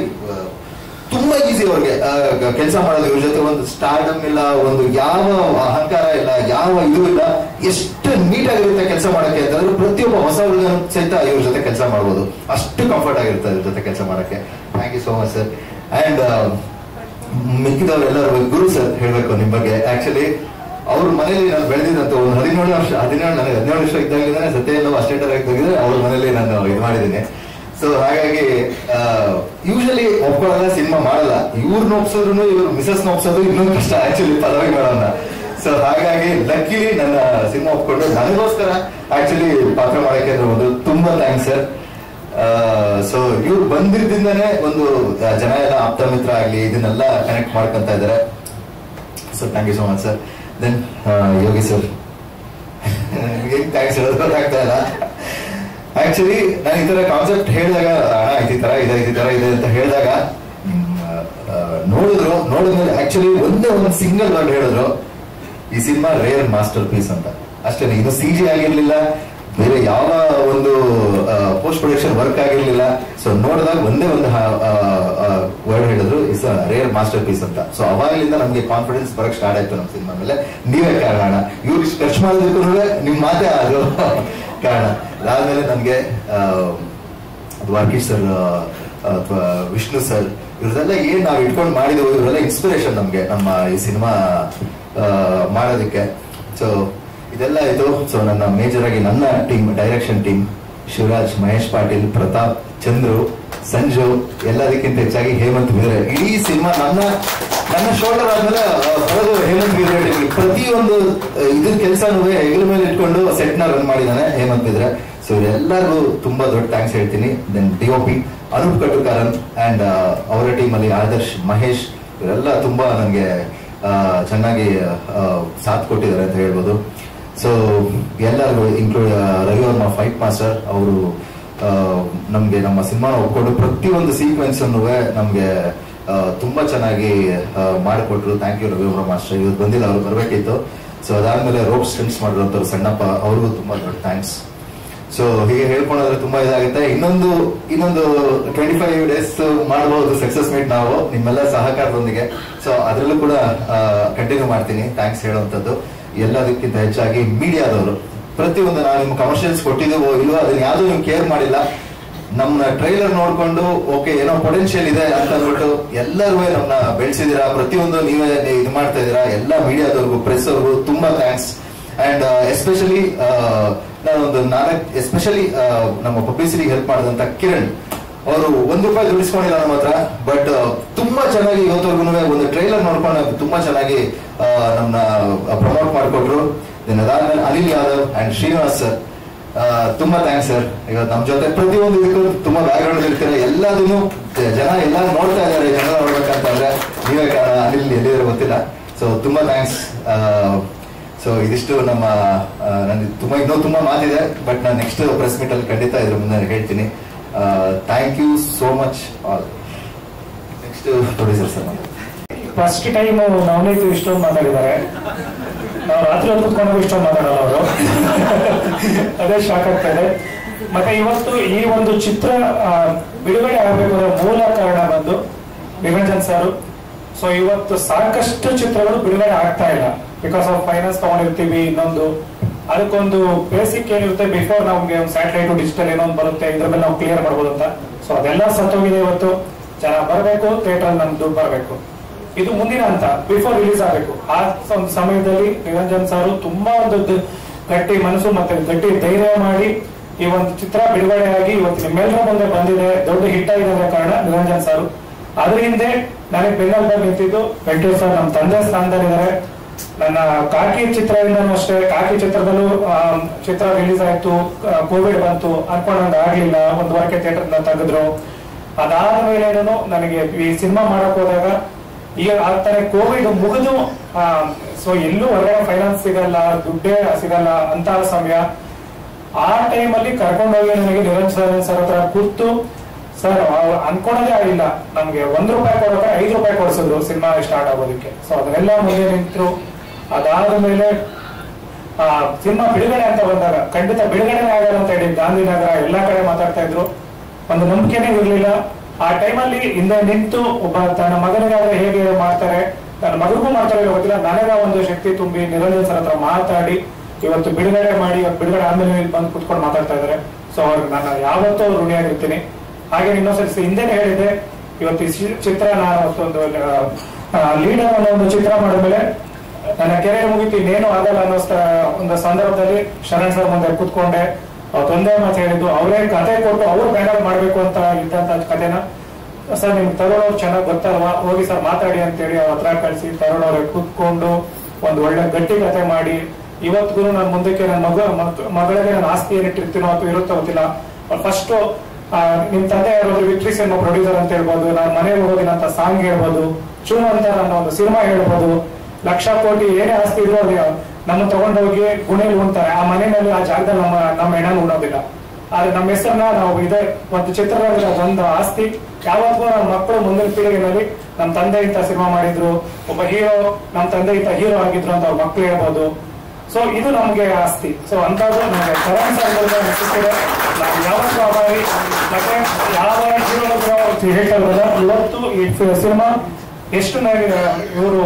ತುಂಬಾ ಈಸಿ ಅವ್ರಿಗೆ ಕೆಲಸ ಮಾಡೋದು. ಇವ್ರ ಜೊತೆ ಒಂದು ಸ್ಟಾರ್ಡಮ್ ಇಲ್ಲ, ಒಂದು ಯಾವ ಅಹಂಕಾರ ಇಲ್ಲ, ಯಾವ ಇದು ಇಲ್ಲ, ಎಷ್ಟು ನೀಟಾಗಿರುತ್ತೆ ಕೆಲಸ ಮಾಡಕ್ಕೆ ಅಂತಂದ್ರೆ ಪ್ರತಿಯೊಬ್ಬ ಹೊಸ ಹುಡುಗ ಸಹಿತ ಇವ್ರ ಜೊತೆ ಕೆಲಸ ಮಾಡ್ಬೋದು. ಅಷ್ಟು ಕಂಫರ್ಟ್ ಆಗಿರುತ್ತೆ ಇವ್ರ ಜೊತೆ ಕೆಲಸ ಮಾಡಕ್ಕೆ. Thank you so much sir. And ಮಿಕ್ಕಿದವರೆಲ್ಲರೂ ಗುರು ಸರ್ ಹೇಳ್ಬೇಕು ನಿಮ್ ಬಗ್ಗೆ. ಆಕ್ಚುಲಿ ಅವ್ರ ಮನೇಲಿ ನಾನು ಬೆಳೆದಿದ್ದಂತ ಒಂದು 17 ವರ್ಷ ಇದ್ದಾಗಿದ್ದಾನೆ ಸತ್ಯ ಅಸ್ಟೇಟರ್ ಆಗಿದ್ದಾಗಿದ್ರೆ ಅವ್ರ ಮನೇಲಿ ನಾನು ಇದು ಮಾಡಿದ್ದೀನಿ. ಸೊ ಹಾಗಾಗಿ ಯೂಶಲಿ ಒಪ್ಕೊಳ್ಳಲ್ಲ, ಸಿನಿಮಾ ಮಾಡಲ್ಲ. ಇವ್ರನ್ನ ಒಪ್ಸೋದ್ರು ಇವ್ರು ಮಿಸಸ್ ಒಪ್ಸೋದು ಇನ್ನೂ ಕಷ್ಟ ಆಕ್ಚುಲಿ ಪದವಿ ಮಾಡೋಣ. ಸೊ ಹಾಗಾಗಿ ಲಕ್ಕಿಲಿ ನನ್ನ ಸಿನಿಮಾ ಒಪ್ಕೊಂಡು ನನಗೋಸ್ಕರ ಆಕ್ಚುಲಿ ಪಾತ್ರ ಮಾಡಕ್ಕೆ ಒಂದು ತುಂಬಾ ಥ್ಯಾಂಕ್ಸ್ ಸರ್. ಸೊ ಇವ್ರು ಬಂದಿರ್ದಿಂದಾನೆ ಒಂದು ಜನ ಎಲ್ಲ ಆಪ್ತ ಮಿತ್ರ ಆಗ್ಲಿ ಇದನ್ನೆಲ್ಲ ಕನೆಕ್ಟ್ ಮಾಡ್ಕೊಂತ ಇದ್ದಾರೆ. So thank you so much sir. Then Yogi sir, ಹೇಗೆ ಥ್ಯಾಂಕ್ಸ್ ಹೇಳೋದು ಗೊತ್ತಾಗ್ತಾ ಇಲ್ಲ. ಆಕ್ಚುಲಿ ನಾನು ಈ ತರ ಕಾನ್ಸೆಪ್ಟ್ ಹೇಳಿದಾಗ ಈ ತರ ಇದೆ ಅಂತ ಹೇಳಿದಾಗ ನೋಡಿದ್ಮೇಲೆ ಆಕ್ಚುಲಿ ಒಂದೇ ಒಂದು ಸಿಂಗಲ್ ವರ್ಡ್ ಹೇಳಿದ್ರು, ಈ ಸಿನಿಮಾ ರೇರ್ ಮಾಸ್ಟರ್ ಪೀಸ್ ಅಂತ. ಅಷ್ಟೇ, ಇದು CG ಆಗಿರ್ಲಿಲ್ಲ, ಬೇರೆ ಯಾವ ಒಂದು ಪೋಸ್ಟ್ ಪ್ರೊಡಕ್ಷನ್ ವರ್ಕ್ ಆಗಿರ್ಲಿಲ್ಲ. ಸೊ ನೋಡಿದಾಗ ಒಂದೇ ಒಂದು ವರ್ಡ್ ಹೇಳಿದ್ರು, ಇಸ್ ರೇರ್ ಮಾಸ್ಟರ್ ಪೀಸ್ ಅಂತ. ಸೊ ಅವಾಗಲಿಂದ ನಮ್ಗೆ ಕಾನ್ಫಿಡೆನ್ಸ್ ಬರಕ್ ಸ್ಟಾರ್ಟ್ ಆಯ್ತು ನಮ್ಮ ಸಿನಿಮಾ ಮೇಲೆ. ನೀವೇ ಕಾರಣ, ಇವ್ರು ಇಷ್ಟು ಖರ್ಚು ಮಾಡೋದಕ್ಕೂ ನಿಮ್ ಮಾತೇ ಅದು ಕಾರಣ. ಅದಾದ್ಮೇಲೆ ನಮ್ಗೆ ದ್ವಾರಕೀಶ್ ಸರ್ ಅಥವಾ ವಿಷ್ಣು ಸರ್ ಇವ್ರದೆಲ್ಲ ಏನ್ ನಾವು ಇಟ್ಕೊಂಡು ಮಾಡಿದೆವು, ಇವರೆಲ್ಲ ಇನ್ಸ್ಪಿರೇಷನ್ ನಮ್ಗೆ ನಮ್ಮ ಈ ಸಿನಿಮಾ ಮಾಡೋದಕ್ಕೆ. ಸೊ ಇದೆಲ್ಲ ಇದು. ಸೊ ನನ್ನ ಮೇಜರ್ ಆಗಿ ನನ್ನ team, direction team, Shivraj, Mahesh Patil, Pratap, Chandru, Sanju, ಎಲ್ಲದಕ್ಕಿಂತ ಹೆಚ್ಚಾಗಿ ಹೇಮಂತ್ ಬಿದ್ರೆ. ಇಡೀ ಸಿನಿಮಾ ನನ್ನ ಶೋಲ್ಡರ್ ಆದ್ಮೇಲೆ ಬರೋದು ಹೇಮಂತ್ ಬಿದ್ರೆ. ಪ್ರತಿಯೊಂದು ಇದ್ರ ಕೆಲಸನೂ ಹೆಗಲ ಮೇಲೆ ಇಟ್ಕೊಂಡು ಸೆಟ್ ನ ರನ್ ಮಾಡಿದಾನೆ ಹೇಮಂತ್ ಬಿದ್ರೆ. ಸೊ ಎಲ್ಲರಿಗೂ ತುಂಬಾ ದೊಡ್ಡ ಥ್ಯಾಂಕ್ಸ್ ಹೇಳ್ತೀನಿ. ದೆನ್ DOP ಅನೂಪ್ ಕಟುಕಾರನ್ ಅಂಡ್ ಅವರ ಟೀಮ್ ಅಲ್ಲಿ ಆದರ್ಶ್, ಮಹೇಶ್ ಇವರೆಲ್ಲ ತುಂಬಾ ನನಗೆ ಚೆನ್ನಾಗಿ ಸಾಥ್ ಕೊಟ್ಟಿದ್ದಾರೆ ಅಂತ ಹೇಳ್ಬೋದು. ಸೊ ಎಲ್ಲರಿಗೂ ಇನ್ಕ್ಲೂಡ್ ರವಿವರ್ಮ ಫೈಟ್ ಮಾಸ್ಟರ್, ಅವರು ನಮ್ಗೆ ನಮ್ಮ ಸಿನಿಮಾ ಒಪ್ಕೊಂಡು ಪ್ರತಿಯೊಂದು ಸೀಕ್ವೆನ್ಸ್ ಅನ್ನು ನಮ್ಗೆ ತುಂಬಾ ಚೆನ್ನಾಗಿ ಮಾಡಿಕೊಟ್ರು. Thank you Ravivarma master. ಇವತ್ತು ಬಂದಿಲ್ಲ, ಅವ್ರು ಬರ್ಬೇಕಿತ್ತು. ಸೊ ಅದಾದ್ಮೇಲೆ ರೋಪ್ ಸ್ಟೆಂಟ್ಸ್ ಮಾಡಿರೋಂಥವ್ರು ಸಣ್ಣಪ್ಪ, ಅವ್ರಿಗೂ ತುಂಬಾ ದೊಡ್ಡ ಥ್ಯಾಂಕ್ಸ್. ಸೊ ಹೀಗೆ ಹೇಳ್ಕೊಂಡ್ರೆ ತುಂಬಾ ಇದಾಗುತ್ತೆ. ಇನ್ನೊಂದು 25 ಡೇಸ್ ಮಾಡಬಹುದು ಸಕ್ಸಸ್ ಮೀಟ್ ನಾವು ನಿಮ್ಮೆಲ್ಲ ಸಹಕಾರದೊಂದಿಗೆ. ಸೊ ಅದರಲ್ಲೂ ಕೂಡ ಕಂಟಿನ್ಯೂ ಮಾಡ್ತೀನಿ ಥ್ಯಾಂಕ್ಸ್ ಹೇಳುವಂಥದ್ದು. ಎಲ್ಲದಕ್ಕಿಂತ ಹೆಚ್ಚಾಗಿ ಮೀಡಿಯಾದವರು ಪ್ರತಿಯೊಂದು ನಾವು ನಿಮ್ಮ ಕಮರ್ಷಿಯಲ್ಸ್ ಕೊಟ್ಟಿದ್ದೀವೋ ಇಲ್ವೋ ಅದನ್ನ ಯಾವ್ದು ನೀವು ಕೇರ್ ಮಾಡಿಲ್ಲ. ನಮ್ಮ ಟ್ರೈಲರ್ ನೋಡ್ಕೊಂಡು ಓಕೆ ಏನೋ ಪೊಟೆನ್ಶಿಯಲ್ ಇದೆ ಅಂತ ಅಂದ್ಬಿಟ್ಟು ಎಲ್ಲರೂ ನಮ್ಮನ್ನ ಬೆಳೆಸಿದೀರಾ. ಪ್ರತಿಯೊಂದು ನೀವೇ ಇದು ಮಾಡ್ತಾ ಇದೀರಾ. ಎಲ್ಲ ಮೀಡಿಯಾದವ್ರಿಗೂ ಪ್ರೆಸ್ ಅವ್ರಿಗೂ ತುಂಬಾ ಥ್ಯಾಂಕ್ಸ್. ಅಂಡ್ ಎಸ್ಪೆಷಲಿ ಎಸ್ಪೆಷಲಿ ನಮ್ಮ ಪಬ್ಲಿಸಿಟಿಗೆ ಹೆಲ್ಪ್ ಮಾಡಿದಂತ ಕಿರಣ್ ಅವರು ₹1 ದುಡಿಸ್ಕೊಂಡಿಲ್ಲ ನಮ್ಮ ಹತ್ರ. ಬಟ್ ತುಂಬಾ ಚೆನ್ನಾಗಿ ಇವತ್ತವರೆಗೂ ಒಂದು ಟ್ರೈಲರ್ ನೋಡ್ಕೊಂಡು ತುಂಬಾ ಚೆನ್ನಾಗಿ ನಮ್ಮನ್ನ ಪ್ರಮೋಟ್ ಮಾಡಿಕೊಟ್ರು. ಅದಾದ್ಮೇಲೆ ಅನಿಲ್ ಯಾದವ್ ಅಂಡ್ ಶ್ರೀನಿವಾಸ್ ಸರ್, ತುಂಬಾ ಥ್ಯಾಂಕ್ಸ್ ಸರ್. ಈಗ ನಮ್ಮ ಜೊತೆ ಪ್ರತಿಯೊಂದು ಇದಕ್ಕೂ ತುಂಬಾ ಬ್ಯಾಕ್ಗ್ರೌಂಡ್ ಇರ್ತೀರಾ. ಎಲ್ಲದನ್ನು ಜನ ಎಲ್ಲ ನೋಡ್ತಾ ಇದ್ದಾರೆ. ಜನ ನೋಡ್ಬೇಕಂತಂದ್ರೆ ನೀವೇ ಕಾರಣ. ಅನಿಲ್ ಎಲ್ಲಿರೋ ಗೊತ್ತಿಲ್ಲ. ಸೊ ತುಂಬಾ ಥ್ಯಾಂಕ್ಸ್. ಸೊ ಇದಿಷ್ಟು ನಮ್ಮ ನನಗೆ ಇನ್ನೂ ತುಂಬಾ ಮಾತಿದೆ. ಬಟ್ ನಾನು ನೆಕ್ಸ್ಟ್ ಪ್ರೆಸ್ ಮೀಟ್ ಅಲ್ಲಿ ಖಂಡಿತ ಇದ್ರ ಮುಂದೆ ಹೇಳ್ತೀನಿ. Thank you so much all. Next producer sir. First time Navaneeth ಇಷ್ಟೊಂದು ಮಾತಾಡಿದ್ದಾರೆ. ನಾವು ರಾತ್ರಿ ಹೊತ್ತು ಕುತ್ಕೊಂಡು ಇಷ್ಟೊಂದು ಮಾತಾಡಲ್ಲ ಅವರು. ಅದೇ ಶಾಕ್ ಆಗ್ತಾ ಇದೆ. ಮತ್ತೆ ಇವತ್ತು ಈ ಒಂದು ಚಿತ್ರ ಬಿಡುಗಡೆ ಆಗಬೇಕು ಮೂಲ ಕಾರಣ ಬಂದು ನಿರಂಜನ್ ಸರ್. ಸೊ ಇವತ್ತು ಸಾಕಷ್ಟು ಚಿತ್ರಗಳು ಬಿಡುಗಡೆ ಆಗ್ತಾ ಇಲ್ಲ ಬಿಕಾಸ್ ಆಫ್ ಫೈನಾನ್ಸ್ ತಗೊಂಡಿರ್ತೀವಿ. ಇನ್ನೊಂದು ಅದಕ್ಕೊಂದು ಬೇಸಿಕ್ ಏನಿರುತ್ತೆ, ಬಿಫೋರ್ ನಮ್ಗೆ ಒಂದು ಸ್ಯಾಟಲೈಟ್ ಡಿಜಿಟಲ್ ಏನೊಂದು ಬರುತ್ತೆ, ಇದ್ರ ಮೇಲೆ ನಾವು ಕ್ಲಿಯರ್ ಮಾಡ್ಬೋದು ಅಂತ. ಸೊ ಅದೆಲ್ಲ ಸತ್ತೋಗಿದೆ. ಇವತ್ತು ಜನ ಬರಬೇಕು, ಥಿಯೇಟರ್ ನಮ್ಗೆ ದುಡ್ಡು ಬರಬೇಕು. ಇದು ಮುಂದಿನ ಹಂತ, ಬಿಫೋರ್ ರಿಲೀಸ್ ಆಗಬೇಕು. ಆ ಒಂದು ಸಮಯದಲ್ಲಿ ನಿರಂಜನ್ ಸರ್ ತುಂಬಾ ಒಂದು ಗಟ್ಟಿ ಮನಸ್ಸು ಮತ್ತೆ ಗಟ್ಟಿ ಧೈರ್ಯ ಮಾಡಿ ಈ ಒಂದು ಚಿತ್ರ ಬಿಡುಗಡೆ ಆಗಿ ಇವತ್ತು ನಿಮ್ಮೆಲ್ಲರ ಮುಂದೆ ಬಂದಿದೆ, ದೊಡ್ಡ ಹಿಟ್ ಆಗಿದೆ ಕಾರಣ ನಿರಂಜನ್ ಸರ್. ಅದ್ರ ಹಿಂದೆ ನನಗೆ ಬೆನ್ನೆಲುಬಾಗಿ ನಿಂತಿದ್ದು ವೆಂಕಟೇಶ್ ಸರ್, ನಮ್ಮ ತಂದೆ ಸ್ಥಾನದಲ್ಲಿದ್ದಾರೆ. ನನ್ನ ಕಾಕಿ ಚಿತ್ರದಿಂದನೂ ಅಷ್ಟೇ, ಕಾಕಿ ಚಿತ್ರದಲ್ಲೂ ಚಿತ್ರ ರಿಲೀಸ್ ಆಯ್ತು, ಕೋವಿಡ್ ಬಂತು, ಅನ್ಕೊಂಡಂಗೆ ಆಗ್ಲಿಲ್ಲ, 1 ವಾರಕ್ಕೆ ಥಿಯೇಟರ್ ತೆಗೆದ್ರು. ಅದಾದ್ಮೇಲೆ ನನಗೆ ಈ ಸಿನಿಮಾ ಮಾಡಕ್ ಹೋದಾಗ ಈಗ ಆಗ್ತಾನೆ ಕೋವಿಡ್ ಮುಗಿದು ಸೊ ಎಲ್ಲೂ ಹೊರಗಡೆ ಫೈನಾನ್ಸ್ ಸಿಗಲ್ಲ, ದುಡ್ಡೇ ಸಿಗಲ್ಲ ಅಂತ ಸಮಯ. ಆ ಟೈಮಲ್ಲಿ ಕರ್ಕೊಂಡೋಗಿ ನನಗೆ ನಿರಂಜನ್ ಸರ್ ಹತ್ರ ಕೂತು, ಸರ್ ಅನ್ಕೊಳೋದೇ ಆಗಿಲ್ಲ, ನಮ್ಗೆ ₹1 ಕೊಡೋಕೆ ₹5 ಕೊಡಿಸಿದ್ರು ಸಿನಿಮಾ ಸ್ಟಾರ್ಟ್ ಆಗೋದಕ್ಕೆ. ಸೊ ಅದನ್ನೆಲ್ಲ ಮುಂದೆ ನಿಂತರು. ಅದಾದ್ಮೇಲೆ ಸಿನಿಮಾ ಬಿಡುಗಡೆ ಅಂತ ಬಂದಾಗ ಖಂಡಿತ ಬಿಡುಗಡೆನೇ ಆಗಲ್ಲ ಅಂತ ಹೇಳಿ ಗಾಂಧಿನಗರ ಎಲ್ಲಾ ಕಡೆ ಮಾತಾಡ್ತಾ ಇದ್ರು. ಒಂದು ನಂಬಿಕೆನೇ ಇರ್ಲಿಲ್ಲ. ಆ ಟೈಮಲ್ಲಿ ಹಿಂದೆ ನಿಂತು ಒಬ್ಬ ತನ್ನ ಮಗನಿಗಾದ್ರೆ ಹೇಗೆ ಮಾಡ್ತಾರೆ, ತನ್ನ ಮಗನಿಗೂ ಮಾಡ್ತಾರೆ ಗೊತ್ತಿಲ್ಲ, ನನಗ ಒಂದು ಶಕ್ತಿ ತುಂಬಿ ನಿರಂಜನ್ ಸರ್ ಹತ್ರ ಮಾತಾಡಿ ಇವತ್ತು ಬಿಡುಗಡೆ ಮಾಡಿ, ಬಿಡುಗಡೆ ಆದ್ಮೇಲೆ ಬಂದು ಕುತ್ಕೊಂಡು ಮಾತಾಡ್ತಾ ಇದ್ದಾರೆ. ಸೊ ಅವ್ರಿಗೆ ನಾನು ಯಾವತ್ತೂ ಋಣಿಯಾಗಿರ್ತೀನಿ. ಹಾಗೆ ಇನ್ನೊಂದ್ಸರಿ ಹಿಂದೆನೆ ಹೇಳಿದ್ದೆ, ಇವತ್ತು ಈ ಚಿತ್ರ ನಾನು ಒಂದು ಲೀಡರ್ ಅನ್ನೋ ಒಂದು ಚಿತ್ರ ಮಾಡಿದ್ಮೇಲೆ ನನ್ನ ಕೆರಿಯರ್ ಮುಗಿತು, ಇನ್ನೇನು ಆಗಲ್ಲ ಅನ್ನೋ ಒಂದು ಸಂದರ್ಭದಲ್ಲಿ ಶರಣ್ ಸರ್ ಮುಂದೆ ಕೂತ್ಕೊಂಡೆ. ಅವತ್ತೊಂದೇ ಮಾತು ಹೇಳಿದ್ದು, ಅವರೇ ಕತೆ ಕೊಟ್ಟು ಅವ್ರು ಬ್ಯಾನರ್ ಮಾಡ್ಬೇಕು ಅಂತ ಇದ್ದಂತ ಕತೆನ, ಸರ್ ನಿಮ್ಗೆ ತರುಣ್ ಅವ್ರು ಚೆನ್ನಾಗಿ ಗೊತ್ತಲ್ವಾ, ಹೋಗಿ ಸರ್ ಮಾತಾಡಿ ಅಂತೇಳಿ ಅವ್ರ ಹತ್ರ ಕಳಿಸಿ ತರುಣ್ ಅವ್ರಿಗೆ ಕೂತ್ಕೊಂಡು ಒಂದು ಒಳ್ಳೆ ಗಟ್ಟಿ ಕತೆ ಮಾಡಿ ಇವತ್ತಿಗೂ ನಾನು ಮುಂದಕ್ಕೆ ನನ್ನ ಮಗಳಿಗೆ ನಾನು ಆಸ್ತಿ ಏನಿಟ್ಟಿರ್ತೀನೋ ಅಥವಾ ಇರುತ್ತೋ ಗೊತ್ತಿಲ್ಲ. ಫಸ್ಟ್ ನಿಮ್ ತಂದೆ ಯಾರಾದ್ರು ವಿಕ್ಟ್ರಿ ಸಿನಿಮಾ ಪ್ರೊಡ್ಯೂಸರ್ ಅಂತ ಹೇಳ್ಬೋದು, ನಾನು ಮನೆಗೆ ಹೋಗೋದಿನಂತ ಸಾಂಗ್ ಹೇಳ್ಬೋದು, ಚೂ ಅಂತ ನನ್ನ ಒಂದು ಸಿನಿಮಾ ಹೇಳ್ಬೋದು, ಲಕ್ಷ ಕೋಟಿ ಏನೇ ಆಸ್ತಿ ಇದ್ರು ನಮ್ಮ ತಗೊಂಡೋಗಿ ಗುಣೆಯಲ್ಲಿ ಉಣ್ತಾರೆ. ಆ ಮನೆಯಲ್ಲಿ ಆ ಜಾಗದಲ್ಲಿ ನಮ್ಮ ಹೆಣ್ಣನ್ನು ಉಣ್ಣೋದಿಲ್ಲ. ಆದ್ರೆ ನಮ್ಮ ಹೆಸರನ್ನ ನಾವು ಇದೆ ಒಂದು ಚಿತ್ರದಲ್ಲಿ ಒಂದು ಆಸ್ತಿ ಯಾವತ್ತೂ ನಮ್ಮ ಮಕ್ಕಳು ಮುಂದಿನ ಪೀಳಿಗೆನಲ್ಲಿ ನಮ್ಮ ತಂದೆ ಇಂತ ಸಿನಿಮಾ ಮಾಡಿದ್ರು, ಒಬ್ಬ ಹೀರೋ ನಮ್ಮ ತಂದೆ ಇಂತ ಹೀರೋ ಆಗಿದ್ರು ಅಂತ ಅವ್ರ ಮಕ್ಕಳು ಹೇಳ್ಬೋದು. ಸೊ ಇದು ನಮ್ಗೆ ಆಸ್ತಿ. ಸೊ ಅಂತದ್ದು ನಮಗೆ ಕರಣ್ ಸರ್ ಅನಿಸುತ್ತಿದೆ. ನಾವು ಯಾವತ್ತೂ ಅಭಾವಿ. ಮತ್ತೆ ಯಾವ ಹೇಳ್ತಾ ಇವತ್ತು ಈ ಸಿನಿಮಾ ಎಷ್ಟು ನನಗೆ ಇವರು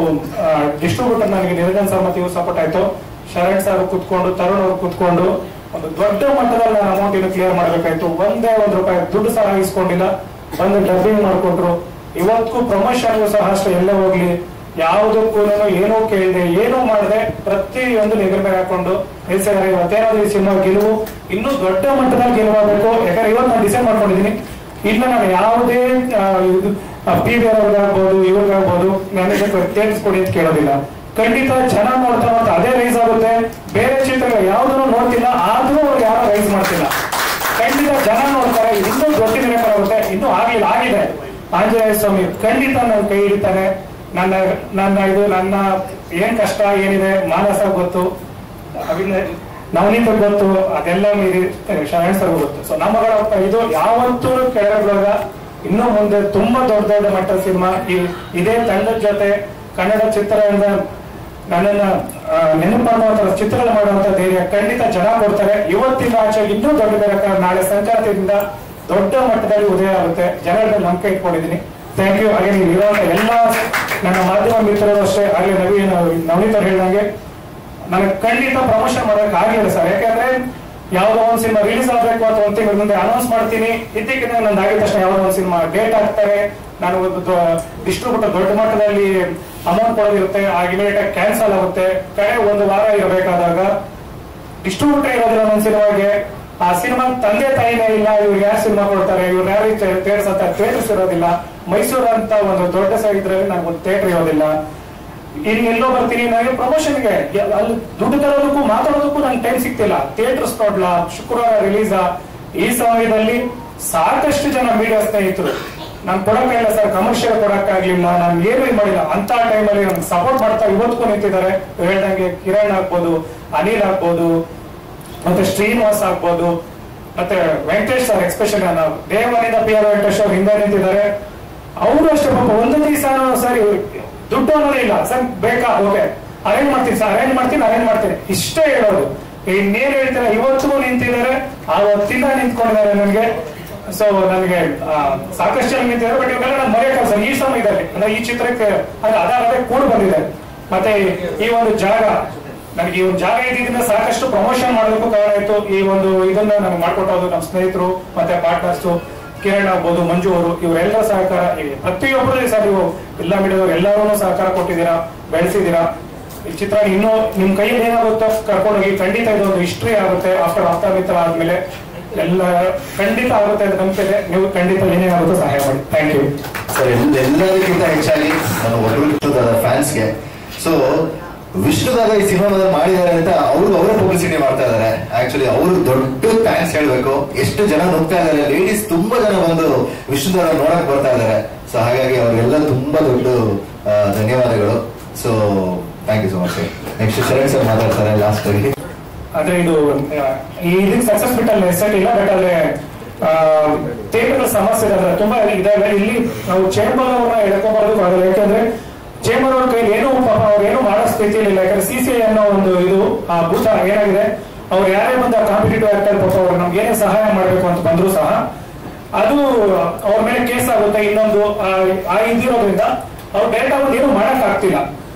ಡಿಸ್ಟ್ರಿಬ್ಯೂಟರ್ ನನಗೆ ನಿರಂಜನ್ ಸರ್ ಮತ್ತೆ ಇವ್ರು ಸಪೋರ್ಟ್ ಆಯ್ತು. ಶರಣ್ ಸರ್ ಕುತ್ಕೊಂಡು, ತರುಣ್ ಅವ್ರು ಕುತ್ಕೊಂಡು ಒಂದು ದೊಡ್ಡ ಮಟ್ಟದಲ್ಲಿ ನಾನು ಅಮೌಂಟ್ ಇನ್ನು ಕ್ಲಿಯರ್ ಮಾಡ್ಬೇಕಾಯ್ತು. ಒಂದೇ ₹1 ದುಡ್ಡು ಸಹ ಇಸ್ಕೊಂಡಿಲ್ಲ, ಬಂದು ಡಬ್ಬಿಂಗ್ ಮಾಡ್ಕೊಟ್ರು. ಇವತ್ತಿಗೂ ಪ್ರಮೋಷನ್ಗೂ ಸಹ ಅಷ್ಟೇ, ಎಲ್ಲೇ ಹೋಗ್ಲಿ ಯಾವುದಕ್ಕೂ ಏನೋ ಕೇಳಿದೆ, ಏನೋ ಮಾಡಿದೆ, ಪ್ರತಿಯೊಂದು ನೆಗರ್ ಮೇಲೆ ಹಾಕೊಂಡು ನಿಲ್ಸಿದ್ದಾರೆ. ಇವತ್ತೇನಾದ್ರೂ ಈ ಸಿನಿಮಾ ಗೆಲುವು ಇನ್ನೂ ದೊಡ್ಡ ಮಟ್ಟದಲ್ಲಿ ಗೆಲುವಾಗಬೇಕು. ಯಾಕಂದ್ರೆ ಇವತ್ತು ನಾನು ಡಿಸೈಡ್ ಮಾಡ್ಕೊಂಡಿದ್ದೀನಿ, ಇಲ್ಲ ನಾನು ಯಾವುದೇ PVR ಅವ್ರಿಗಾಗ್ಬೋದು, ಇವ್ರಿಗಾಗ್ಬೋದು ನನಗೆ ತೇರಿಸ್ಕೊಡಿ ಅಂತ ಕೇಳೋದಿಲ್ಲ. ಖಂಡಿತ ಜನ ನೋಡ್ತಾ ಮತ್ತೆ ಅದೇ ರೈಸ್ ಆಗುತ್ತೆ. ಬೇರೆ ಚಿತ್ರಗಳು ಯಾವುದನ್ನು ನೋಡ್ತಿಲ್ಲ, ಆದ್ರೂ ಅವ್ರು ಯಾರು ರೈಸ್ ಮಾಡ್ತಿಲ್ಲ. ಖಂಡಿತ ಜನ ನೋಡ್ತಾರೆ, ಇನ್ನೂ ದೊಡ್ಡ ಆಗುತ್ತೆ. ಇನ್ನೂ ಆಗ್ಲಿಲ್ಲ, ಆಗಿದೆ. ಆಂಜನೇಯ ಸ್ವಾಮಿ ಖಂಡಿತ ನನ್ನ ಕೈ ಹಿಡಿತಾನೆ. ನನ್ನ ಏನ್ ಕಷ್ಟ ಏನಿದೆ ಮಾನಸ ಗೊತ್ತು, ನವನೀತ ಗೊತ್ತು, ಅದೆಲ್ಲ ಮೀರಿ ಶರಣ್ ಸರ್ ಗೊತ್ತು. ಸೊ ನಮ್ಮಗಳ ಇದು ಯಾವತ್ತೂ ಕೆಳಗ ಇನ್ನು ಮುಂದೆ ತುಂಬಾ ದೊಡ್ಡ ಮಟ್ಟದ ಸಿನಿಮಾ ಇದೇ ತಂಡದ ಜೊತೆ ಕನ್ನಡ ಚಿತ್ರದಿಂದ ನನ್ನನ್ನ ನೆನಪಾಗುವಂತ ಚಿತ್ರಗಳು ಮಾಡುವಂತ ಧೈರ್ಯ ಖಂಡಿತ ಜನ ಕೊಡ್ತಾರೆ. ಇವತ್ತಿನ ಆಚೆ ಇನ್ನೂ ದೊಡ್ಡ ಬೇರೆ ನಾಳೆ ಸಂಕ್ರಾಂತಿಯಿಂದ ದೊಡ್ಡ ಮಟ್ಟದಲ್ಲಿ ಉದಯ ಆಗುತ್ತೆ. ಜನರಲ್ಲಿ ನಂಬಿಕೆ ಇಟ್ಕೊಂಡಿದ್ದೀನಿ. Thank you. ಹಾಗೆ ನೀವು ಇರುವಂತ ಎಲ್ಲ ನನ್ನ ಮಾಧ್ಯಮ ಮಿತ್ರರು ಅಷ್ಟೇ, ಹಾಗೆ ನವನೀತ್ ಹೇಳಿದಂಗೆ ನನಗೆ ಖಂಡಿತ ಪ್ರಮೋಷನ್ ಮಾಡೋಕೆ ಆಗಲಿಲ್ಲ ಸರ್. ಯಾಕಂದ್ರೆ ಯಾವ್ದೋ ಒಂದು ಸಿನಿಮಾ ರಿಲೀಸ್ ಆಗ್ಬೇಕು ಅಥವಾ ಒಂದು ತಿಂಗಳ ಮುಂದೆ ಅನೌನ್ಸ್ ಮಾಡ್ತೀನಿ, ಇದ್ದಕ್ಕಿದ್ದ ನಂದು ಆಗಿದ ತಕ್ಷಣ ಯಾವ್ದೋ ಒಂದು ಸಿನಿಮಾ ಡೇಟ್ ಆಗ್ತಾರೆ, ನಾನು ಡಿಸ್ಟ್ರಿಬ್ಯೂಟರ್ ದೊಡ್ಡ ಮಟ್ಟದಲ್ಲಿ ಅಮೌಂಟ್ ಕೊಡೋದಿರುತ್ತೆ, ಇಮಿಡಿಯೇಟ್ ಆಗಿ ಕ್ಯಾನ್ಸಲ್ ಆಗುತ್ತೆ. ಕಡೆ ಒಂದು ವಾರ ಇರಬೇಕಾದಾಗ ಡಿಸ್ಟ್ರಿಬ್ಯೂಟರ್ ಇರೋದಿಲ್ಲ ನನ್ನ ಸಿನಿಮಾಗೆ, ಆ ಸಿನಿಮಾ ತಂದೆ ತಾಯಿನೇ ಇಲ್ಲ, ಇವ್ರು ಯಾರು ಸಿನಿಮಾ ಕೊಡ್ತಾರೆ, ಇವ್ರು ಯಾರು ಥಿಯೇಟರ್ಸ್ ಅಂತ ಥಿಯೇಟರ್ಸ್ ಇರೋದಿಲ್ಲ. ಮೈಸೂರು ಅಂತ ಒಂದು ದೊಡ್ಡ ಇದ್ರಲ್ಲಿ ನನಗೊಂದು ಥಿಯೇಟರ್ ಇರೋದಿಲ್ಲ. ಇನ್ನೆಲ್ಲೋ ಬರ್ತೀನಿ, ನನಗೆ ಪ್ರಮೋಷನ್ಗೆ ಅಲ್ಲಿ ದುಡ್ಡು ತರೋದಕ್ಕೂ ಮಾತಾಡೋದಕ್ಕೂ ನಂಗೆ ಟೈಮ್ ಸಿಗ್ತಿಲ್ಲ. ಥಿಯೇಟರ್ಸ್ ನೋಡ್ಲಾ, ಶುಕ್ರವಾರ ರಿಲೀಸ್. ಈ ಸಮಯದಲ್ಲಿ ಸಾಕಷ್ಟು ಜನ ಮೀಡಿಯಾ ಸ್ನೇಹಿತರು ನಾನು ಕೊಡಕ್ಕಾಗಿಲ್ಲ ಸರ್, ಕಮರ್ಷಿಯಲ್ ಕೊಡಕ್ಕಾಗ್ಲಿಲ್ಲ, ನಾನು ಏನು ಮಾಡಿಲ್ಲ ಅಂತ ಟೈಮಲ್ಲಿ ನಮ್ಗೆ ಸಪೋರ್ಟ್ ಮಾಡ್ತಾ ಇವತ್ತಿಗೂ ನಿಂತಿದ್ದಾರೆ. ಹೇಳ್ದಂಗೆ ಕಿರಣ್ ಆಗ್ಬೋದು, ಅನಿಲ್ ಆಗ್ಬೋದು, ಮತ್ತೆ ಶ್ರೀನಿವಾಸ್ ಆಗ್ಬೋದು, ಮತ್ತೆ ವೆಂಕಟೇಶ್ ಸರ್, ಎಕ್ಸ್ಪೆಷಲಿ ನಾವು ದೇವನಿಂದ PR ವೆಂಕಟೇಶ್ ಅವ್ರು ಹಿಂದೆ ನಿಂತಿದ್ದಾರೆ. ಅವರು ಅಷ್ಟೇ ಪಾಪ ಒಂದು ದಿವಸ ಸರಿ ದುಡ್ಡು ಅನ್ನೋದೇ ಇಲ್ಲ ಸರ್, ಬೇಕಾ ಓಕೆ ಅರೇಂಜ್ ಮಾಡ್ತೀನಿ ಸರ್, ಅರೇಂಜ್ ಮಾಡ್ತೀನಿ ಇಷ್ಟೇ ಹೇಳೋದು. ಇನ್ನೇನು ಹೇಳ್ತಾರೆ, ಇವತ್ತಿಗೂ ನಿಂತಿದ್ದಾರೆ, ಆವತ್ತಿಂದ ನಿಂತ್ಕೊಂಡಿದ್ದಾರೆ ನನಗೆ. ಸೊ ನನಗೆ ಸಾಕಷ್ಟು ಜನ ನಿಂತಿದ್ದಾರೆ, ಬಟ್ ಇವೆಲ್ಲ ನಾನು ಮರೆಯಲ್ಲ ಸರ್. ಈ ಸಮಯದಲ್ಲಿ ಅಂದ್ರೆ ಈ ಚಿತ್ರಕ್ಕೆ ಅದಾಗದೆ ಕೂಡ ಬಂದಿದೆ. ಮತ್ತೆ ಈ ಒಂದು ಜಾಗ ನನಗೆ ಈ ಒಂದು ಜಾಗ ಇದ್ದಿದ್ದರಿಂದ ಸಾಕಷ್ಟು ಪ್ರಮೋಷನ್ ಮಾಡೋದಕ್ಕೂ ಕಾರಣ ಆಯ್ತು. ಈ ಒಂದು ಇದನ್ನ ನನಗೆ ಮಾಡ್ಕೊಟ್ಟೋದು ನಮ್ಮ ಸ್ನೇಹಿತರು ಮತ್ತೆ ಪಾರ್ಟ್ನರ್ಸ್ ಕಿರಣ್ ಆಗ್ಬೋದು, ಮಂಜು ಅವರು, ಇವರೆಲ್ಲರ ಸಹಕಾರ ಇದೆ. ಪ್ರತಿಯೊಬ್ಬರು ಸರ್ ನೀವು ಎಲ್ಲ ಮೀಡಿಯಾದವರು ಎಲ್ಲರೂ ಸಹಕಾರ ಕೊಟ್ಟಿದ್ದೀರಾ, ಬೆಳೆಸಿದ್ದೀರಾ. ಈ ಚಿತ್ರ ಇನ್ನೂ ನಿಮ್ ಕೈಯಲ್ಲಿ ಏನಾಗುತ್ತೋ ಕರ್ಕೊಂಡೋಗಿ ಖಂಡಿತ ಇದೊಂದು ಹಿಸ್ಟ್ರಿ ಆಗುತ್ತೆ. ಆಫ್ಟರ್ ಆಪ್ತಾಮಿತ್ರ ಆದ್ಮೇಲೆ ಎಲ್ಲ ಖಂಡಿತ ಆಗುತ್ತೆ ಅಂತ ನಂಬಿಕೆ ಇದೆ. ನೀವು ಖಂಡಿತ ಏನೇನಾಗುತ್ತೋ ಸಹಾಯ ಮಾಡಿ. Thank you sir. ಎಲ್ಲದಕ್ಕಿಂತ ಹೆಚ್ಚಾಗಿ ನಾನು ಒಬ್ಬರು ಫ್ಯಾನ್ಸ್ಗೆ, ಸೊ ವಿಷ್ಣುದಾಗ ಈ ಸಿನಿಮಾ ಮಾಡಿದ್ದಾರೆ ಅಂತ ಅವರೇ ಪಬ್ಲಿಸಿಟಿ ಮಾಡ್ತಾ ಇದಾರೆ. ಆಕ್ಚುಲಿ ಅವರು ದೊಡ್ಡ ಥ್ಯಾಂಕ್ಸ್ ಹೇಳ್ಬೇಕು. ಎಷ್ಟು ಜನ ನೋಡ್ತಾ ಇದಾರೆ, ಲೇಡೀಸ್ ತುಂಬಾ ಜನ ಬಂದು ವಿಷ್ಣುದಾಗ ನೋಡಕ್ ಬರ್ತಾ ಇದಾರೆ. ಸೊ ಹಾಗಾಗಿ ಅವ್ರಿಗೆಲ್ಲ ತುಂಬಾ ದೊಡ್ಡ ಧನ್ಯವಾದಗಳು. So thank you so much. Next Sharan sir ಮಾತಾಡ್ತಾರೆ ಲಾಸ್ಟ್ ಆಗಿ. ಆದ್ರೆ ಇದು ಇದಕ್ಕೆ ಸಕ್ಸಸ್ ಬಿಟ್ಟಲ್ಲಿ ಹೆಸರು ಇಲ್ಲ, ಬಟ್ ಅಲ್ಲೇ ಥಿಯೇಟರ್ ಸಮಸ್ಯೆ ಇದೆ, ತುಂಬಾ ಇದಾವೆ. ಇಲ್ಲಿ ನಾವು ಚೇಂಬರ್ ಅವ್ರನ್ನ ಎಳ್ಕೊಂಬರೋದಕ್ಕೂ ಆಗಲ್ಲ. ಯಾಕಂದ್ರೆ ಚೇಂಬರ್ ಅವ್ರ ಕೈಲಿ ಏನು ಪಾಪ ಅವ್ರು ಏನು ಮಾಡೋ ಸ್ಥಿತಿಯಲ್ಲಿ ಇಲ್ಲ. ಯಾಕಂದ್ರೆ CCI ಅನ್ನೋ ಒಂದು ಇದು ಆ ಭೂತ ಏನಾಗಿದೆ, ಅವ್ರು ಯಾರೇ ಬಂದ ಕಾಂಪಿಟೇಟಿವ್ ಆಕ್ಟರ್ ಪಾಪ ಅವ್ರು ನಮ್ಗೆ ಏನೇ ಸಹಾಯ ಮಾಡ್ಬೇಕು ಅಂತ ಬಂದ್ರು ಸಹ ಅದು ಅವ್ರ ಮೇಲೆ ಕೇಸ್ ಆಗುತ್ತೆ. ಇನ್ನೊಂದು ಇದಿರೋದ್ರಿಂದ ಅವ್ರು ಡೈರೆಕ್ಟ್ ಆಗಿ ಏನು ಮಾಡಕ್ ಆಗ್ತಿಲ್ಲ.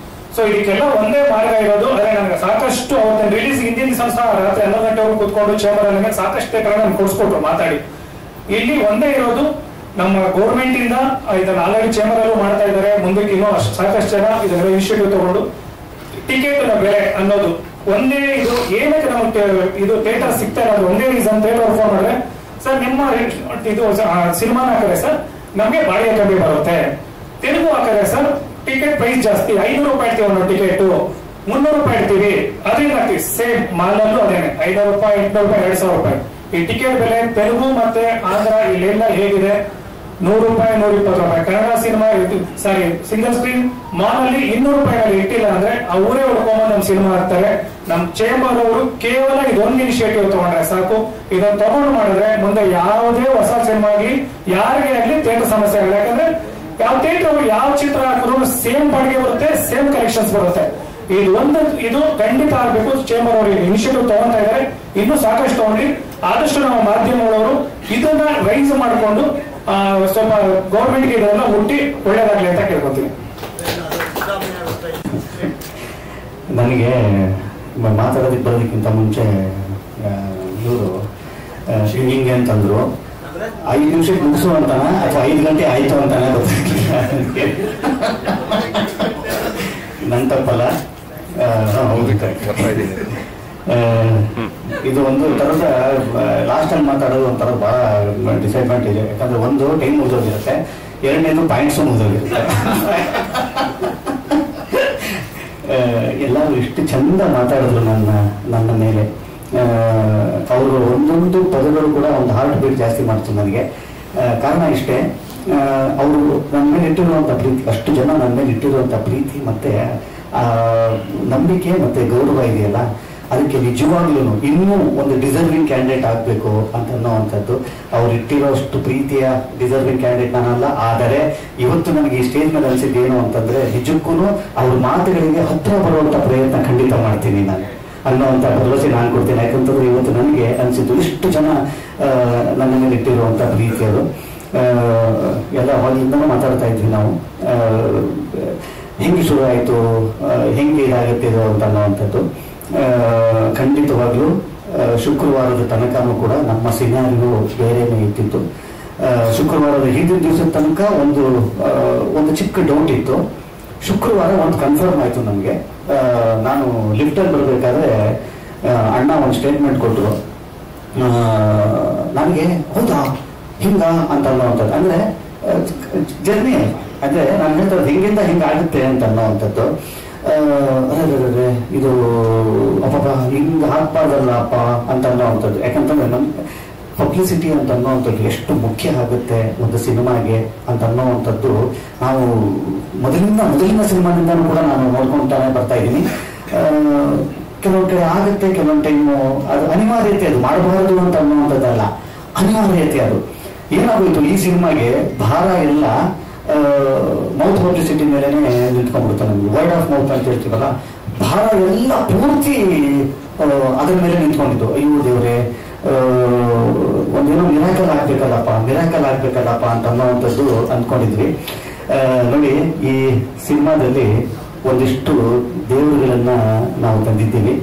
ಸೊ ಇದಕ್ಕೆಲ್ಲ ಒಂದೇ ಮಾರ್ಗ ಇರೋದು. ಅದೇ ನನಗೆ ಸಾಕಷ್ಟು ಅವತ್ತಿನ ರಿಲೀಸ್ ಹಿಂದಿನ ದಿವಸ ರಾತ್ರಿ 11 ಗಂಟೆವರೆಗೂ ಕೂತ್ಕೊಂಡು ಚೇಂಬರ್ ಅಲ್ಲಿ ಸಾಕಷ್ಟು ಥಿಯೇಟರ್ ನಮ್ಗೆ ಕೊಡಿಸ್ಕೊಟ್ರು ಮಾತಾಡಿ. ಇಲ್ಲಿ ಒಂದೇ ಇರೋದು, ನಮ್ಮ ಗೌರ್ಮೆಂಟ್ ಇಂದ ಇದನ್ನ ಆಲ್ರೆಡಿ ಚೇಂಬರ್ ಅಲ್ಲೂ ಮಾಡ್ತಾ ಇದ್ದಾರೆ. ಮುಂದಕ್ಕೆ ಇನ್ನೂ ಸಾಕಷ್ಟು ಜನ ಇದನ್ನ ಇನಿಷಿಯೇಟಿವ್ ತಗೊಂಡು ಟಿಕೆಟ್ ಬೆಲೆ ಅನ್ನೋದು ಒಂದೇ ಇದು ಏನಕ್ಕೆ ನಮಗೆ ಇದು ಥಿಯೇಟರ್ ಸಿಗ್ತಾ ಇರೋದು ಒಂದೇ ರೀಸನ್. ಥಿಯೇಟರ್ ಫೋನ್ ಮಾಡಿದ್ರೆ ಸರ್ ನಿಮ್ಮ ಇದು ಸಿನಿಮಾನ ಹಾಕಿದ್ರೆ ಸರ್ ನಮ್ಗೆ ಬಾಡಿಗೆ ಕಮ್ಮಿ ಬರುತ್ತೆ, ತೆಲುಗು ಹಾಕಿದ್ರೆ ಸರ್ ಟಿಕೆಟ್ ಪ್ರೈಸ್ ಜಾಸ್ತಿ, 500 ರೂಪಾಯಿ ಇಡ್ತೀವಿ ಅನ್ನೋ ಟಿಕೆಟ್ 300 ರೂಪಾಯಿ ಇಡ್ತೀವಿ, ಅದೇನು ಹಾಕ್ತೀವಿ ಸೇಮ್ ಮಾಲಲ್ಲೂ ಅದೇನೆ 500 ರೂಪಾಯಿ 800 ರೂಪಾಯಿ 2000 ರೂಪಾಯಿ. ಈ ಟಿಕೆಟ್ ಬೆಲೆ ತೆಲುಗು ಮತ್ತೆ ಆಂಧ್ರ ಇಲ್ಲೆಲ್ಲ ಹೇಗಿದೆ, 100 ರೂಪಾಯಿ 120 ರೂಪಾಯಿ. ಕನ್ನಡ ಸಿನಿಮಾ ಸಾರಿ ಸಿಂಗಲ್ ಸ್ಕ್ರೀನ್ ಮಾಲ್ ಅಲ್ಲಿ 200 ರೂಪಾಯಿನಲ್ಲಿ ಇಟ್ಟಿಲ್ಲ ಅಂದ್ರೆ ಆ ಊರೇ ಹುಡ್ಕೊಂಬಂದು ನಮ್ ಸಿನಿಮಾ ಹಾಕ್ತಾರೆ. ನಮ್ ಚೇಂಬರ್ ಅವರು ಕೇವಲ ಇದೊಂದು ಇನಿಷಿಯೇಟಿವ್ ತಗೊಂಡ್ರೆ ಸಾಕು. ಇದನ್ನ ತಗೊಂಡು ಮಾಡಿದ್ರೆ ಮುಂದೆ ಯಾವುದೇ ಹೊಸ ಸಿನಿಮಾ ಆಗಲಿ ಯಾರಿಗೆ ಆಗಲಿ ಥಿಯೇಟರ್ ಸಮಸ್ಯೆ ಆಗಲ್ಲ. ಯಾಕಂದ್ರೆ ಯಾವ ಥಿಯೇಟರ್ ಯಾವ ಚಿತ್ರ ಹಾಕಿದ್ರು ಸೇಮ್ ಬಾಡಿಗೆ ಬರುತ್ತೆ, ಸೇಮ್ ಕಲೆಕ್ಷನ್ಸ್ ಬರುತ್ತೆ. ಇದು ಖಂಡಿತ ಆಗ್ಬೇಕು. ಚೇಂಬರ್ ಅವರು ಇನಿಷಿಯೇಟಿವ್ ತಗೊಂತಾ ಇದ್ದಾರೆ, ಇನ್ನೂ ಸಾಕಷ್ಟು ತಗೊಂಡು ಆದಷ್ಟು ನಮ್ಮ ಮಾಧ್ಯಮಗಳವರು ಇದನ್ನ ರೈಸ್ ಮಾಡಿಕೊಂಡು ಸ್ವಲ್ಪ ಗೌರ್ಮೆಂಟ್ಗೆ ಇದನ್ನ ಮುಟ್ಟಿ ಒಳ್ಳೇದಾಗ್ಲಿ ಅಂತ ಕೇಳ್ಕೊತೀನಿ. ನನಗೆ ಮಾತಾಡೋದಕ್ಕೆ ಬರೋದಕ್ಕಿಂತ ಮುಂಚೆ ಇವರು ಹಿಂಗೆ ಅಂತಂದ್ರು 5 ನಿಮಿಷಕ್ಕೆ ಮುಗಿಸು ಅಂತಾನ ಅಥವಾ 5 ಗಂಟೆ ಆಯ್ತು ಅಂತಾನೆ ಗೊತ್ತಾಗ್ಲಿಲ್ಲ. ನನ್ ತಪ್ಪಲ್ಲ. ಇದು ಒಂದು ತರದ ಲಾಸ್ಟ್ ಟೈಮ್ ಮಾತಾಡೋದು ಒಂಥರ ಬಹಳ ಡಿಸಡ್ವಾಂಟೇಜ್. ಯಾಕಂದ್ರೆ ಒಂದು ಟೈಮ್ ಮುಗಿದೋಗಿರುತ್ತೆ, ಎರಡನೇದು ಪಾಯಿಂಟ್ಸ್ ಮುಗಿದೋಗಿರುತ್ತೆ. ಎಲ್ಲರೂ ಇಷ್ಟು ಚಂದ ಮಾತಾಡಿದ್ರು ನನ್ನ ಮೇಲೆ. ಅವರು ಒಂದೊಂದು ಪದಗಳು ಕೂಡ ಒಂದು ಹಾರ್ಟ್ ಬೀಟ್ ಜಾಸ್ತಿ ಮಾಡ್ತು ನನಗೆ. ಕಾರಣ ಇಷ್ಟೇ, ಅವರು ನನ್ನ ಮೇಲೆ ಇಟ್ಟಿರುವಂಥ ಪ್ರೀತಿ, ಅಷ್ಟು ಜನ ನನ್ನ ಮೇಲೆ ಇಟ್ಟಿರುವಂಥ ಪ್ರೀತಿ ಮತ್ತೆ ನಂಬಿಕೆ ಮತ್ತೆ ಗೌರವ ಇದೆಯಲ್ಲ, ಅದಕ್ಕೆ ನಿಜವಾಗ್ಲೂ ಇನ್ನೂ ಒಂದು ಡಿಸರ್ವಿಂಗ್ ಕ್ಯಾಂಡಿಡೇಟ್ ಆಗಬೇಕು ಅಂತ ಅನ್ನೋವಂಥದ್ದು. ಅವ್ರು ಇಟ್ಟಿರೋಷ್ಟು ಪ್ರೀತಿಯ ಡಿಸರ್ವಿಂಗ್ ಕ್ಯಾಂಡಿಡೇಟ್ ನಾನಲ್ಲ. ಆದರೆ ಇವತ್ತು ನನಗೆ ಈ ಸ್ಟೇಜ್ ಮೇಲೆ ಅನಿಸಿದ್ದು ಏನು ಅಂತಂದ್ರೆ, ನಿಜಕ್ಕೂ ಅವ್ರ ಮಾತುಗಳಿಗೆ ಹತ್ತಿರ ಬರುವಂಥ ಪ್ರಯತ್ನ ಖಂಡಿತ ಮಾಡ್ತೀನಿ ನಾನು ಅನ್ನೋವಂಥ ಭರವಸೆ ನಾನು ಕೊಡ್ತೀನಿ. ಯಾಕಂತಂದ್ರೆ ಇವತ್ತು ನನಗೆ ಅನಿಸಿದ್ದು ಇಷ್ಟು ಜನ ನನ್ನ ಮೇಲೆ ಇಟ್ಟಿರುವಂಥ ಪ್ರೀತಿ. ಅದು ಎಲ್ಲ ಅವಾಗಿಂದನೂ ಮಾತಾಡ್ತಾ ಇದ್ವಿ ನಾವು, ಹೆಂಗೆ ಶುರು ಆಯಿತು, ಹೆಂಗೆ ಇದಾಗುತ್ತೆ ಇದು ಅಂತ ಅನ್ನೋವಂಥದ್ದು. ಖಂಡಿತವಾಗ್ಲೂ ಶುಕ್ರವಾರದ ತನಕನೂ ಕೂಡ ನಮ್ಮ ಸಿನಾರಿಯೋ ಬೇರೆನೇ ಇತ್ತಿತ್ತು. ಶುಕ್ರವಾರದ ಹಿಂದಿನ ದಿವಸದ ತನಕ ಒಂದು ಚಿಕ್ಕ ಡೌಟ್ ಇತ್ತು. ಶುಕ್ರವಾರ ಒಂದು ಕನ್ಫರ್ಮ್ ಆಯ್ತು ನಮಗೆ. ನಾನು ಲಿಫ್ಟಲ್ಲಿ ಬರಬೇಕಾದ್ರೆ ಅಣ್ಣ ಒಂದು ಸ್ಟೇಟ್ಮೆಂಟ್ ಕೊಟ್ಟರು. ನನಗೆ ಹೌದಾ ಹಿಂಗ ಅಂತ ಅನ್ನೋವಂಥದ್ದು, ಅಂದ್ರೆ ಜರ್ನಿ ಅಂದ್ರೆ ನಾನು ಹೇಳ್ತಾರೆ ಹಿಂಗಿಂದ ಹಿಂಗಾಗುತ್ತೆ ಅಂತ ಅನ್ನೋವಂಥದ್ದು. ಅದೇ ಇದು ಅಪ್ಪ ಹಿಂಗೆ ಹಾಕ್ಬಾರ್ದಲ್ಲ ಅಪ್ಪ ಅಂತ ಅನ್ನೋವಂಥದ್ದು. ಯಾಕಂತಂದ್ರೆ ನಮ್ಮ ಪಬ್ಲಿಸಿಟಿ ಅಂತ ಅನ್ನೋವಂಥದ್ದು ಎಷ್ಟು ಮುಖ್ಯ ಆಗುತ್ತೆ ಒಂದು ಸಿನಿಮಾಗೆ ಅಂತ ಅನ್ನೋವಂಥದ್ದು ನಾವು ಮೊದಲಿನ ಸಿನಿಮಾದಿಂದನೂ ಕೂಡ ನಾನು ನೋಡ್ಕೊಂತಾನೆ ಬರ್ತಾ ಇದ್ದೀನಿ. ಕೆಲವೊಂದು ಕಡೆ ಆಗುತ್ತೆ, ಕೆಲವೊಂದು ಟೈಮು ಅದು ಅನಿವಾರ್ಯತೆ, ಅದು ಮಾಡಬಾರದು ಅಂತ ಅನ್ನುವಂಥದ್ದಲ್ಲ, ಅನಿವಾರ್ಯತೆ. ಅದು ಏನಾಗೋಯ್ತು, ಈ ಸಿನಿಮಾಗೆ ಭಾರ ಎಲ್ಲ ಮೌತ್ ಪಬ್ಲಿಸಿಟಿ ಮೇಲೆನೆ ನಿಂತ್ಕೊಂಡ್ಬಿಡುತ್ತೆ. ನಮ್ಗೆ ವರ್ಡ್ ಆಫ್ ಮೌತ್ ಅಂತ ಹೇಳ್ತೀವಲ್ಲ, ಭಾರ ಎಲ್ಲ ಪೂರ್ತಿ ಅದ್ರ ಮೇಲೆ ನಿಂತ್ಕೊಂಡಿತ್ತು. ಅಯ್ಯೋ ದೇವ್ರೆ, ಒಂದೇನೋ ಮಿರಾಕಲ್ ಆಗ್ಬೇಕಲ್ಲಪ್ಪ ಅಂತ ಅನ್ನೋವಂಥದ್ದು ಅಂದ್ಕೊಂಡಿದ್ವಿ. ನೋಡಿ, ಈ ಸಿನಿಮಾದಲ್ಲಿ ಒಂದಿಷ್ಟು ದೇವರುಗಳನ್ನ ನಾವು ತಂದಿದ್ದೀವಿ.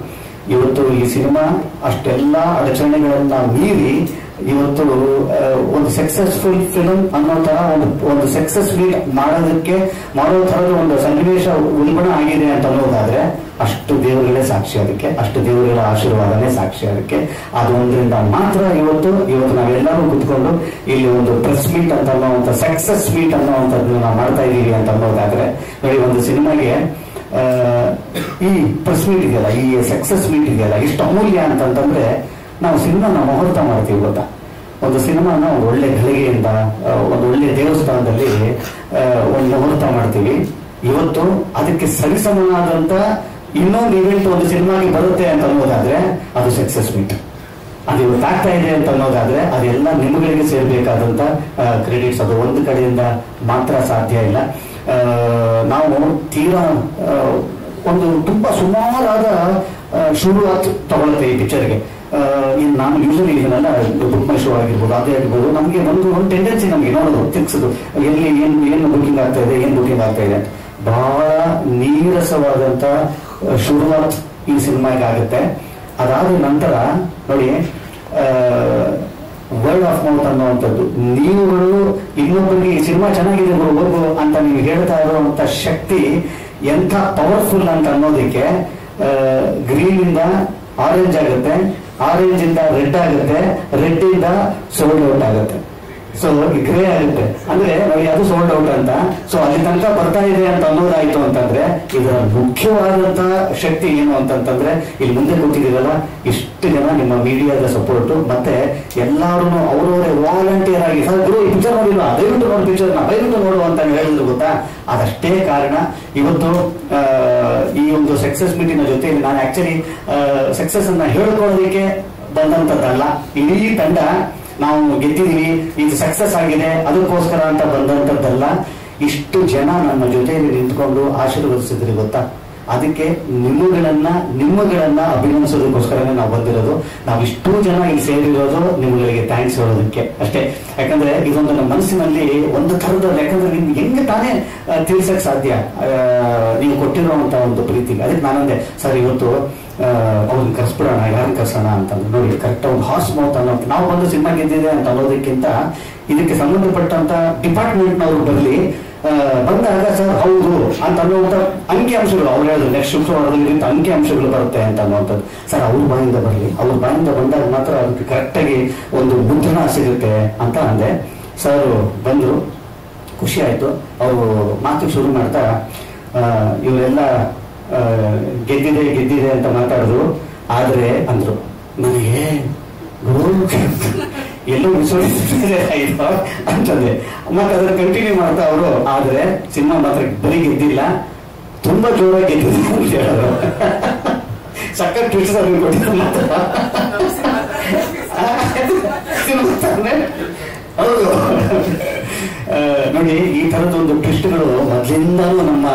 ಇವತ್ತು ಈ ಸಿನಿಮಾ ಅಷ್ಟೆಲ್ಲ ಅಡಚಣೆಗಳನ್ನ ಮೀರಿ ಇವತ್ತು ಒಂದು ಸಕ್ಸಸ್ಫುಲ್ ಫಿಲ್ಮ್ ಅನ್ನೋ ತರ ಒಂದು ಸಕ್ಸಸ್ ಮೀಟ್ ಮಾಡೋ ಥರದ ಒಂದು ಸನ್ನಿವೇಶ ಉಲ್ಬಣ ಆಗಿದೆ ಅಂತ ಅನ್ನೋದಾದ್ರೆ ಅಷ್ಟು ದೇವರುಗಳೇ ಸಾಕ್ಷಿ ಅದಕ್ಕೆ, ಅಷ್ಟು ದೇವರುಗಳ ಆಶೀರ್ವಾದನೇ ಸಾಕ್ಷಿ ಅದಕ್ಕೆ. ಅದು ಒಂದರಿಂದ ಮಾತ್ರ ಇವತ್ತು ನಾವೆಲ್ಲರೂ ಕುತ್ಕೊಂಡು ಇಲ್ಲಿ ಒಂದು ಪ್ರೆಸ್ ಮೀಟ್ ಅಂತ ಅನ್ನೋವಂಥ ಸಕ್ಸಸ್ ಮೀಟ್ ಅನ್ನೋವಂಥದ್ದು ನಾವು ಮಾಡ್ತಾ ಇದ್ದೀವಿ ಅಂತ ಅನ್ನೋದಾದ್ರೆ ನೋಡಿ, ಒಂದು ಸಿನಿಮಾಗೆ ಈ ಪ್ರೆಸ್ ಮೀಟ್ ಇದೆಯಲ್ಲ, ಈ ಸಕ್ಸಸ್ ಮೀಟ್ ಇದೆಯಲ್ಲ, ಇಷ್ಟು ಅಮೂಲ್ಯ ಅಂತಂತಂದ್ರೆ ನಾವು ಸಿನಿಮಾನ ಮುಹೂರ್ತ ಮಾಡ್ತೀವಿ ಗೊತ್ತಾ. ಒಂದು ಸಿನಿಮಾನ ಒಂದು ಒಳ್ಳೆ ಘಳಿಗೆಯಿಂದ ಒಂದು ಒಳ್ಳೆ ದೇವಸ್ಥಾನದಲ್ಲಿ ಒಂದು ಮುಹೂರ್ತ ಮಾಡ್ತೀವಿ. ಇವತ್ತು ಅದಕ್ಕೆ ಸರಿಸಮನಾದಂತ ಇನ್ನೊಂದು ಇವೆಂಟ್ ಒಂದು ಸಿನಿಮಾಗೆ ಬರುತ್ತೆ ಅಂತ ಅನ್ನೋದಾದ್ರೆ ಅದು ಸಕ್ಸಸ್ ಮೀಟ್. ಅದು ಇವತ್ತು ಆಗ್ತಾ ಇದೆ ಅಂತ ಅನ್ನೋದಾದ್ರೆ ಅದೆಲ್ಲ ನಿಮ್ಮಗಳಿಗೆ ಸೇರ್ಬೇಕಾದಂತ ಕ್ರೆಡಿಟ್ಸ್. ಅದು ಒಂದು ಕಡೆಯಿಂದ ಮಾತ್ರ ಸಾಧ್ಯ ಇಲ್ಲ. ನಾವು ತೀರಾ ಒಂದು ತುಂಬಾ ಸುಮಾರಾದ ಶುರುವಾತ್ ತಗೊಳುತ್ತೆ ಈ ಪಿಕ್ಚರ್ಗೆ. ಇನ್ನು ನಾನು ಯೂಶಲಿ ಇದನ್ನೆಲ್ಲ ಬುಕ್ ಮೈ ಶೋ ಆಗಿರ್ಬೋದು, ಅದೇ ಆಗಿರ್ಬೋದು, ನಮಗೆ ಒಂದು ಟೆಂಡೆನ್ಸಿ ನಮಗೆ ನೋಡೋದು ಫಿಕ್ಸ್ದು, ಎಲ್ಲಿ ಏನು ಬುಕಿಂಗ್ ಆಗ್ತಾ ಇದೆ, ಏನು ಬುಕಿಂಗ್ ಆಗ್ತಾ ಇದೆ. ಬಹಳ ನೀರಸವಾದಂತ ಶುರುವಾತ್ ಈ ಸಿನಿಮಾಗೆ ಆಗುತ್ತೆ. ಅದಾದ ನಂತರ ನೋಡಿ, ವರ್ಡ್ ಆಫ್ ಮೌತ್ ಅನ್ನುವಂಥದ್ದು, ನೀವುಗಳು ಇನ್ನೊಬ್ಬರಿಗೆ ಈ ಸಿನಿಮಾ ಚೆನ್ನಾಗಿದೆ ಹೋಗು ಅಂತ ನೀವು ಹೇಳ್ತಾ ಇರುವಂತ ಶಕ್ತಿ ಎಂಥ ಪವರ್ಫುಲ್ ಅಂತ ಅನ್ನೋದಕ್ಕೆ ಗ್ರೀನ್ ಇಂದ ಆರೆಂಜ್ ಆಗುತ್ತೆ, ಆರೆಂಜ್ ಇಂದ ರೆಡ್ ಆಗುತ್ತೆ, ರೆಡ್ ಇಂದ ಸೋಲ್ಡ್ ಔಟ್ ಆಗುತ್ತೆ, ಸೊ ಗ್ರೇ ಆಗುತ್ತೆ. ಅಂದ್ರೆ ನೋಡಿ, ಅದು ಸೋಲ್ಡ್ ಔಟ್ ಅಂತ. ಸೊ ಅಲ್ಲಿ ತನಕ ಬರ್ತಾ ಇದೆ ಅಂತ ಅನ್ನೋದಾಯ್ತು ಅಂತಂದ್ರೆ ಇದರ ಮುಖ್ಯವಾದಂತ ಶಕ್ತಿ ಏನು ಅಂತಂತಂದ್ರೆ ಇಲ್ಲಿ ಮುಂದೆ ಕೂತಿದ್ದೀರಲ್ಲ ಇಷ್ಟು ಜನ ನಿಮ್ಮ ಮೀಡಿಯಾದ ಸಪೋರ್ಟ್, ಮತ್ತೆ ಎಲ್ಲಾರು ಅವರವರೇ ವಾಲಂಟಿಯರ್ ಆಗಿ ಸರ್ ಗುರು ಈ ಪಿಕ್ಚರ್ ನೋಡಿಲ್ಲ, ದಯವಿಟ್ಟು ನೋಡಿ ಪಿಕ್ಚರ್ ದಯವಿಟ್ಟು ನೋಡು ಅಂತ ಹೇಳಿದ್ರು ಗೊತ್ತಾ. ಅದಷ್ಟೇ ಕಾರಣ ಇವತ್ತು ಈ ಒಂದು ಸಕ್ಸಸ್ ಮೀಟಿನ ಜೊತೆ ನಾನು ಆಕ್ಚುಲಿ ಸಕ್ಸಸ್ ಅನ್ನ ಹೇಳ್ಕೊಳ್ಳೋದಕ್ಕೆ ಬಂದಂತದ್ದಲ್ಲ. ಇಡೀ ತಂಡ ನಾವು ಗೆದ್ದಿದೀವಿ, ಇದು ಸಕ್ಸಸ್ ಆಗಿದೆ ಅದಕ್ಕೋಸ್ಕರ ಅಂತ ಬಂದಂತದ್ದಲ್ಲ. ಇಷ್ಟು ಜನ ನಮ್ಮ ಜೊತೆಯಲ್ಲಿ ನಿಂತ್ಕೊಂಡು ಆಶೀರ್ವದಿಸಿದ್ರಿ ಗೊತ್ತಾ. ಅದಕ್ಕೆ ನಿಮ್ಮಗಳನ್ನ ಅಭಿನಂದಿಸೋದಕ್ಕೋಸ್ಕರನೇ ನಾವು ಬಂದಿರೋದು. ನಾವು ಇಷ್ಟೂ ಜನ ಇಲ್ಲಿ ಸೇರಿರೋದು ನಿಮ್ಮಗಳಿಗೆ ಥ್ಯಾಂಕ್ಸ್ ಹೇಳೋದಕ್ಕೆ ಅಷ್ಟೇ. ಯಾಕಂದ್ರೆ ಇದೊಂದು ನಮ್ಮ ಮನಸ್ಸಿನಲ್ಲಿ ಒಂದು ಥರದ, ಯಾಕಂದ್ರೆ ನಿಮ್ಗೆ ಹೆಂಗೆ ತಾನೇ ತೀರ್ಸಕ್ ಸಾಧ್ಯ ನೀವು ಕೊಟ್ಟಿರುವಂತ ಒಂದು ಪ್ರೀತಿಗೆ. ಅದಕ್ಕೆ ನಾನಂದೆ ಸರ್ ಇವತ್ತು ಅವ್ರನ್ನ ಕರ್ಸ್ಬಿಡೋಣ, ಯಾರನ್ನ ಕರ್ಸೋಣ ಅಂತಂದ್ರೆ ನೋಡಿ ಕರೆಕ್ಟ್ ಒಂದು ಹಾರ್ಸ್ ಮೌತ್ ಅನ್ನೋ ನಾವು ಬಂದು ಸಿನಿಮಾ ಗೆದ್ದಿದೆ ಅಂತ ಅನ್ನೋದಕ್ಕಿಂತ ಇದಕ್ಕೆ ಸಂಬಂಧಪಟ್ಟಂತ ಡಿಪಾರ್ಟ್ಮೆಂಟ್ನವರು ಬರಲಿ, ಬಂದಾಗ ಸರ್ ಹೌದು ಅಂತ ಅನ್ನುವಂಥ ಅಂಕಿ ಅಂಶಗಳು ಅವ್ರು ಹೇಳಿದ್ರು ನೆಕ್ಸ್ಟ್ ಶುಕ್ರವಾರದಲ್ಲಿ ಅಂಕಿ ಅಂಶಗಳು ಬರುತ್ತೆ ಅಂತ ಅನ್ನುವಂಥದ್ದು. ಸರ್ ಅವ್ರ ಬಾಯಿಂದ ಬರಲಿ, ಅವ್ರ ಬಾಯಿಂದ ಬಂದಾಗ ಮಾತ್ರ ಅದಕ್ಕೆ ಕರೆಕ್ಟಾಗಿ ಒಂದು ಮುದ್ರಣ ಸಿಗುತ್ತೆ ಅಂತ ಅಂದೆ. ಸರ್ ಬಂದರು, ಖುಷಿ ಆಯ್ತು. ಅವರು ಮಾತು ಶುರು ಮಾಡ್ತಾ ಇವರೆಲ್ಲ ಗೆದ್ದಿದೆ ಅಂತ ಮಾತಾಡಿದ್ರು. ಆದ್ರೆ ಅಂದ್ರು ನನಗೆ ಎಲ್ಲೋ ವಿಶ್ವಾಸ ಆಯ್ತು ಅಂತಂದೆ. ಮತ್ತೆ ಅದನ್ನ ಕಂಟಿನ್ಯೂ ಮಾಡ್ತಾ ಅವರು, ಆದ್ರೆ ಸಿನಿಮಾ ಮಾತ್ರ ಬರೀ ಗೆದ್ದಿಲ್ಲ, ತುಂಬಾ ಜೋರಾಗಿ ಗೆದ್ದಿದೆ ಅಂತ ಹೇಳಿದ್ರು. ಸಖತ್ ಟ್ವಿಸ್ಟ್ ಕೊಟ್ಟಿದ್ರು ಮಾತ್ರ. ಹೌದು ನೋಡಿ, ಈ ತರದ ಒಂದು ಟ್ವಿಸ್ಟ್ಗಳು ಮೊದಲಿಂದಲೂ ನಮ್ಮ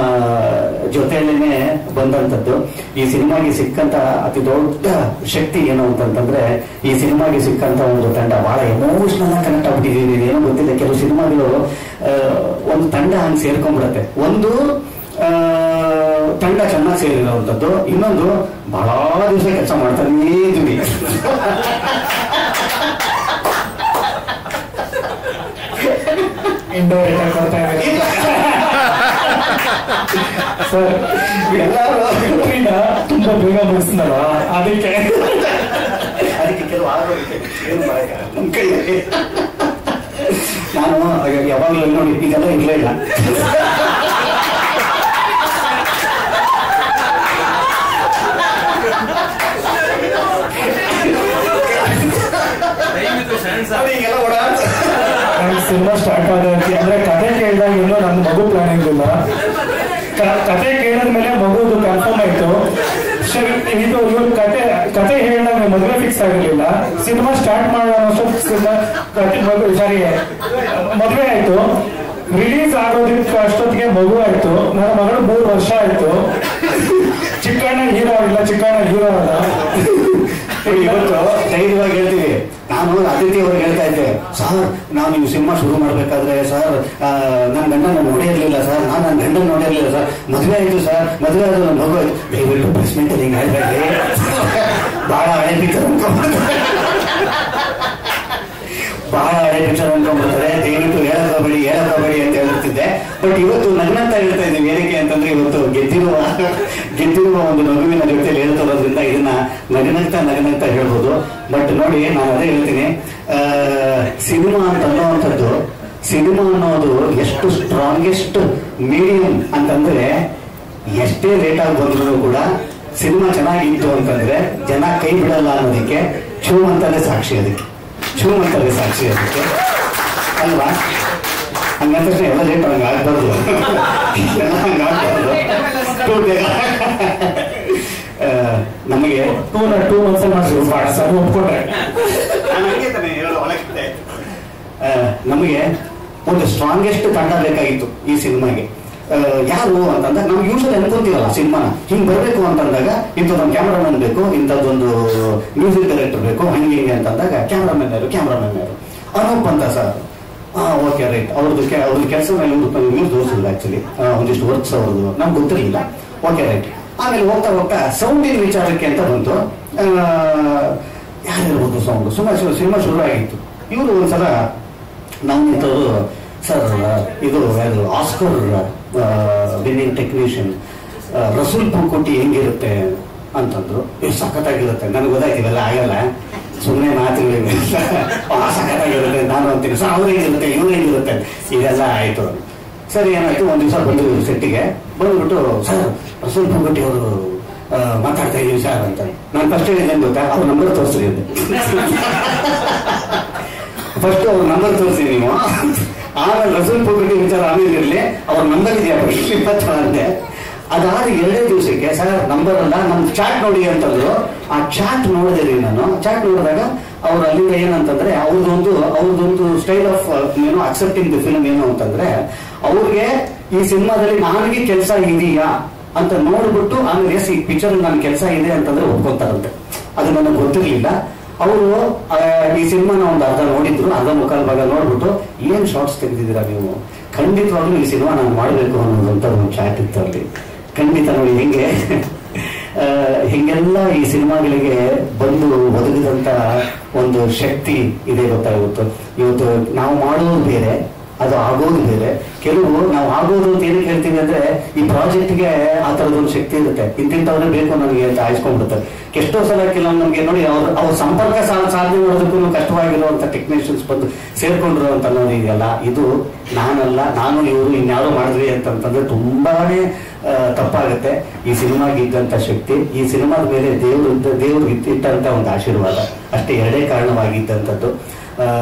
ಜೊತೆಯಲ್ಲೇನೆ ಬಂದಂಥದ್ದು. ಈ ಸಿನಿಮಾಗೆ ಸಿಕ್ಕಂತ ಅತಿ ದೊಡ್ಡ ಶಕ್ತಿ ಏನು ಅಂತಂತಂದ್ರೆ ಈ ಸಿನಿಮಾಗೆ ಸಿಕ್ಕಂತ ಒಂದು ತಂಡ ಬಹಳ ಎಮೋಷನಲ್ ಆಗಿ ಕನೆಕ್ಟ್ ಆಗ್ಬಿಟ್ಟಿದ್ದೀವಿ. ಏನೋ ಗೊತ್ತಿಲ್ಲ, ಕೆಲವು ಸಿನಿಮಾಗಳು ಒಂದು ತಂಡ ಹಂಗೆ ಸೇರ್ಕೊಂಡ್ಬಿಡತ್ತೆ. ಒಂದು ತಂಡ ಚೆನ್ನಾಗಿ ಸೇರಿರುವಂಥದ್ದು. ಇನ್ನೊಂದು ಬಹಳ ದಿವಸ ಕೆಲಸ ಮಾಡ್ತಾನೇ ಇದ್ವಿ. ಸರ್ ಎಲ್ಲರೂ ತುಂಬಾ ಬೇಗ ಮುಗಿಸ್ನಲ್ವ, ಅದಕ್ಕೆ ಕೆಲವು ಆಗೋದಕ್ಕೆ ಏನು ಮಾಡಕ್ಕಾಗಲ್ಲ ನಮ್ಮ ಕೈಯಲ್ಲಿ. ನಾನು ಯಾವಾಗಲೂ ನೋಡಿ ಇದೆಲ್ಲ ಇರಲೇ ಇಲ್ಲ. ಸಿನಿಮಾ ಸ್ಟಾರ್ಟ್ ಆದಕ್ಕೆ ಅಂದ್ರೆ ಕತೆ ಕೇಳಿದಾಗ ಇನ್ನೂ ನನ್ನ ಮಗು ಪ್ಲಾನಿಂಗ್ ಇಲ್ಲ. ಕತೆ ಕೇಳಿದ್ಮೇಲೆ ಮಗುದು ಕನ್ಫರ್ಮ್ ಆಯ್ತು. ಇದು ಇವ್ರ ಕತೆ ಹೇಳಿದಾಗ ಮದುವೆ ಫಿಕ್ಸ್ ಆಗಿರ್ಲಿಲ್ಲ. ಸಿನಿಮಾ ಸ್ಟಾರ್ಟ್ ಮಾಡೋ ಮದುವೆ ಆಯ್ತು. ರಿಲೀಸ್ ಆಗೋದಕ್ಕೆ ಅಷ್ಟೊತ್ತಿಗೆ ಮಗು ಆಯ್ತು. ನನ್ನ ಮಗಳು 3 ವರ್ಷ ಆಯ್ತು. ಚಿಕ್ಕಣ್ಣ ಹೀರೋ ಆಗಿಲ್ಲ, ಚಿಕ್ಕಣ್ಣ ಹೀರೋ ಅಲ್ಲ. ಇವತ್ತು ಧೈರ್ಯವಾಗಿ ಹೇಳ್ತೀವಿ. ನಾನು ಅತಿಥಿ ಅವ್ರಿಗೆ ಹೇಳ್ತಾ ಇದ್ದೆ, ಸರ್ ನಾನು ನೀವು ಸಿನಿಮಾ ಶುರು ಮಾಡ್ಬೇಕಾದ್ರೆ ಸರ್ ನನ್ನ ಗಂಡನ ನೋಡಿರ್ಲಿಲ್ಲ ಸರ್, ನಾನು ನನ್ನ ಗಂಡನ ನೋಡಿರ್ಲಿಲ್ಲ ಸರ್, ಮದುವೆ ಆಯ್ತು ಸರ್, ಮದುವೆ ಆದ ನನ್ನ ಮಗು ಆಯ್ತು. ದಯವಿಟ್ಟು ಪ್ರೆಸ್ಮೆಂಟ್ ಅಲ್ಲಿ ಹಿಂಗೆ ಹೇಳ್ಬೇಡಿ, ಬಹಳ ಹಳೆ ಪಿಕ್ಚರ್ ಅನ್ಕೊಂಡ್ಬಿಡ್ತಾರೆ, ಬಹಳ ಹಳೆ ಪಿಕ್ಚರ್ ಅನ್ಕೊಂಡ್ಬಿಡ್ತಾರೆ, ದಯವಿಟ್ಟು ಹೇಳಕೋಬೇಡಿ ಅಂತ ಹೇಳ್ತಿದ್ದೆ. ಬಟ್ ಇವತ್ತು ನಗ್ನಂತ ಹೇಳ್ತಾ ಇದ್ದೀವಿ. ಏನಕ್ಕೆ ಅಂತಂದ್ರೆ ಇವತ್ತು ಗೆದ್ದಿರುವ ಒಂದು ಮಗುವಿನ ಜೊತೆಲಿ ಹೇಳ್ತಿರೋದ್ರಿಂದ ಇದನ್ನ ನಗನಗ್ತಾ ಹೇಳ್ಬೋದು. ಬಟ್ ನೋಡಿ, ನಾನು ಅದೇ ಹೇಳ್ತೀನಿ, ಸಿನಿಮಾ ಅಂತ ಅನ್ನೋವಂಥದ್ದು, ಸಿನಿಮಾ ಅನ್ನೋದು ಎಷ್ಟು ಸ್ಟ್ರಾಂಗೆಸ್ಟ್ ಮೀಡಿಯಂ ಅಂತಂದ್ರೆ, ಎಷ್ಟೇ ಲೇಟ್ ಆಗಿ ಬಂದ್ರು ಕೂಡ ಸಿನಿಮಾ ಚೆನ್ನಾಗಿತ್ತು ಅಂತಂದ್ರೆ ಜನ ಕೈ ಬಿಡಲ್ಲ ಅನ್ನೋದಕ್ಕೆ ಚೂ ಅಂತಾನೆ ಸಾಕ್ಷಿ ಅದಕ್ಕೆ ಅಲ್ವಾ? ಹಂಗಂತ ಎಲ್ಲ ಲೇಟ್ ಹಂಗೆ ಆಗ್ಬಾರ್ದು, ನಮಗೆ 2 months ಒಪ್ಕೊಂಡ್ರೆ ನಮಗೆ ಒಂದು ಸ್ಟ್ರಾಂಗೆಸ್ಟ್ ತಂಡ ಬೇಕಾಗಿತ್ತು ಈ ಸಿನಿಮಾಗೆ. ಯಾರು ಅಂತಂದಾಗ ನಾವು ಯೂಶಲಿ ಅನ್ಕೊಂತೀವಲ್ಲ, ಸಿನಿಮಾನ ಹಿಂಗೆ ಬರಬೇಕು ಅಂತಂದಾಗ ಇಂಥದ್ದೊಂದು ಕ್ಯಾಮ್ರಾಮನ್ ಬೇಕು, ಇಂಥದ್ದೊಂದು ಮ್ಯೂಸಿಕ್ ಡೈರೆಕ್ಟರ್ ಬೇಕು, ಹಂಗೆ ಅಂತಂದಾಗ ಕ್ಯಾಮ್ರಾಮನ್ ಯಾರು ಅನೂಪ್ ಅಂತ ಸರ್. ಓಕೆ ರೈಟ್, ಅವ್ರದ್ದು ಕೆಲಸ ನ್ಯೂಸ್ ತೋರಿಸಿಲ್ಲ ಆಕ್ಚುಲಿ, ಒಂದಿಷ್ಟು ವರ್ಕ್ಸ್ ಅವ್ರದ್ದು ನಮ್ಗೆ ಗೊತ್ತಿರಲಿಲ್ಲ. Okay right. ಆಮೇಲೆ ಹೋಗ್ತಾ ಸೌಂಡಿನ ವಿಚಾರಕ್ಕೆ ಅಂತ ಬಂತು. ಯಾರಿರ್ಬೋದು ಸೌಂಡ್, ಸಿನಿಮಾ ಶುರು ಆಗಿತ್ತು. ಇವರು ಒಂದ್ಸಲ ನಾವು ನಿಂತವರು, ಸರ್ ಇದು ಯಾರು ಆಸ್ಕರ್ ವಿನ್ನಿಂಗ್ ಟೆಕ್ನಿಷಿಯನ್ ರಸೂಲ್ ಪೂಕೋಟಿ ಹೆಂಗಿರುತ್ತೆ ಅಂತಂದ್ರು. ಎಷ್ಟು ಸಖತ್ತಾಗಿರುತ್ತೆ. ನನಗೆ ಗೊತ್ತಾಯ್ತು ಇವೆಲ್ಲ ಆಗಲ್ಲ, ಸುಮ್ಮನೆ ಮಾತುಗಳಿವೆ, ಸಖತ್ತಾಗಿರುತ್ತೆ ನಾನು ಅಂತೀನಿ. ಸರ್ ಅವ್ರು ಹೇಗಿರುತ್ತೆ, ಇವ್ರು ಹೇಗಿರುತ್ತೆ, ಇದೆಲ್ಲ ಆಯ್ತು. ಸರಿ, ಏನಾಯ್ತು, ಒಂದ್ ದಿವಸ ಬಂದು ಸೆಟ್ಟಿಗೆ ಬಂದ್ಬಿಟ್ಟು, ಸರ್ ರಸೂಲ್ ಪೂಕೋಟಿ ಅವರು ಮಾತಾಡ್ತಾ ಇದೀವಿ ಸರ್ ಅಂತ. ನಾನು ಫಸ್ಟ್ ಹೇಳಿದ್ದೇನೆ ಗೊತ್ತಾ, ಅವ್ರ ನಂಬರ್ ತೋರಿಸ್ರಿ ಅಂದೆ. ಫಸ್ಟ್ ಅವ್ರ ನಂಬರ್ ತೋರಿಸಿ ನೀವು, ಆಮೇಲೆ ರಸೂಲ್ ಪೂಕೋಟಿ ವಿಚಾರ ಆಮೇಲೆ ಇರಲಿ, ಅವ್ರ ನಂಬರ್ ಇದೆಯಾ ಅಂದೆ. ಅದಾದ 2 ದಿವಸಕ್ಕೆ ಸರ್ ನಂಬರ್ ಅಲ್ಲ, ನಮ್ ಚಾಟ್ ನೋಡಿ ಅಂತಂದ್ರು. ಆ ಚಾಟ್ ನೋಡಿದೆ ನಾನು. ಚಾಟ್ ನೋಡಿದಾಗ ಅವ್ರು ಅಲ್ಲಿಂದ ಏನಂತಂದ್ರೆ, ಅವ್ರದ್ದೊಂದು style of accepting the film ಏನು ಅಂತಂದ್ರೆ, ಅವ್ರಿಗೆ ಈ ಸಿನಿಮಾದಲ್ಲಿ ನನಗೆ ಕೆಲಸ ಇದೆಯಾ ಅಂತ ನೋಡ್ಬಿಟ್ಟು ಆಮೇಲೆ ಎಸ್ ಈ ಪಿಕ್ಚರ್ ನನ್ನ ಕೆಲಸ ಇದೆ ಅಂತಂದ್ರೆ ಒಪ್ಕೊಂತಾರಂತೆ. ಅದು ನನಗೆ ಗೊತ್ತಿರ್ಲಿಲ್ಲ. ಅವರು ಈ ಸಿನಿಮಾನ ಒಂದು ಅರ್ಧ ನೋಡಿದ್ರು, ಅರ್ಧ ಮುಕ್ಕಾಲು ಭಾಗ ನೋಡ್ಬಿಟ್ಟು, ಏನ್ ಶಾರ್ಟ್ಸ್ ತೆಗೆದಿದ್ದೀರಾ ನೀವು, ಖಂಡಿತವಾಗ್ಲೂ ಈ ಸಿನಿಮಾ ನಾನು ಮಾಡಬೇಕು ಅನ್ನೋದಂತ ಒಂದು ಚಾಟ್ ಇತ್ತು ಅಲ್ಲಿ. ಖಂಡಿತ ನೋಡಿ ಹಿಂಗೆಲ್ಲ ಈ ಸಿನಿಮಾಗಳಿಗೆ ಬಂದು ಒದಗಿದಂತ ಒಂದು ಶಕ್ತಿ ಇದೆ ಗೊತ್ತಾಗುತ್ತೆ. ಇವತ್ತು ನಾವು ಮಾಡೋದು ಬೇರೆ, ಅದು ಆಗೋದು ಬೇರೆ. ಕೆಲವು ನಾವು ಆಗೋದು ಅಂತ ಏನಕ್ಕೆ ಹೇಳ್ತೀವಿ ಅಂದ್ರೆ, ಈ ಪ್ರಾಜೆಕ್ಟ್ಗೆ ಆ ತರದೊಂದು ಶಕ್ತಿ ಇರುತ್ತೆ. ಇಂತಿಂತವ್ರೆ ಬೇಕು ನನಗೆ ಅಂತ ಆಯ್ಸ್ಕೊಂಡ್ಬಿಡ್ತಾರೆ. ಎಷ್ಟೋ ಸಲ ಕೆಲವು ನಮ್ಗೆ ನೋಡಿ ಅವ್ರ ಸಂಪರ್ಕ ಸಾಧನೆ ಮಾಡೋದಕ್ಕೂ ಕಷ್ಟವಾಗಿರುವಂತ ಟೆಕ್ನಿಷಿಯನ್ಸ್ ಬಂದು ಸೇರ್ಕೊಂಡ್ರು ಅಂತ ಅನ್ನೋದು ಇದೆಯಲ್ಲ, ಇದು ನಾನಲ್ಲ, ನಾನು ಇವರು ಇನ್ಯಾರೋ ಮಾಡಿದ್ವಿ ಅಂತಂದ್ರೆ ತುಂಬಾನೇ ತಪ್ಪಾಗುತ್ತೆ. ಈ ಸಿನಿಮಾಗೆ ಇದ್ದಂತ ಶಕ್ತಿ, ಈ ಸಿನಿಮಾದ ಮೇಲೆ ದೇವರು ಇಟ್ಟಂತ ಒಂದು ಆಶೀರ್ವಾದ ಅಷ್ಟೇ, 2 ಕಾರಣವಾಗಿದ್ದಂಥದ್ದು.